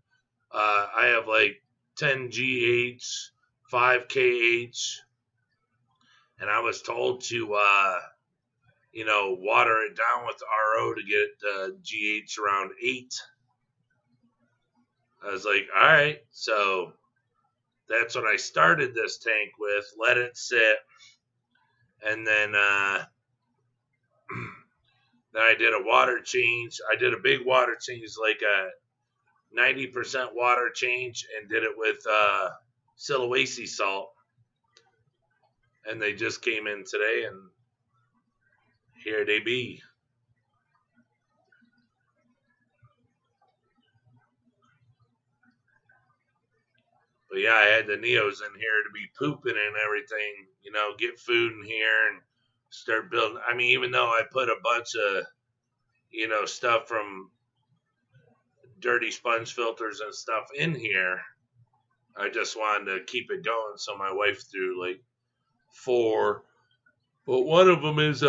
I have like 10 GH, 5 KH, and I was told to, water it down with the RO to get GH around 8. I was like, all right, so that's what I started this tank with. Let it sit, and then then I did a water change. I did a big water change, like a 90% water change, and did it with Siloace salt. And they just came in today, and here they be. But yeah, I had the Neos in here to be pooping and everything, get food in here and start building. I mean, even though I put a bunch of, stuff from dirty sponge filters and stuff in here, I just wanted to keep it going. So my wife threw like 4, but one of them's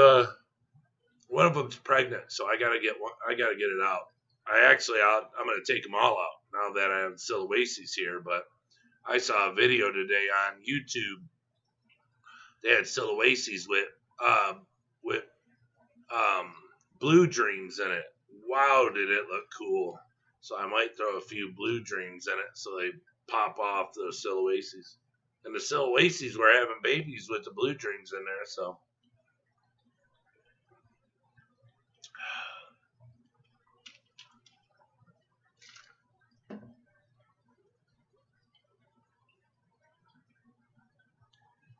pregnant, so I gotta get it out. I'm gonna take them all out now that I have Siloaces here. But I saw a video today on YouTube. They had Siloaces with Blue Dreams in it. Wow, did it look cool! So I might throw a few Blue Dreams in it so they pop off those Siloaces. And the Siloaces were having babies with the Blue Dreams in there, so.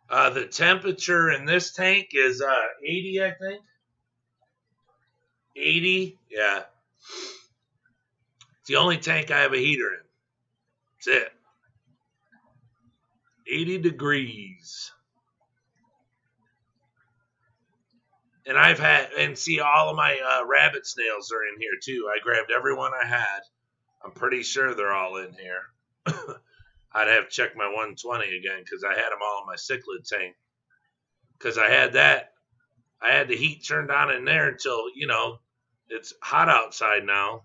The temperature in this tank is 80, I think. 80, yeah. It's the only tank I have a heater in. That's it. 80 degrees. And all of my rabbit snails are in here too. I grabbed every one I had. I'm pretty sure they're all in here. I'd have to check my 120 again because I had them all in my cichlid tank. Because I had the heat turned on in there until, it's hot outside now.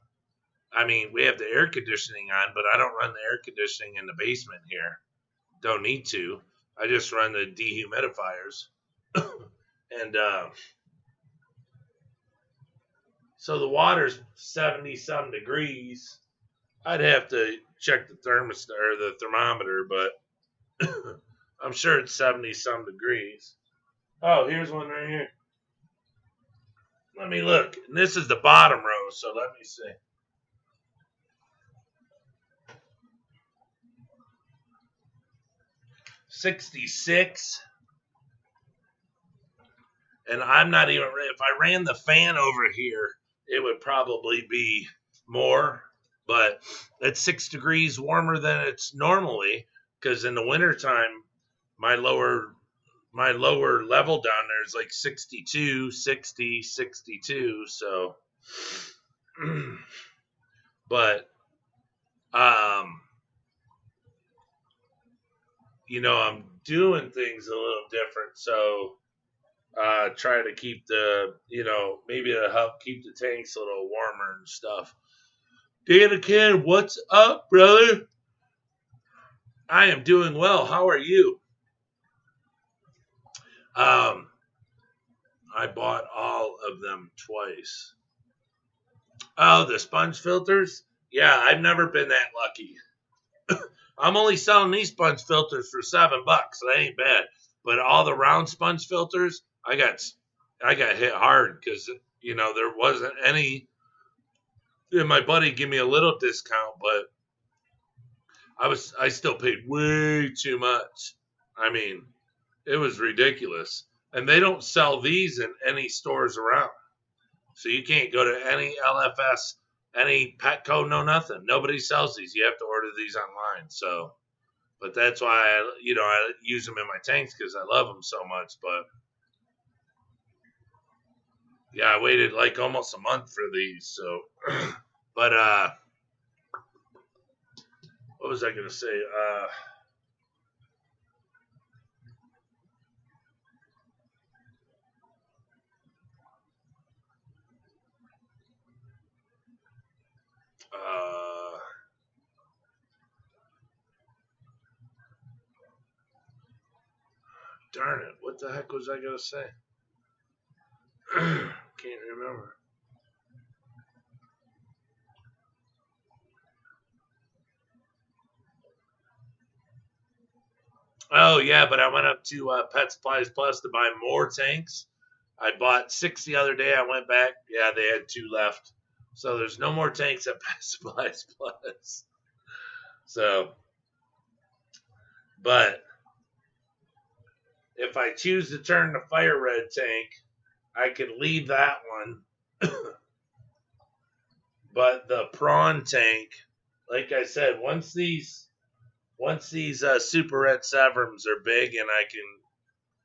I mean, we have the air conditioning on, but I don't run the air conditioning in the basement here. Don't need to. I just run the dehumidifiers. And so the water's 70-some degrees. I'd have to check the thermostat or the thermometer, but I'm sure it's 70-some degrees. Oh, here's one right here. Let me look. And this is the bottom row, so let me see. $66. And I'm not even, if I ran the fan over here, it would probably be more, but it's 6 degrees warmer than it's normally, because in the wintertime, my lower level down there is like 62, 60, 62. So, but, I'm doing things a little different. So, try to keep maybe to help keep the tanks a little warmer and stuff. Danakin, what's up, brother? I am doing well. How are you? I bought all of them twice. Oh, the sponge filters? Yeah, I've never been that lucky. I'm only selling these sponge filters for $7. That ain't bad. But all the round sponge filters, I got hit hard because there wasn't any. And my buddy gave me a little discount, but I still paid way too much. I mean, it was ridiculous. And they don't sell these in any stores around. So you can't go to any LFS, any Petco, no nothing. Nobody sells these. You have to order these online. So, but that's why I use them in my tanks because I love them so much. But yeah, I waited like almost a month for these. So, but what was I gonna say? Darn it! What the heck was I gonna say? Can't remember. Oh yeah, but I went up to Pet Supplies Plus to buy more tanks. I bought 6 the other day. I went back. Yeah, they had 2 left. So there's no more tanks at Pet Supplies Plus. So, but if I choose to turn the fire red tank, I can leave that one. But the prawn tank, like I said, once these super red Severums are big and I can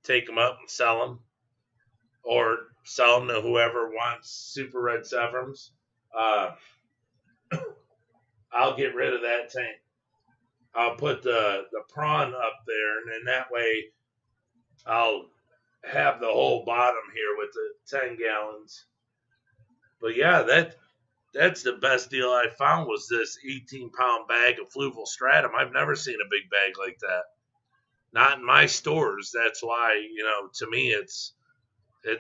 take them up and sell them, or sell them to whoever wants super red Severums, I'll get rid of that tank. I'll put the prawn up there, and then that way I'll have the whole bottom here with the 10 gallons. But yeah, that's the best deal I found was this 18-pound bag of Fluval Stratum. I've never seen a big bag like that. Not in my stores. That's why, to me it's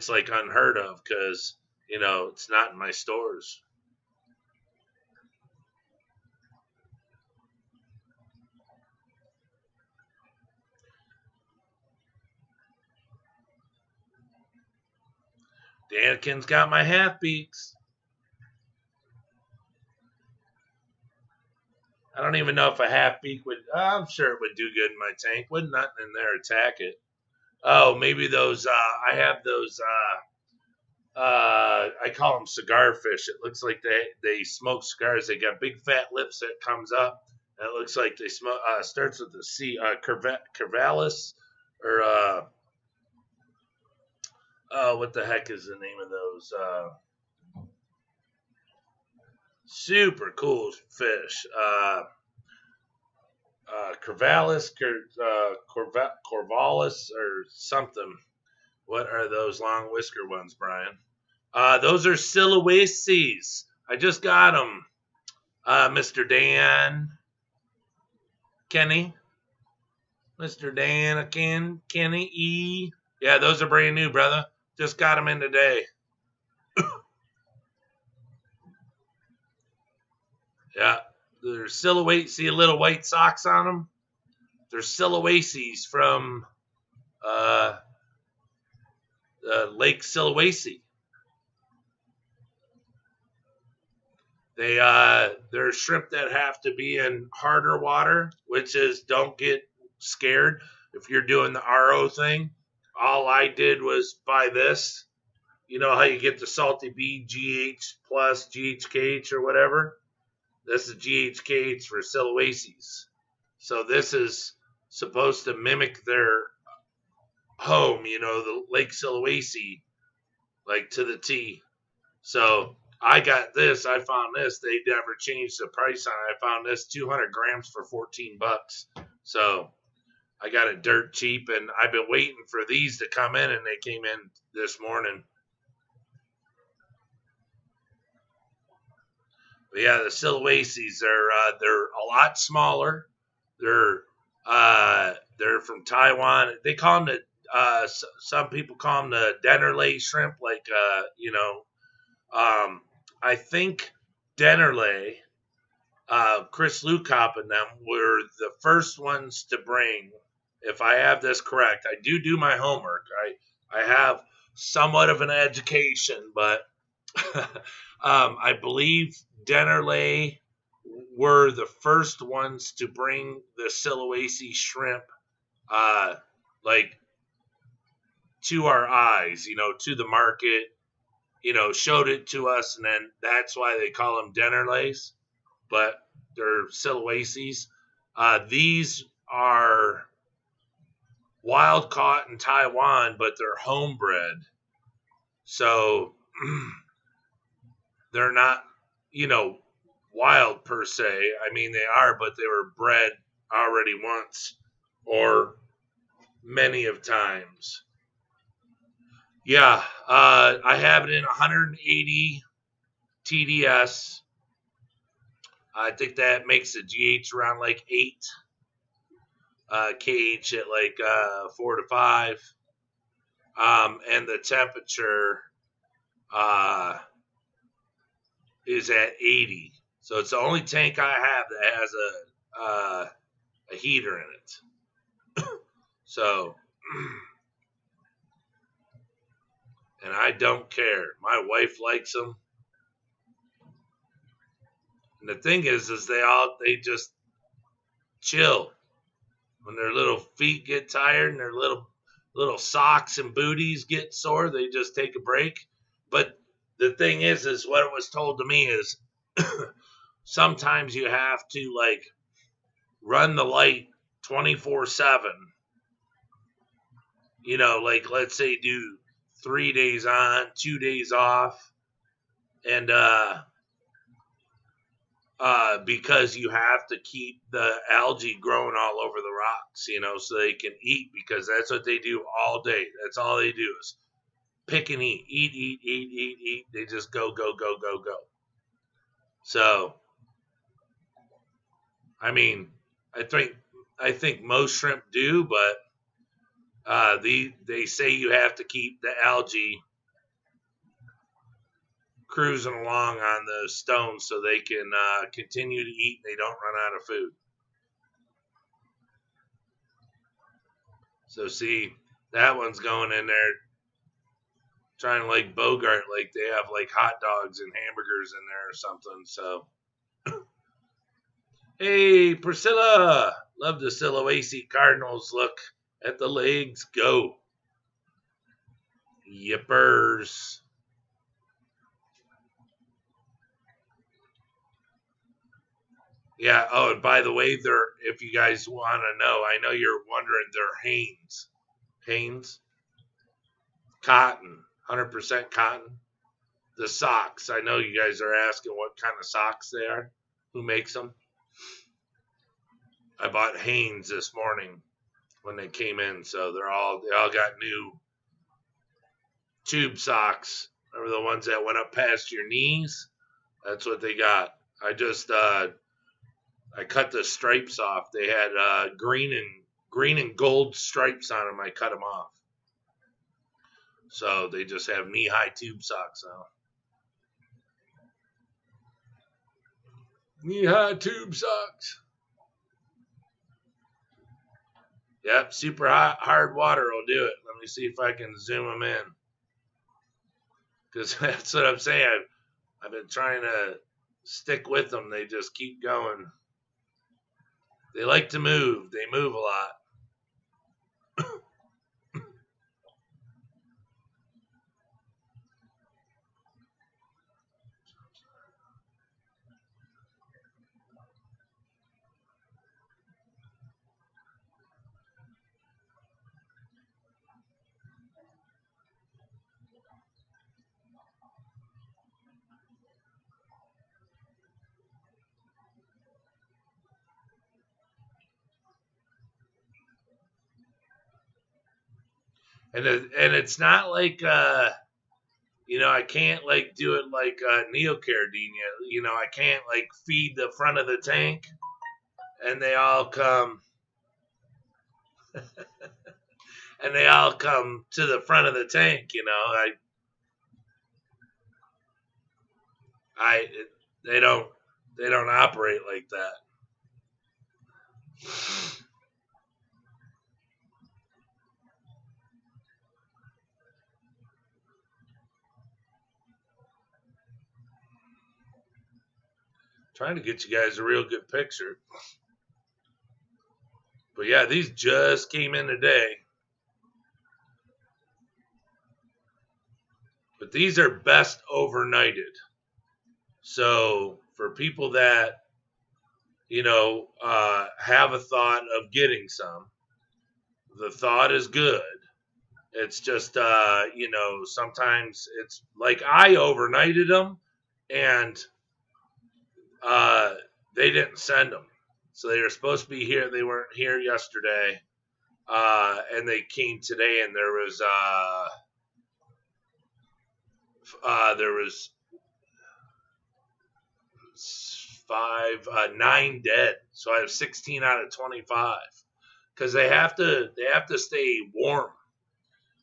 like unheard of because, it's not in my stores. Danikin's got my half beaks. I don't even know if a half beak would. I'm sure it would do good in my tank. Would nothing in there attack it? Oh, maybe those. I have those. I call them cigar fish. It looks like they smoke cigars. They got big fat lips that comes up. And it looks like they smoke. Starts with the C. Corvallis or what the heck is the name of those? Super cool fish. Corvallis, Corvallis, or something. What are those long whisker ones, Brian? Those are Siloaces. I just got them, Mr. Dan, Kenny, Mr. Dan, Kenny E. Yeah, those are brand new, brother. Just got them in today. Yeah, they're Silhouette. See a little white socks on them? They're Siloaces from Lake Sulawesi. They're shrimp that have to be in harder water, which is don't get scared if you're doing the RO thing. All I did was buy this. You know how you get the Salty B GH plus GHKH or whatever? This is GHKH for Sulawesi's. So this is supposed to mimic their home, the Lake Sulawesi, like to the T. So I got this. I found this. They never changed the price on it. I found this 200 grams for $14. So I got it dirt cheap, and I've been waiting for these to come in, and they came in this morning. But yeah, the Sulawesi's they're a lot smaller. They're from Taiwan. They call them some people call them the Dennerle shrimp, like I think Dennerle, Chris Lukop and them were the first ones to bring. If I have this correct, I do my homework. I have somewhat of an education, but I believe Dennerle were the first ones to bring the Sulawesi shrimp, like to our eyes, to the market, showed it to us, and then that's why they call them Dennerles, but they're Sulawesi's. These are wild caught in Taiwan, but they're homebred. So they're not, wild per se. I mean, they are, but they were bred already once or many of times. Yeah, I have it in 180 TDS. I think that makes the GH around like 8. KH at like 4 to 5. And the temperature is at 80. So it's the only tank I have that has a heater in it. So, and I don't care. My wife likes them. And the thing is they just chill. When their little feet get tired and their little socks and booties get sore, they just take a break. But the thing is what it was told to me is sometimes you have to like run the light 24/7. Like let's say do 3 days on, 2 days off, and because you have to keep the algae growing all over the rocks, so they can eat, because that's what they do all day. That's all they do is pick and eat, eat. They just go. So, I mean, I think most shrimp do, but they say you have to keep the algae cruising along on the stones so they can continue to eat and they don't run out of food. So see, that one's going in there trying to like Bogart, like they have like hot dogs and hamburgers in there or something. So, hey, Priscilla, love the Sulawesi Cardinals. Look at the legs go. Yippers. Yeah. Oh, and by the way, if you guys want to know, I know you're wondering, they're Hanes. Hanes. Cotton. 100% cotton. The socks. I know you guys are asking what kind of socks they are. Who makes them? I bought Hanes this morning when they came in, so they all got new tube socks. Remember the ones that went up past your knees? That's what they got. I just I cut the stripes off. They had green and gold stripes on them. I cut them off. So they just have knee-high tube socks now. Knee-high tube socks. Yep, super hot, hard water will do it. Let me see if I can zoom them in. Because that's what I'm saying. I've been trying to stick with them. They just keep going. They like to move. They move a lot. And it's not like I can't like do it like Neocaridina. I can't like feed the front of the tank and they all come to the front of the tank. I they don't operate like that. Trying to get you guys a real good picture. But yeah, these just came in today. But these are best overnighted. So for people that, have a thought of getting some, the thought is good. It's just, sometimes it's like I overnighted them and they didn't send them. So they were supposed to be here. They weren't here yesterday. And they came today and there was 9 dead. So I have 16 out of 25 because they have to stay warm.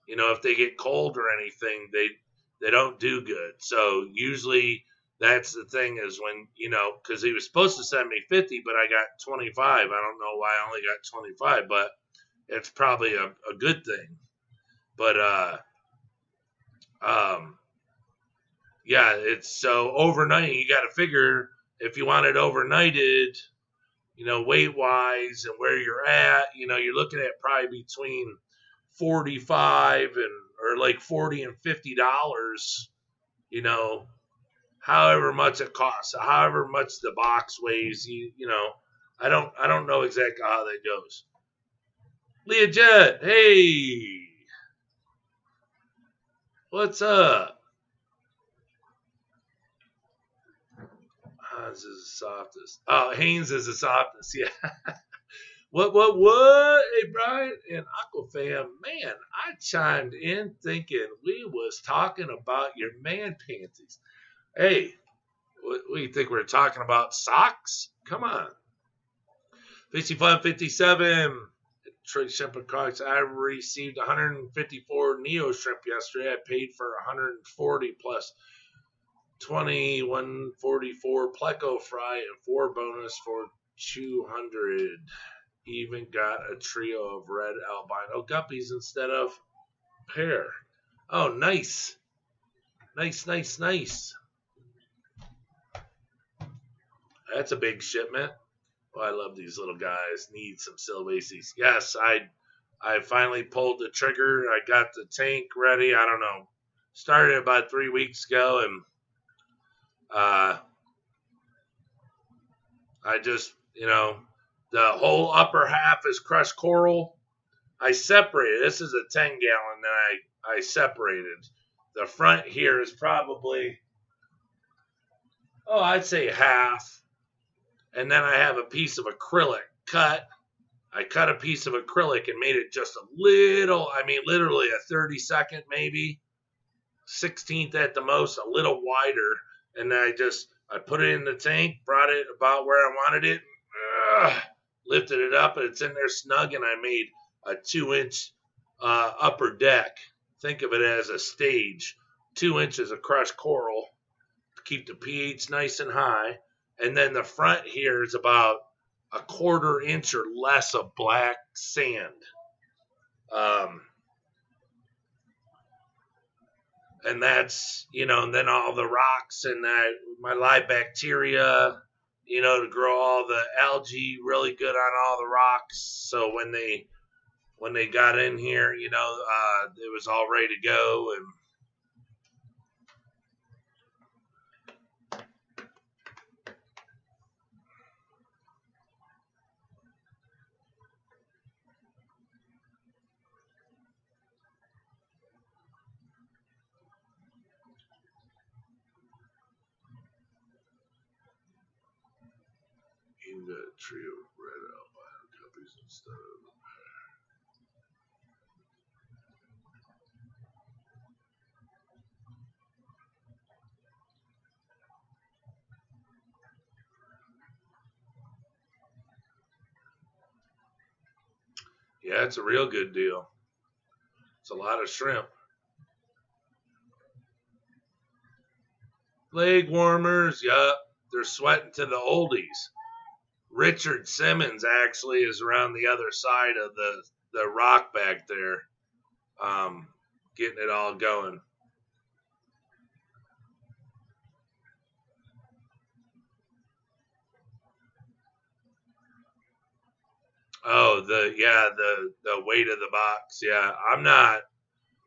If they get cold or anything, they don't do good. So usually that's the thing is when, because he was supposed to send me 50, but I got 25. I don't know why I only got 25, but it's probably a good thing. But, yeah, it's so overnight. You got to figure if you want it overnighted, weight wise and where you're at, you're looking at probably between 45 or like $40 and $50, however much it costs, however much the box weighs, I don't know exactly how that goes. Leah Jet, hey, what's up? Hans is the softest. Oh, Haynes is the softest. Yeah. What? Hey, Brian and Aquafam, man, I chimed in thinking we was talking about your man panties. Hey, what do you think we're talking about? Socks? Come on. 5557. Detroit Shrimp and Cox. I received 154 Neo Shrimp yesterday. I paid for 140 plus 2144 Pleco fry and 4 bonus for 200. Even got a trio of red albino guppies instead of pair. Oh, nice. Nice. That's a big shipment. Oh, I love these little guys. Need some Silvaces. Yes, I finally pulled the trigger. I got the tank ready. I don't know. Started about 3 weeks ago, and I just, the whole upper half is crushed coral. I separated. This is a 10 gallon that I separated. The front here is probably, I'd say half. And then I have a piece of acrylic cut. I cut a piece of acrylic and made it just a little, literally a 32nd maybe, 16th at the most, a little wider. And then I put it in the tank, brought it about where I wanted it, lifted it up, and it's in there snug, and I made a 2-inch upper deck. Think of it as a stage, 2 inches of crushed coral to keep the pH nice and high. And then the front here is about a 1/4 inch or less of black sand. and that's, and then all the rocks and that, my live bacteria, to grow all the algae really good on all the rocks. So when they got in here, it was all ready to go. And you got a trio of red albino guppies instead of. Yeah, it's a real good deal. It's a lot of shrimp. Leg warmers, yup. They're sweating to the oldies. Richard Simmons actually is around the other side of the rock back there, getting it all going. Oh, the weight of the box. Yeah,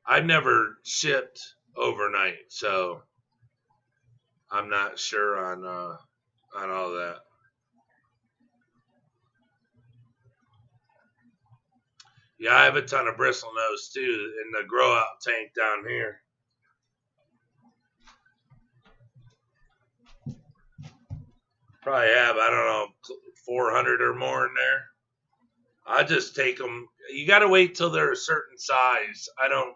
I've never shipped overnight, so I'm not sure on all that. Yeah, I have a ton of bristlenose too in the grow out tank down here. Probably have, I don't know, 400 or more in there. I just take them. You got to wait till they're a certain size. I don't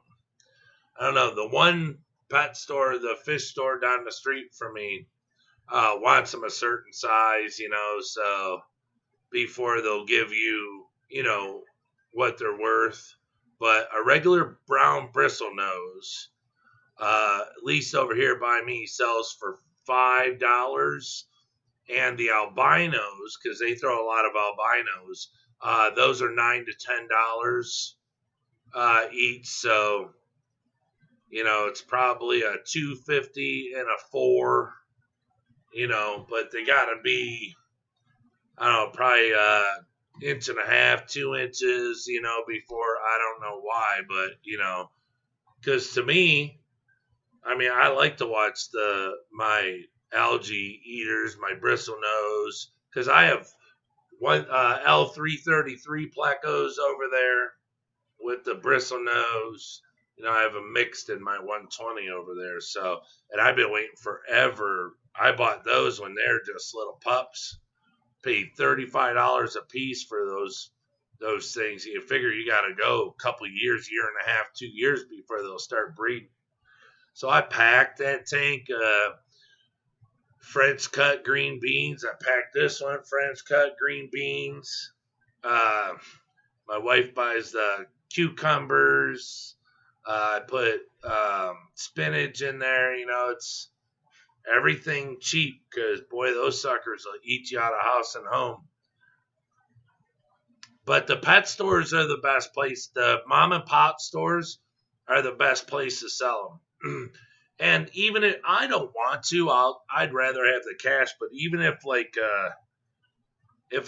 know. The one pet store, the fish store down the street from me, wants them a certain size, so before they'll give you, what they're worth. But a regular brown bristlenose, at least over here by me, sells for $5. And the albinos, because they throw a lot of albinos, those are $9 to $10 each. So, it's probably a 250 and a 4. But they gotta be, I don't know, probably inch and a half, 2 inches, before, I don't know why, but because to me, I mean, I like to watch my algae eaters, my bristlenose, because I have one L333 plecos over there with the bristlenose. I have them mixed in my 120 over there. So, and I've been waiting forever. I bought those when they're just little pups. Paid $35 a piece for those things. You figure you got to go a couple years, year and a half, 2 years before they'll start breeding. So I packed that tank. French cut green beans. I packed this one, French cut green beans. My wife buys the cucumbers. I put spinach in there. It's everything cheap because, boy, those suckers will eat you out of house and home. But the pet stores are the best place. The mom and pop stores are the best place to sell them. And even if I don't want to, I'd rather have the cash. But even if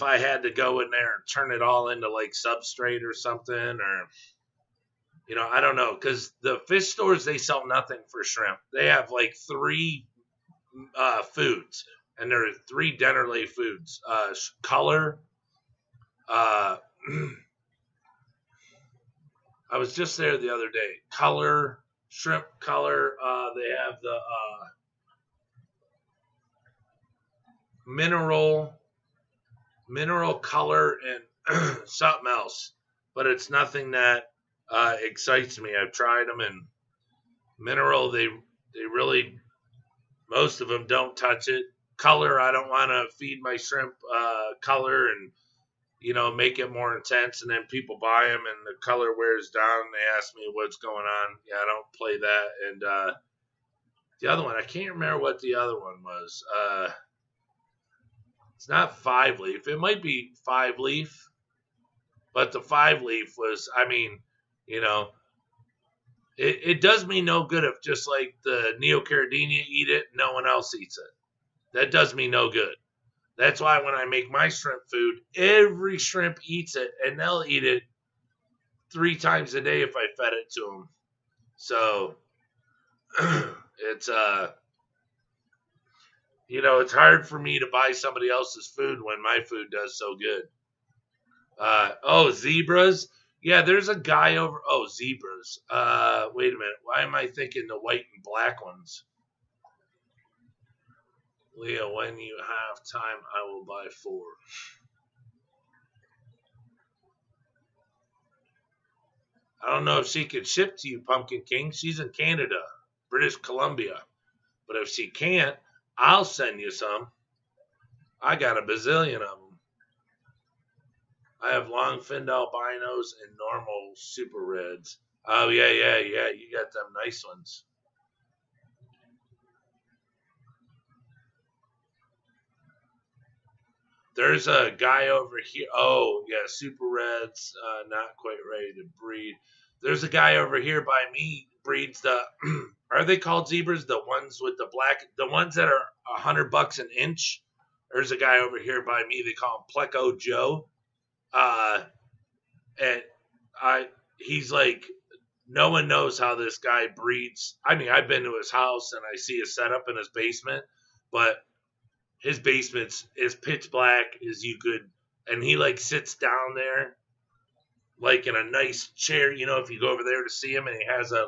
I had to go in there and turn it all into like substrate or something, or I don't know, because the fish stores, they sell nothing for shrimp. They have like 3 foods, and there are 3 Dennerle foods. Color. I was just there the other day. Color. Shrimp color. They have the mineral color and something else, but it's nothing that excites me. I've tried them, and mineral, they really, most of them don't touch it. Color, I don't want to feed my shrimp color and make it more intense, and then people buy them and the color wears down and they ask me what's going on. Yeah, I don't play that. And the other one, I can't remember what the other one was. It's not 5-leaf. It might be 5-leaf, but the 5-leaf was, I mean, It does me no good if just like the Neocaridina eat it, no one else eats it. That does me no good. That's why when I make my shrimp food, every shrimp eats it, and they'll eat it 3 times a day if I fed it to them. So it's it's hard for me to buy somebody else's food when my food does so good. Oh, zebras. Yeah, there's a guy over. Oh, zebras. Wait a minute. Why am I thinking the white and black ones? Leah, when you have time, I will buy 4. I don't know if she could ship to you, Pumpkin King. She's in Canada, British Columbia. But if she can't, I'll send you some. I got a bazillion of them. I have long finned albinos and normal super reds. Oh, yeah. You got them nice ones. There's a guy over here. Oh, yeah, super reds, not quite ready to breed. There's a guy over here by me breeds the. Are they called zebras? The ones with the black, the ones that are $100 an inch. There's a guy over here by me. They call him Pleco Joe. And he's like, no one knows how this guy breeds. I mean, I've been to his house and I see his setup in his basement, but his basement's as pitch black as you could, and he like sits down there like in a nice chair. If you go over there to see him, and he has a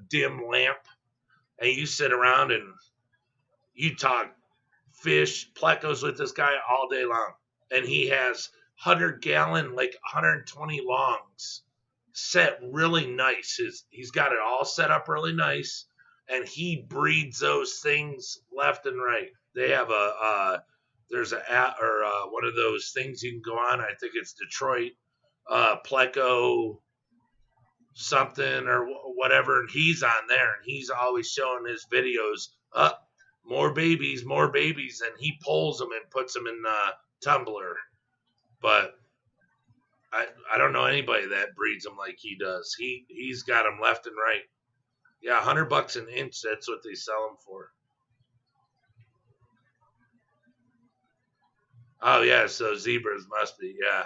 dim lamp, and you sit around and you talk fish, plecos with this guy all day long, and he has 100-gallon, like 120 longs, set really nice. He's got it all set up really nice, and he breeds those things left and right. They have there's one of those things you can go on. I think it's Detroit, Pleco something or whatever, and he's on there, and he's always showing his videos. More babies, and he pulls them and puts them in the tumbler. But I don't know anybody that breeds them like he does. He's got them left and right. Yeah, $100 an inch. That's what they sell them for. Oh yeah, so zebras must be, yeah.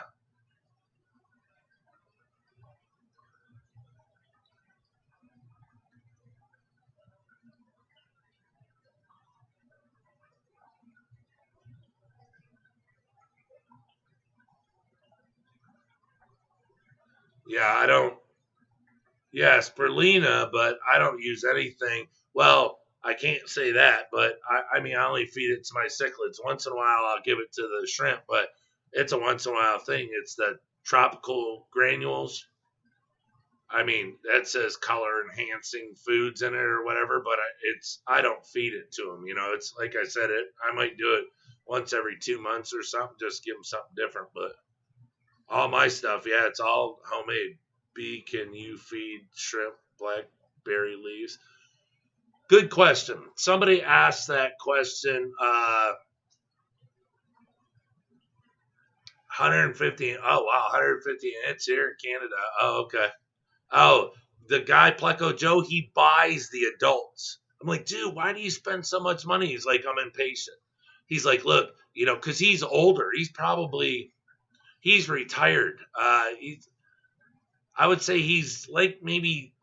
Yeah, I don't. Yes, Berlina, but I don't use anything. Well, I can't say that, but I mean, I only feed it to my cichlids. Once in a while, I'll give it to the shrimp, but it's a once in a while thing. It's the tropical granules. I mean, that says color enhancing foods in it or whatever, but I don't feed it to them. It's like I said, I might do it once every 2 months or something, just give them something different. But all my stuff, yeah, it's all homemade. B, can you feed shrimp blackberry leaves? Good question. Somebody asked that question. 150. Oh wow, 150 inch here in Canada. Oh okay. Oh, the guy Pleco Joe, he buys the adults. I'm like, dude, why do you spend so much money? He's like, I'm impatient. He's like, look, because he's older. He's retired. I would say he's like maybe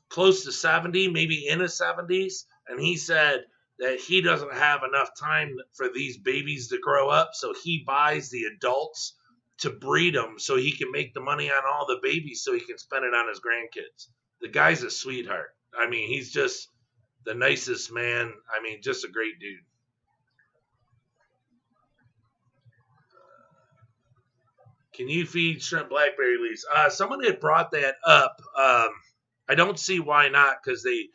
close to 70, maybe in his 70s. And he said that he doesn't have enough time for these babies to grow up. So he buys the adults to breed them so he can make the money on all the babies so he can spend it on his grandkids. The guy's a sweetheart. I mean, he's just the nicest man. I mean, just a great dude. Can you feed shrimp blackberry leaves? Someone had brought that up. I don't see why not, because they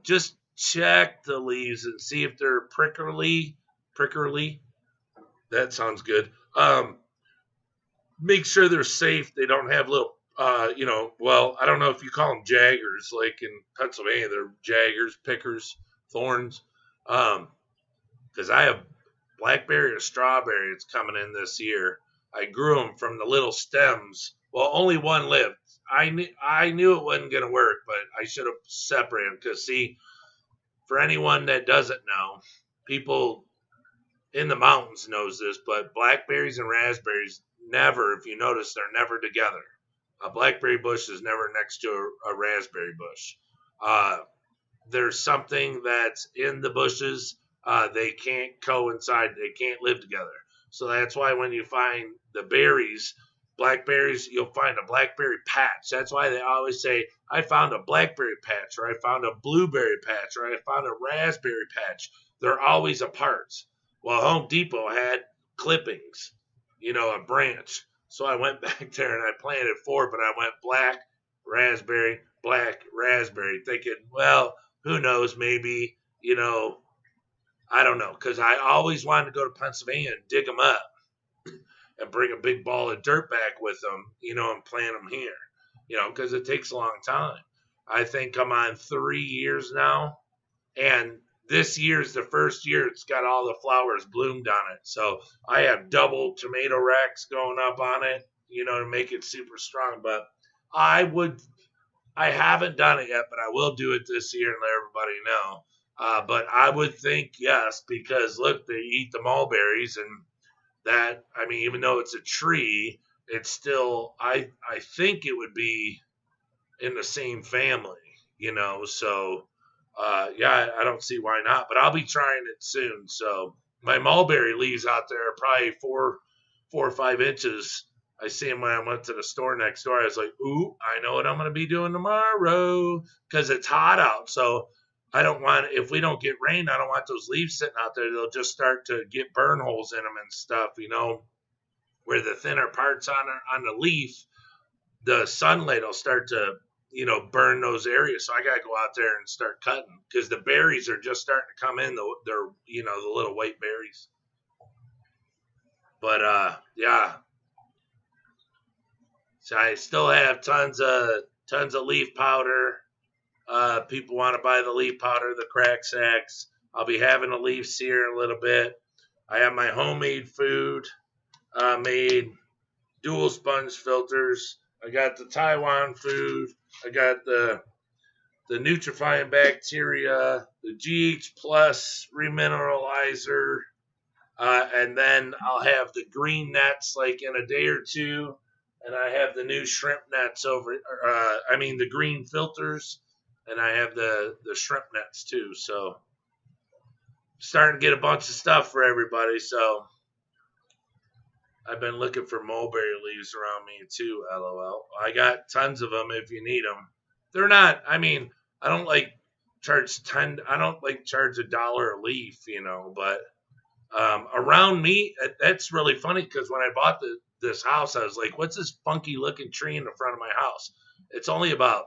just check the leaves and see if they're prickly. Prickly. That sounds good. Make sure they're safe. They don't have little, well, I don't know if you call them jaggers, like in Pennsylvania, they're jaggers, pickers, thorns. Because I have blackberry or strawberry that's coming in this year. I grew them from the little stems Well, only one lived. I knew it wasn't gonna work, but I should have separated them because see, for anyone that doesn't know, people in the mountains knows this, but blackberries and raspberries never, if you notice, they're never together. A blackberry bush is never next to a raspberry bush. Uh, there's something that's in the bushes. They can't coincide. They can't live together. So that's why when you find the berries, blackberries, you'll find a blackberry patch. That's why they always say, I found a blackberry patch, or I found a blueberry patch, or I found a raspberry patch. They're always apart. Well, Home Depot had clippings, a branch. So I went back there and I planted four, but I went black, raspberry, thinking, well, who knows, maybe, I don't know, because I always wanted to go to Pennsylvania and dig them up and bring a big ball of dirt back with them, and plant them here, because it takes a long time. I think I'm on 3 years now, and this year's the first year it's got all the flowers bloomed on it. So I have double tomato racks going up on it, to make it super strong. But I haven't done it yet, but I will do it this year and let everybody know. But I would think yes, because look, they eat the mulberries, and that, I mean, even though it's a tree, it's still, I think it would be in the same family, So, yeah, I don't see why not. But I'll be trying it soon. So my mulberry leaves out there are probably 4 or 5 inches. I see them when I went to the store next door. I was like, ooh, I know what I'm going to be doing tomorrow because it's hot out. So I don't want, if we don't get rain, I don't want those leaves sitting out there. They'll just start to get burn holes in them and stuff, where the thinner parts on the leaf, the sunlight will start to, burn those areas. So I got to go out there and start cutting because the berries are just starting to come in. They're, the little white berries. But, yeah. So I still have tons of leaf powder. People want to buy the leaf powder, the crack sacks. I'll be having a leaf sear in a little bit. I have my homemade food, made dual sponge filters. I got the Taiwan food. I got the nutrifying bacteria, the GH plus remineralizer, and then I'll have the green nets like in a day or two, and I have the new shrimp nets the green filters, and I have the shrimp nets too. So starting to get a bunch of stuff for everybody. So I've been looking for mulberry leaves around me too, LOL. I got tons of them if you need them. They're not, I don't like I don't like charge $1 a leaf, but around me, that's really funny because when I bought this house, I was like, what's this funky looking tree in the front of my house? It's only about,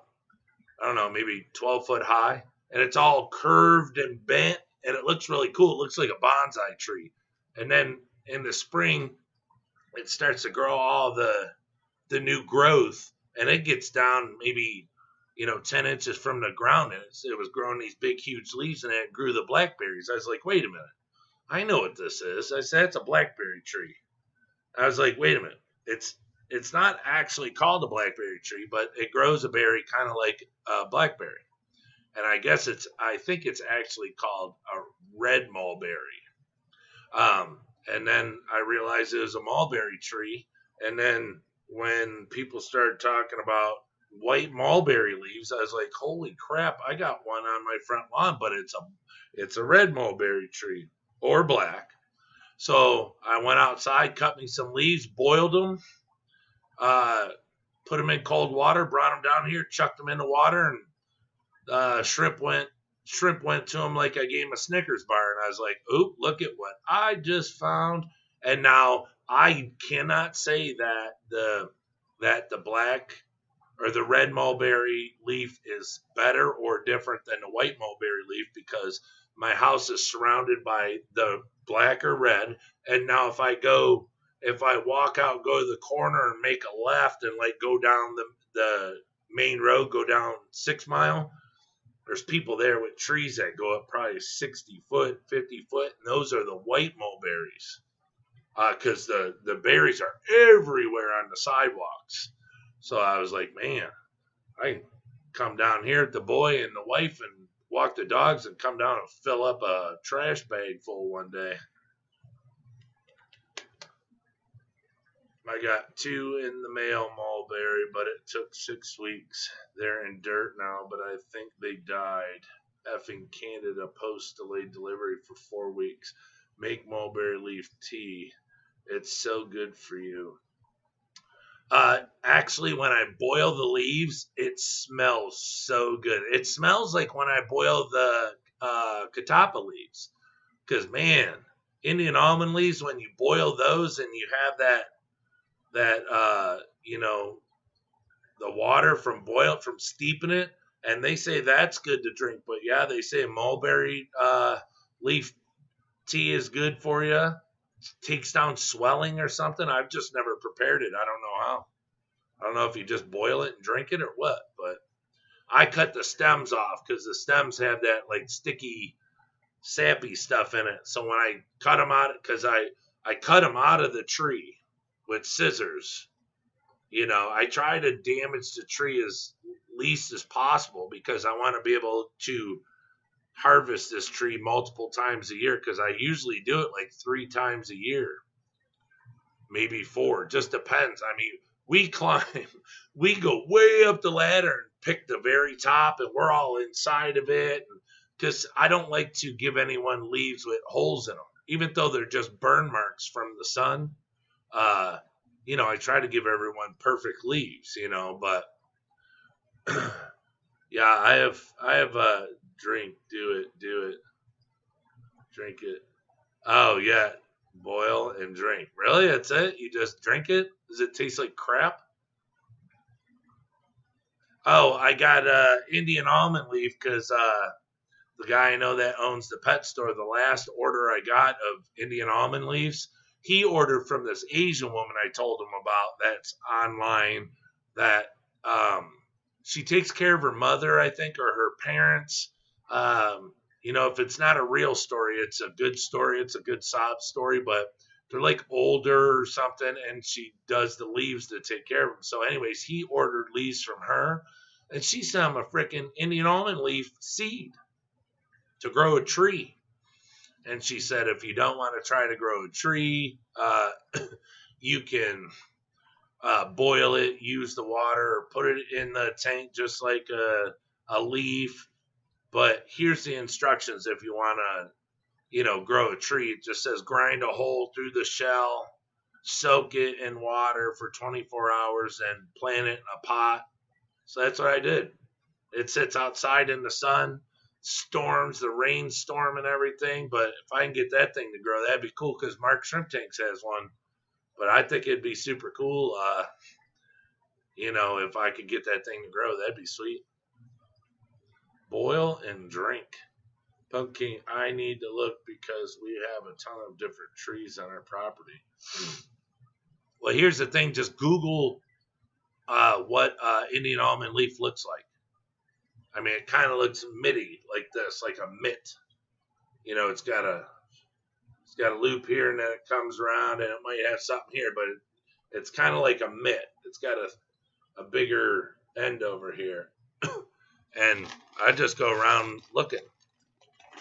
I don't know, maybe 12 foot high, and it's all curved and bent, and it looks really cool. It looks like a bonsai tree. And then in the spring, it starts to grow all the new growth, and it gets down maybe 10 inches from the ground, and it was growing these big huge leaves, and it grew the blackberries. I was like, wait a minute, I know what this is. I said, it's a blackberry tree. I was like, wait a minute, it's not actually called a blackberry tree, but it grows a berry kind of like a blackberry, and I think it's actually called a red mulberry. And then I realized it was a mulberry tree. And then when people started talking about white mulberry leaves, I was like, holy crap, I got one on my front lawn, but it's a red mulberry tree or black. So I went outside, cut me some leaves, boiled them, put them in cold water, brought them down here, chucked them in the water, and shrimp went to him like I gave him a Snickers bar, and I was like, "Oop, look at what I just found!" And now I cannot say that the black or the red mulberry leaf is better or different than the white mulberry leaf because my house is surrounded by the black or red. And now if I walk out, go to the corner, and make a left, and like go down the main road, go down 6 Mile. There's people there with trees that go up probably 60 foot, 50 foot, and those are the white mulberries. Because the berries are everywhere on the sidewalks. So I was like, man, I can come down here with the boy and the wife and walk the dogs and come down and fill up a trash bag full one day. I got 2 in the mail, mulberry, but it took 6 weeks. They're in dirt now, but I think they died. Effing Canada Post delayed delivery for 4 weeks. Make mulberry leaf tea. It's so good for you. Actually, when I boil the leaves, it smells so good. It smells like when I boil the catappa leaves. Because man, Indian almond leaves, when you boil those and you have that the water from steeping it, and they say that's good to drink. But yeah, they say mulberry leaf tea is good for you. Takes down swelling or something. I've just never prepared it. I don't know how. I don't know if you just boil it and drink it or what, but I cut the stems off because the stems have that like sticky, sappy stuff in it. So when I cut them out, because I cut them out of the tree with scissors, I try to damage the tree as least as possible because I want to be able to harvest this tree multiple times a year because I usually do it like 3 times a year, maybe 4. Just depends. I mean, we climb, we go way up the ladder and pick the very top, and we're all inside of it. Because I don't like to give anyone leaves with holes in them, even though they're just burn marks from the sun. I try to give everyone perfect leaves, but yeah, I have a drink. Do it, drink it. Oh yeah, boil and drink. Really? That's it? You just drink it? Does it taste like crap? Oh, I got Indian almond leaf because the guy I know that owns the pet store, the last order I got of Indian almond leaves, he ordered from this Asian woman I told him about that's online that she takes care of her mother, I think, or her parents. If it's not a real story, it's a good story. It's a good sob story, but they're like older or something, and she does the leaves to take care of them. So, anyways, he ordered leaves from her, and she sent him a freaking Indian almond leaf seed to grow a tree. And she said, if you don't want to try to grow a tree, you can boil it, use the water, or put it in the tank just like a leaf. But here's the instructions if you want to, grow a tree. It just says grind a hole through the shell, soak it in water for 24 hours, and plant it in a pot. So that's what I did. It sits outside in the sun, storms, the rainstorm and everything. But if I can get that thing to grow, that'd be cool because Mark Shrimp Tanks has one. But I think it'd be super cool, if I could get that thing to grow, that'd be sweet. Boil and drink. Pumpkin, I need to look because we have a ton of different trees on our property. Well, here's the thing. Just Google what Indian almond leaf looks like. I mean, it kind of looks mitty like this, like a mitt. It's got a loop here, and then it comes around, and it might have something here, but it's kind of like a mitt. It's got a bigger end over here, and I just go around looking.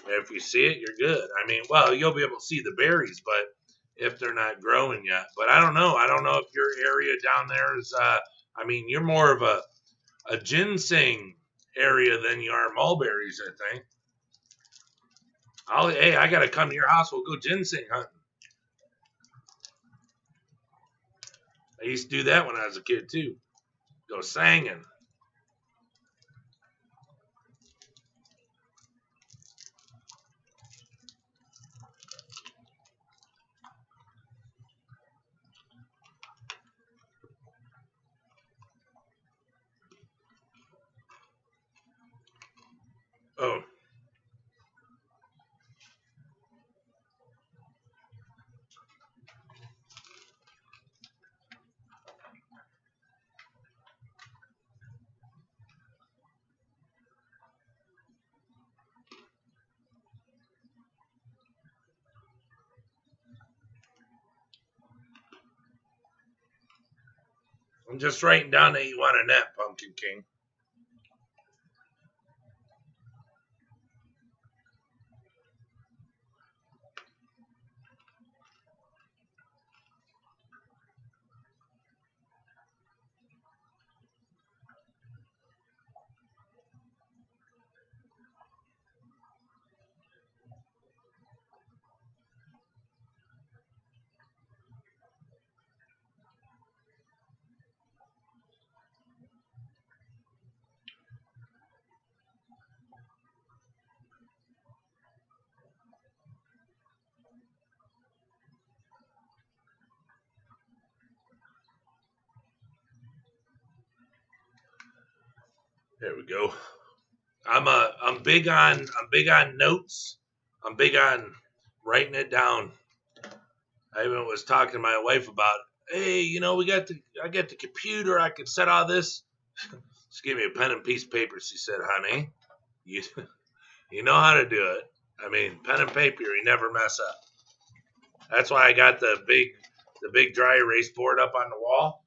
If you see it, you're good. I mean, well, you'll be able to see the berries, but if they're not growing yet, but I don't know. I don't know if your area down there is. You're more of a ginseng area than you are mulberries, I think. Hey, I gotta come to your house. We'll go ginseng hunting. I used to do that when I was a kid too. Go singing. Oh, I'm just writing down that you want a nap, Pumpkin King. There we go. I'm big on notes. I'm big on writing it down. I even was talking to my wife about, hey, I got the computer. I can set all this. Just give me a pen and piece of paper. She said, honey, you you know how to do it. I mean, pen and paper, you never mess up. That's why I got the big dry erase board up on the wall.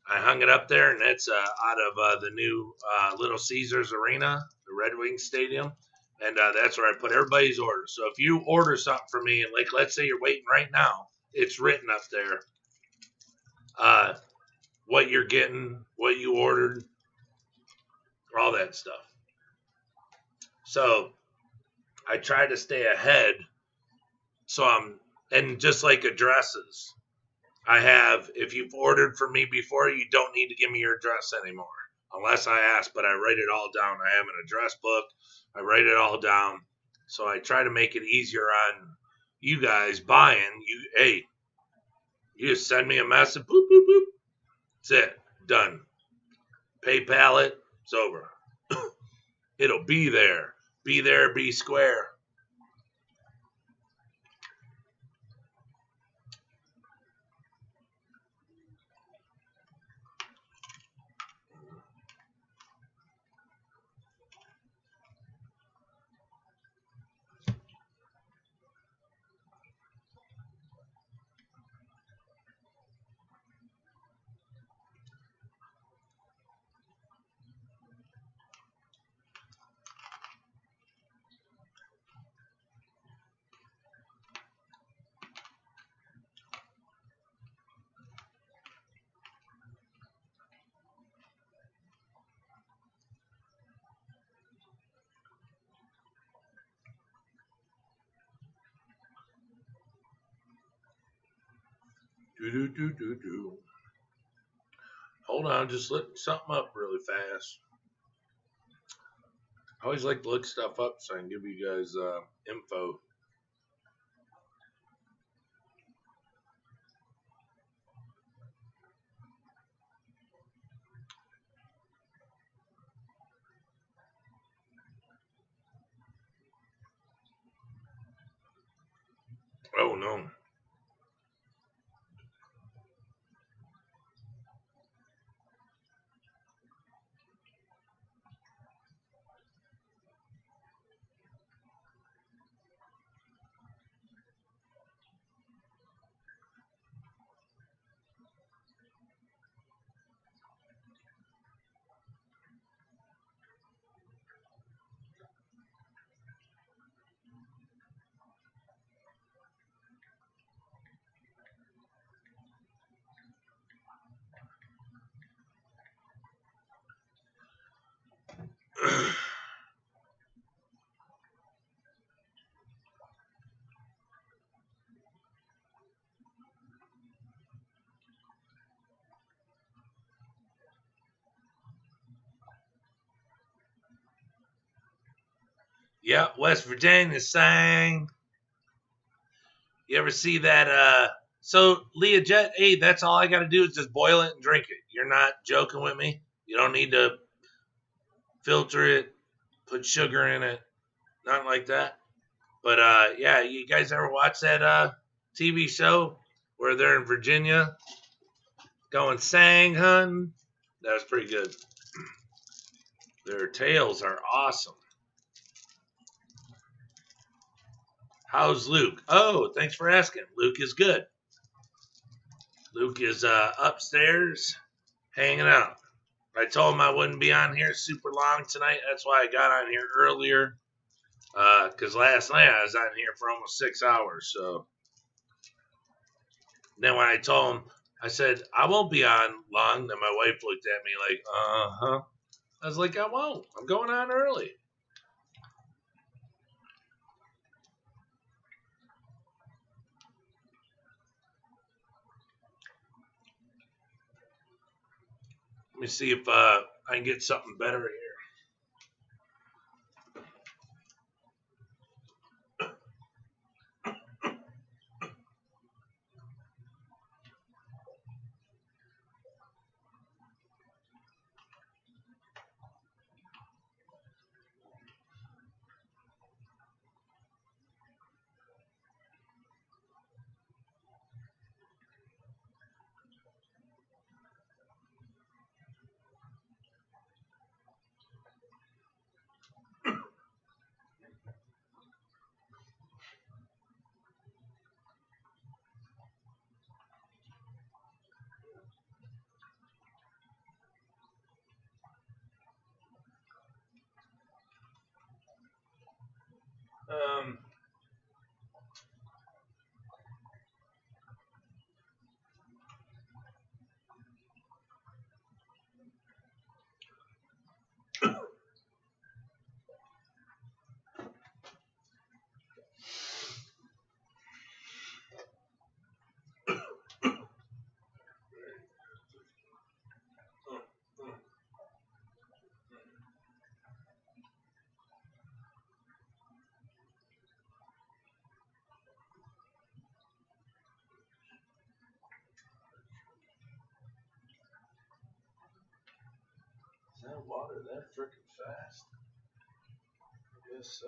I hung it up there, and it's out of the new Little Caesars Arena, the Red Wings Stadium, and that's where I put everybody's orders. So if you order something from me, and like let's say you're waiting right now, it's written up there. What you're getting, what you ordered, all that stuff. So I try to stay ahead. And just like addresses, I have, if you've ordered from me before, you don't need to give me your address anymore, unless I ask, but I write it all down. I have an address book. I write it all down. So I try to make it easier on you guys buying. Hey, you just send me a message, boop, boop, boop. That's it. Done. PayPal it. It's over. It'll be there. Be there, be square. Do. Hold on, just look something up really fast. I always like to look stuff up so I can give you guys info. Oh no. Yeah, West Virginia sang. You ever see that? So Learjet, hey, that's all I got to do is just boil it and drink it. You're not joking with me. You don't need to filter it, put sugar in it, nothing like that. But yeah, you guys ever watch that TV show where they're in Virginia going sang hunting? That was pretty good. Their tales are awesome. How's Luke? Oh, thanks for asking. Luke is good. Luke is upstairs hanging out. I told him I wouldn't be on here super long tonight. That's why I got on here earlier. Because last night I was on here for almost 6 hours. So then when I told him, I said, I won't be on long. Then my wife looked at me like, uh-huh. I was like, I won't. I'm going on early. Let me see if I can get something better here. Um, is that water that freaking fast? I guess so.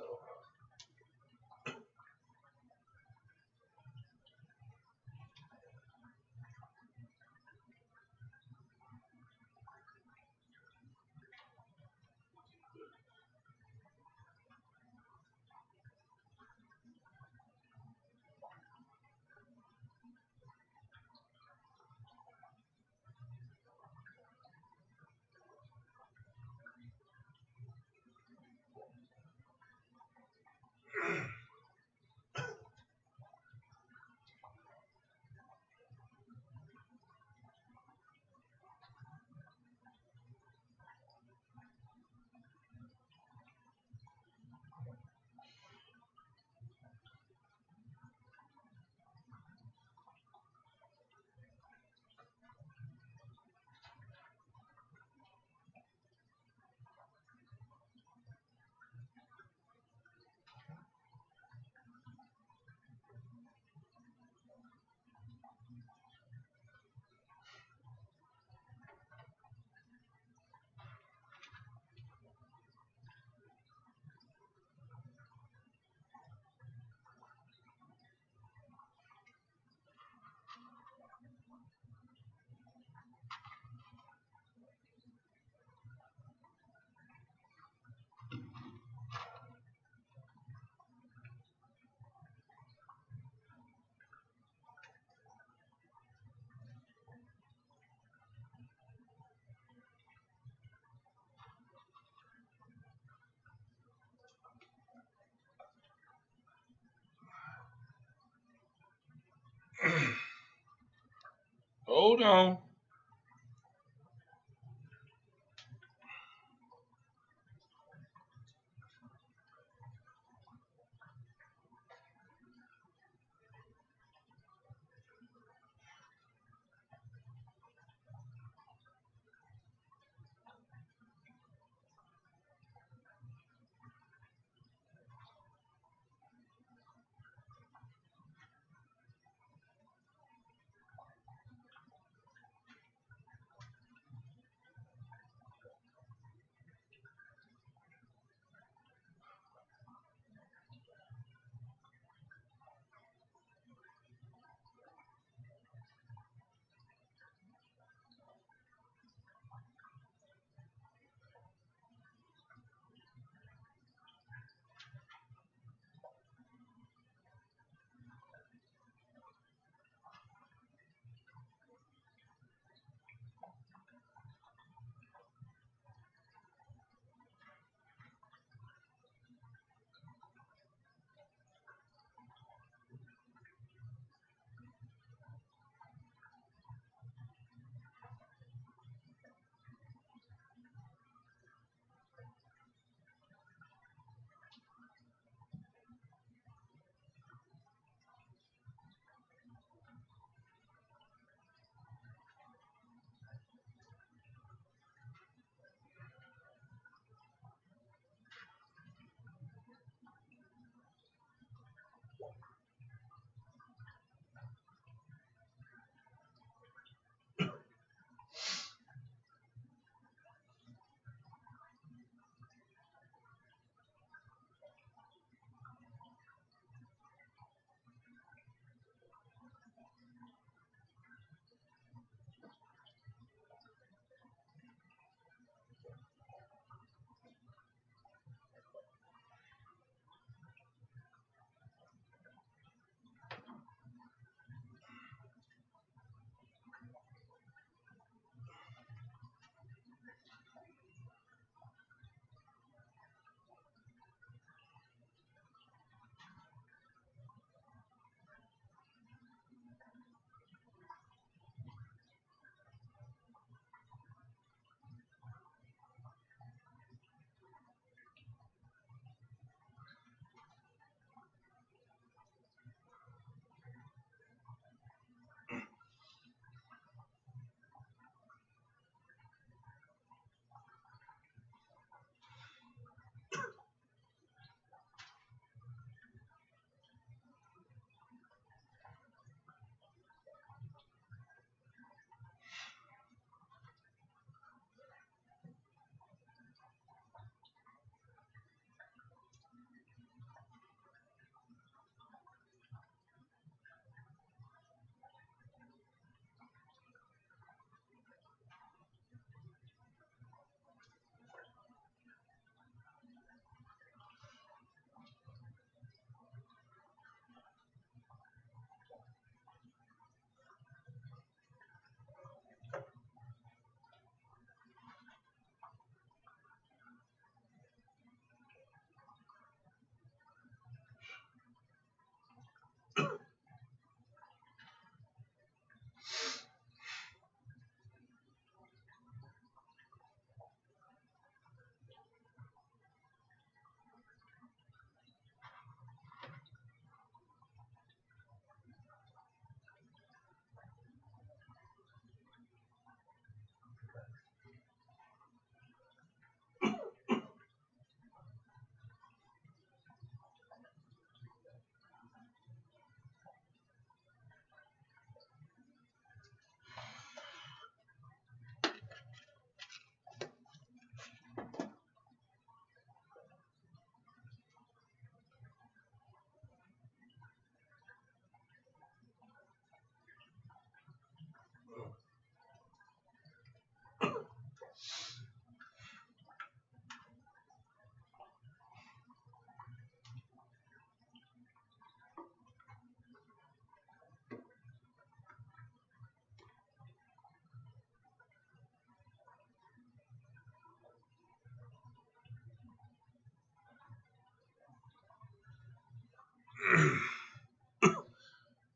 Hold on.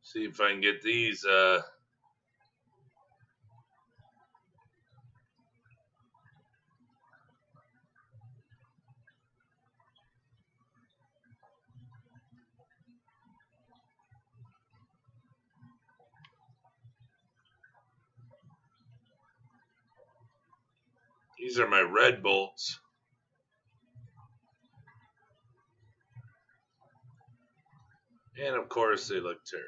See if I can get these. These are my red bolts. And of course, they look terrible.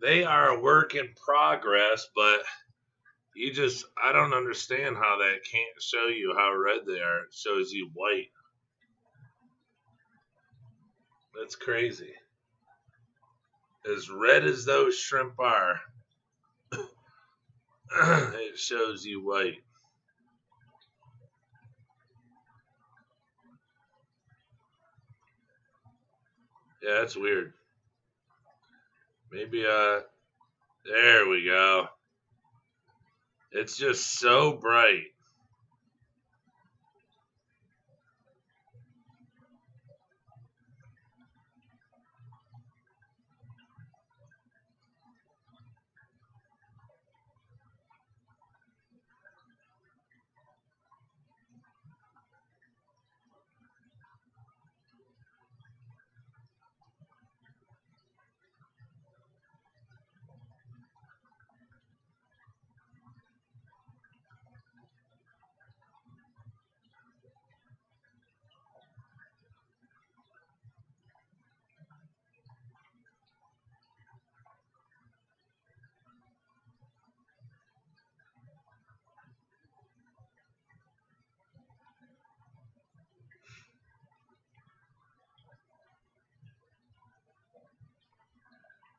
They are a work in progress, but I don't understand how that can't show you how red they are. It shows you white. That's crazy. As red as those shrimp are, it shows you white. Yeah, that's weird. Maybe, there we go. It's just so bright.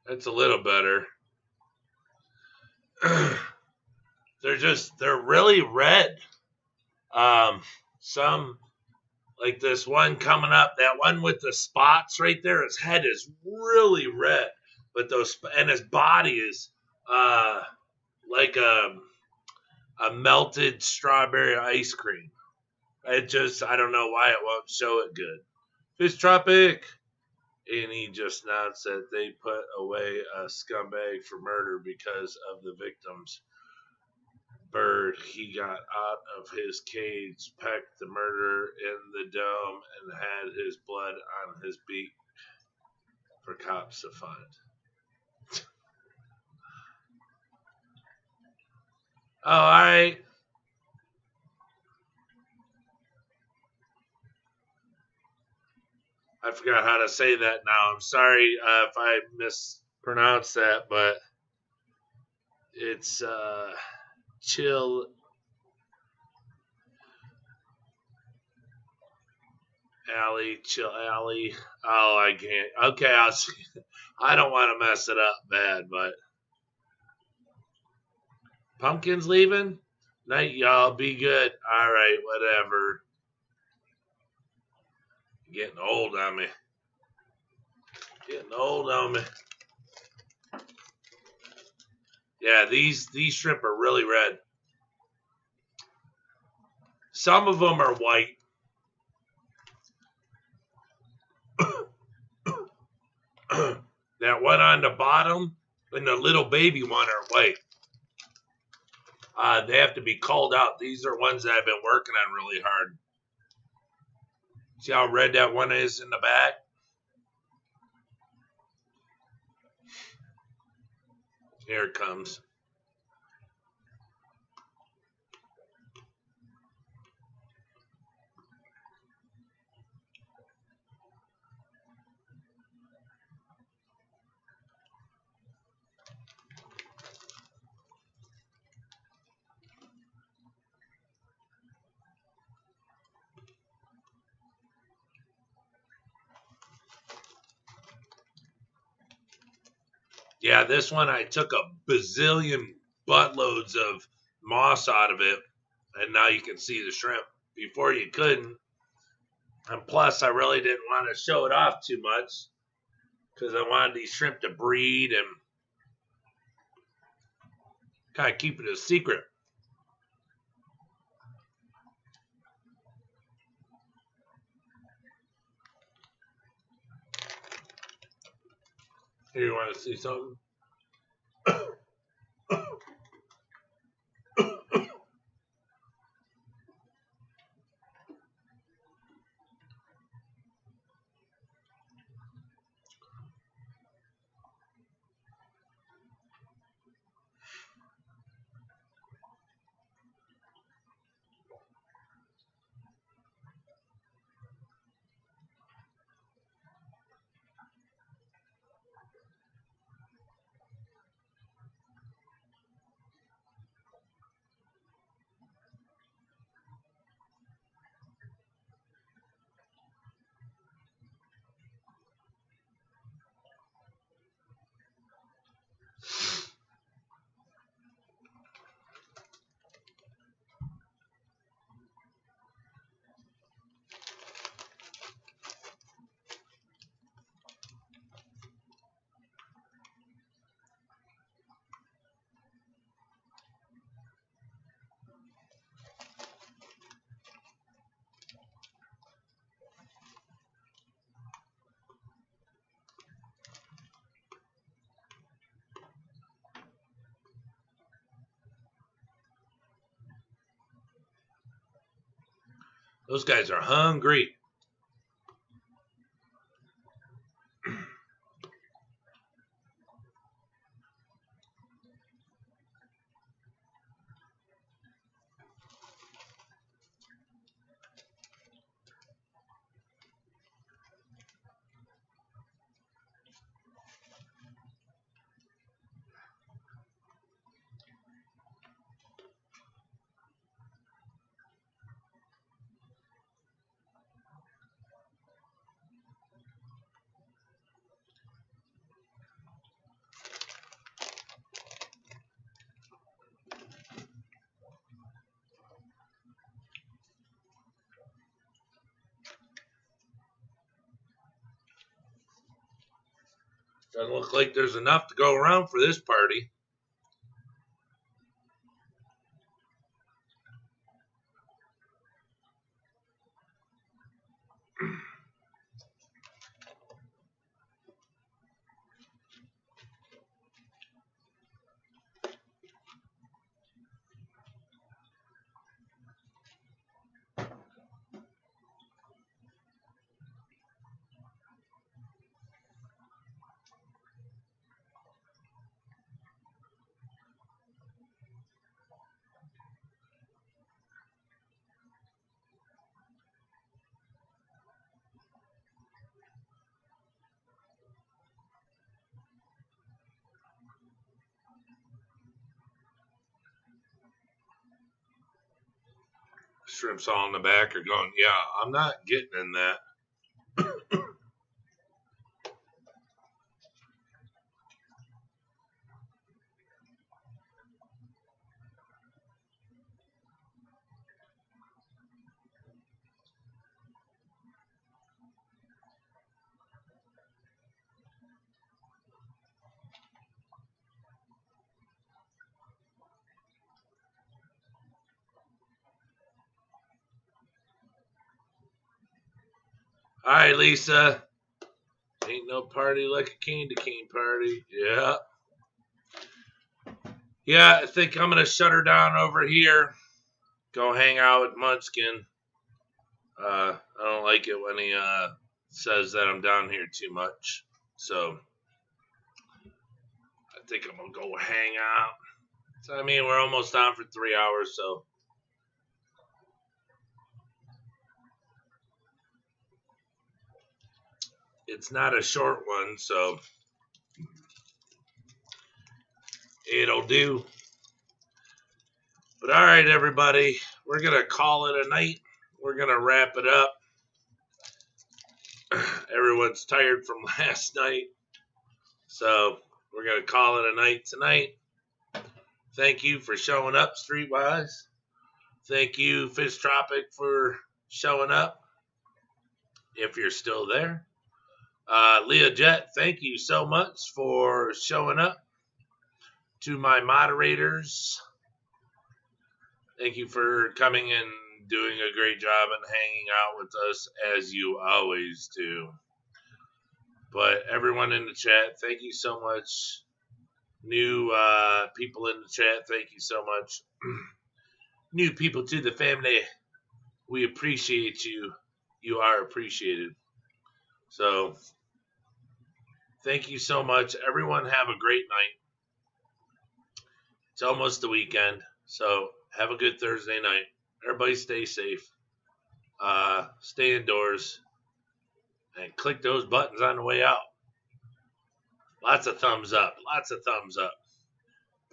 That's a little better. They're really red. Some, like this one coming up, that one with the spots right there, his head is really red, but and his body is like a melted strawberry ice cream. I don't know why it won't show it good. Fish Tropic. And he just nods that they put away a scumbag for murder because of the victim's bird. He got out of his cage, pecked the murderer in the dome, and had his blood on his beak for cops to find. Oh, all right. I forgot how to say that now. I'm sorry if I mispronounced that, but it's Chill Alley. Oh, I can't. Okay, I don't want to mess it up bad, but Pumpkin's leaving. Night, y'all. Be good. All right, whatever. Getting old on me. Yeah, these shrimp are really red. Some of them are white. That one on the bottom and the little baby one are white. They have to be called out. These are ones that I've been working on really hard. See how red that one is in the back? Here it comes. Yeah, this one I took a bazillion buttloads of moss out of it. And now you can see the shrimp. Before you couldn't. And plus, I really didn't want to show it off too much because I wanted these shrimp to breed and kind of keep it a secret. Here, you want to see something? Those guys are hungry. Doesn't look like there's enough to go around for this party. Shrimps all in the back are going, yeah, I'm not getting in that. All right, Lisa. Ain't no party like a candy cane party. Yeah. Yeah, I think I'm going to shut her down over here. Go hang out with Munchkin. I don't like it when he says that I'm down here too much. So I think I'm going to go hang out. So, I mean, we're almost on for 3 hours, so. It's not a short one, so it'll do. But all right, everybody, we're going to call it a night. We're going to wrap it up. Everyone's tired from last night, so we're going to call it a night tonight. Thank you for showing up, Streetwise. Thank you, Fish Tropic, for showing up, if you're still there. Leah Jet, thank you so much for showing up. To my moderators, thank you for coming and doing a great job and hanging out with us as you always do. But everyone in the chat, thank you so much. New people in the chat, thank you so much. New people to the family, we appreciate you. You are appreciated. So, thank you so much. Everyone have a great night. It's almost the weekend, so have a good Thursday night. Everybody stay safe. Stay indoors. And click those buttons on the way out. Lots of thumbs up. Lots of thumbs up.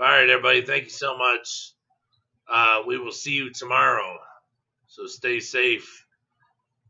All right, everybody. Thank you so much. We will see you tomorrow. So stay safe.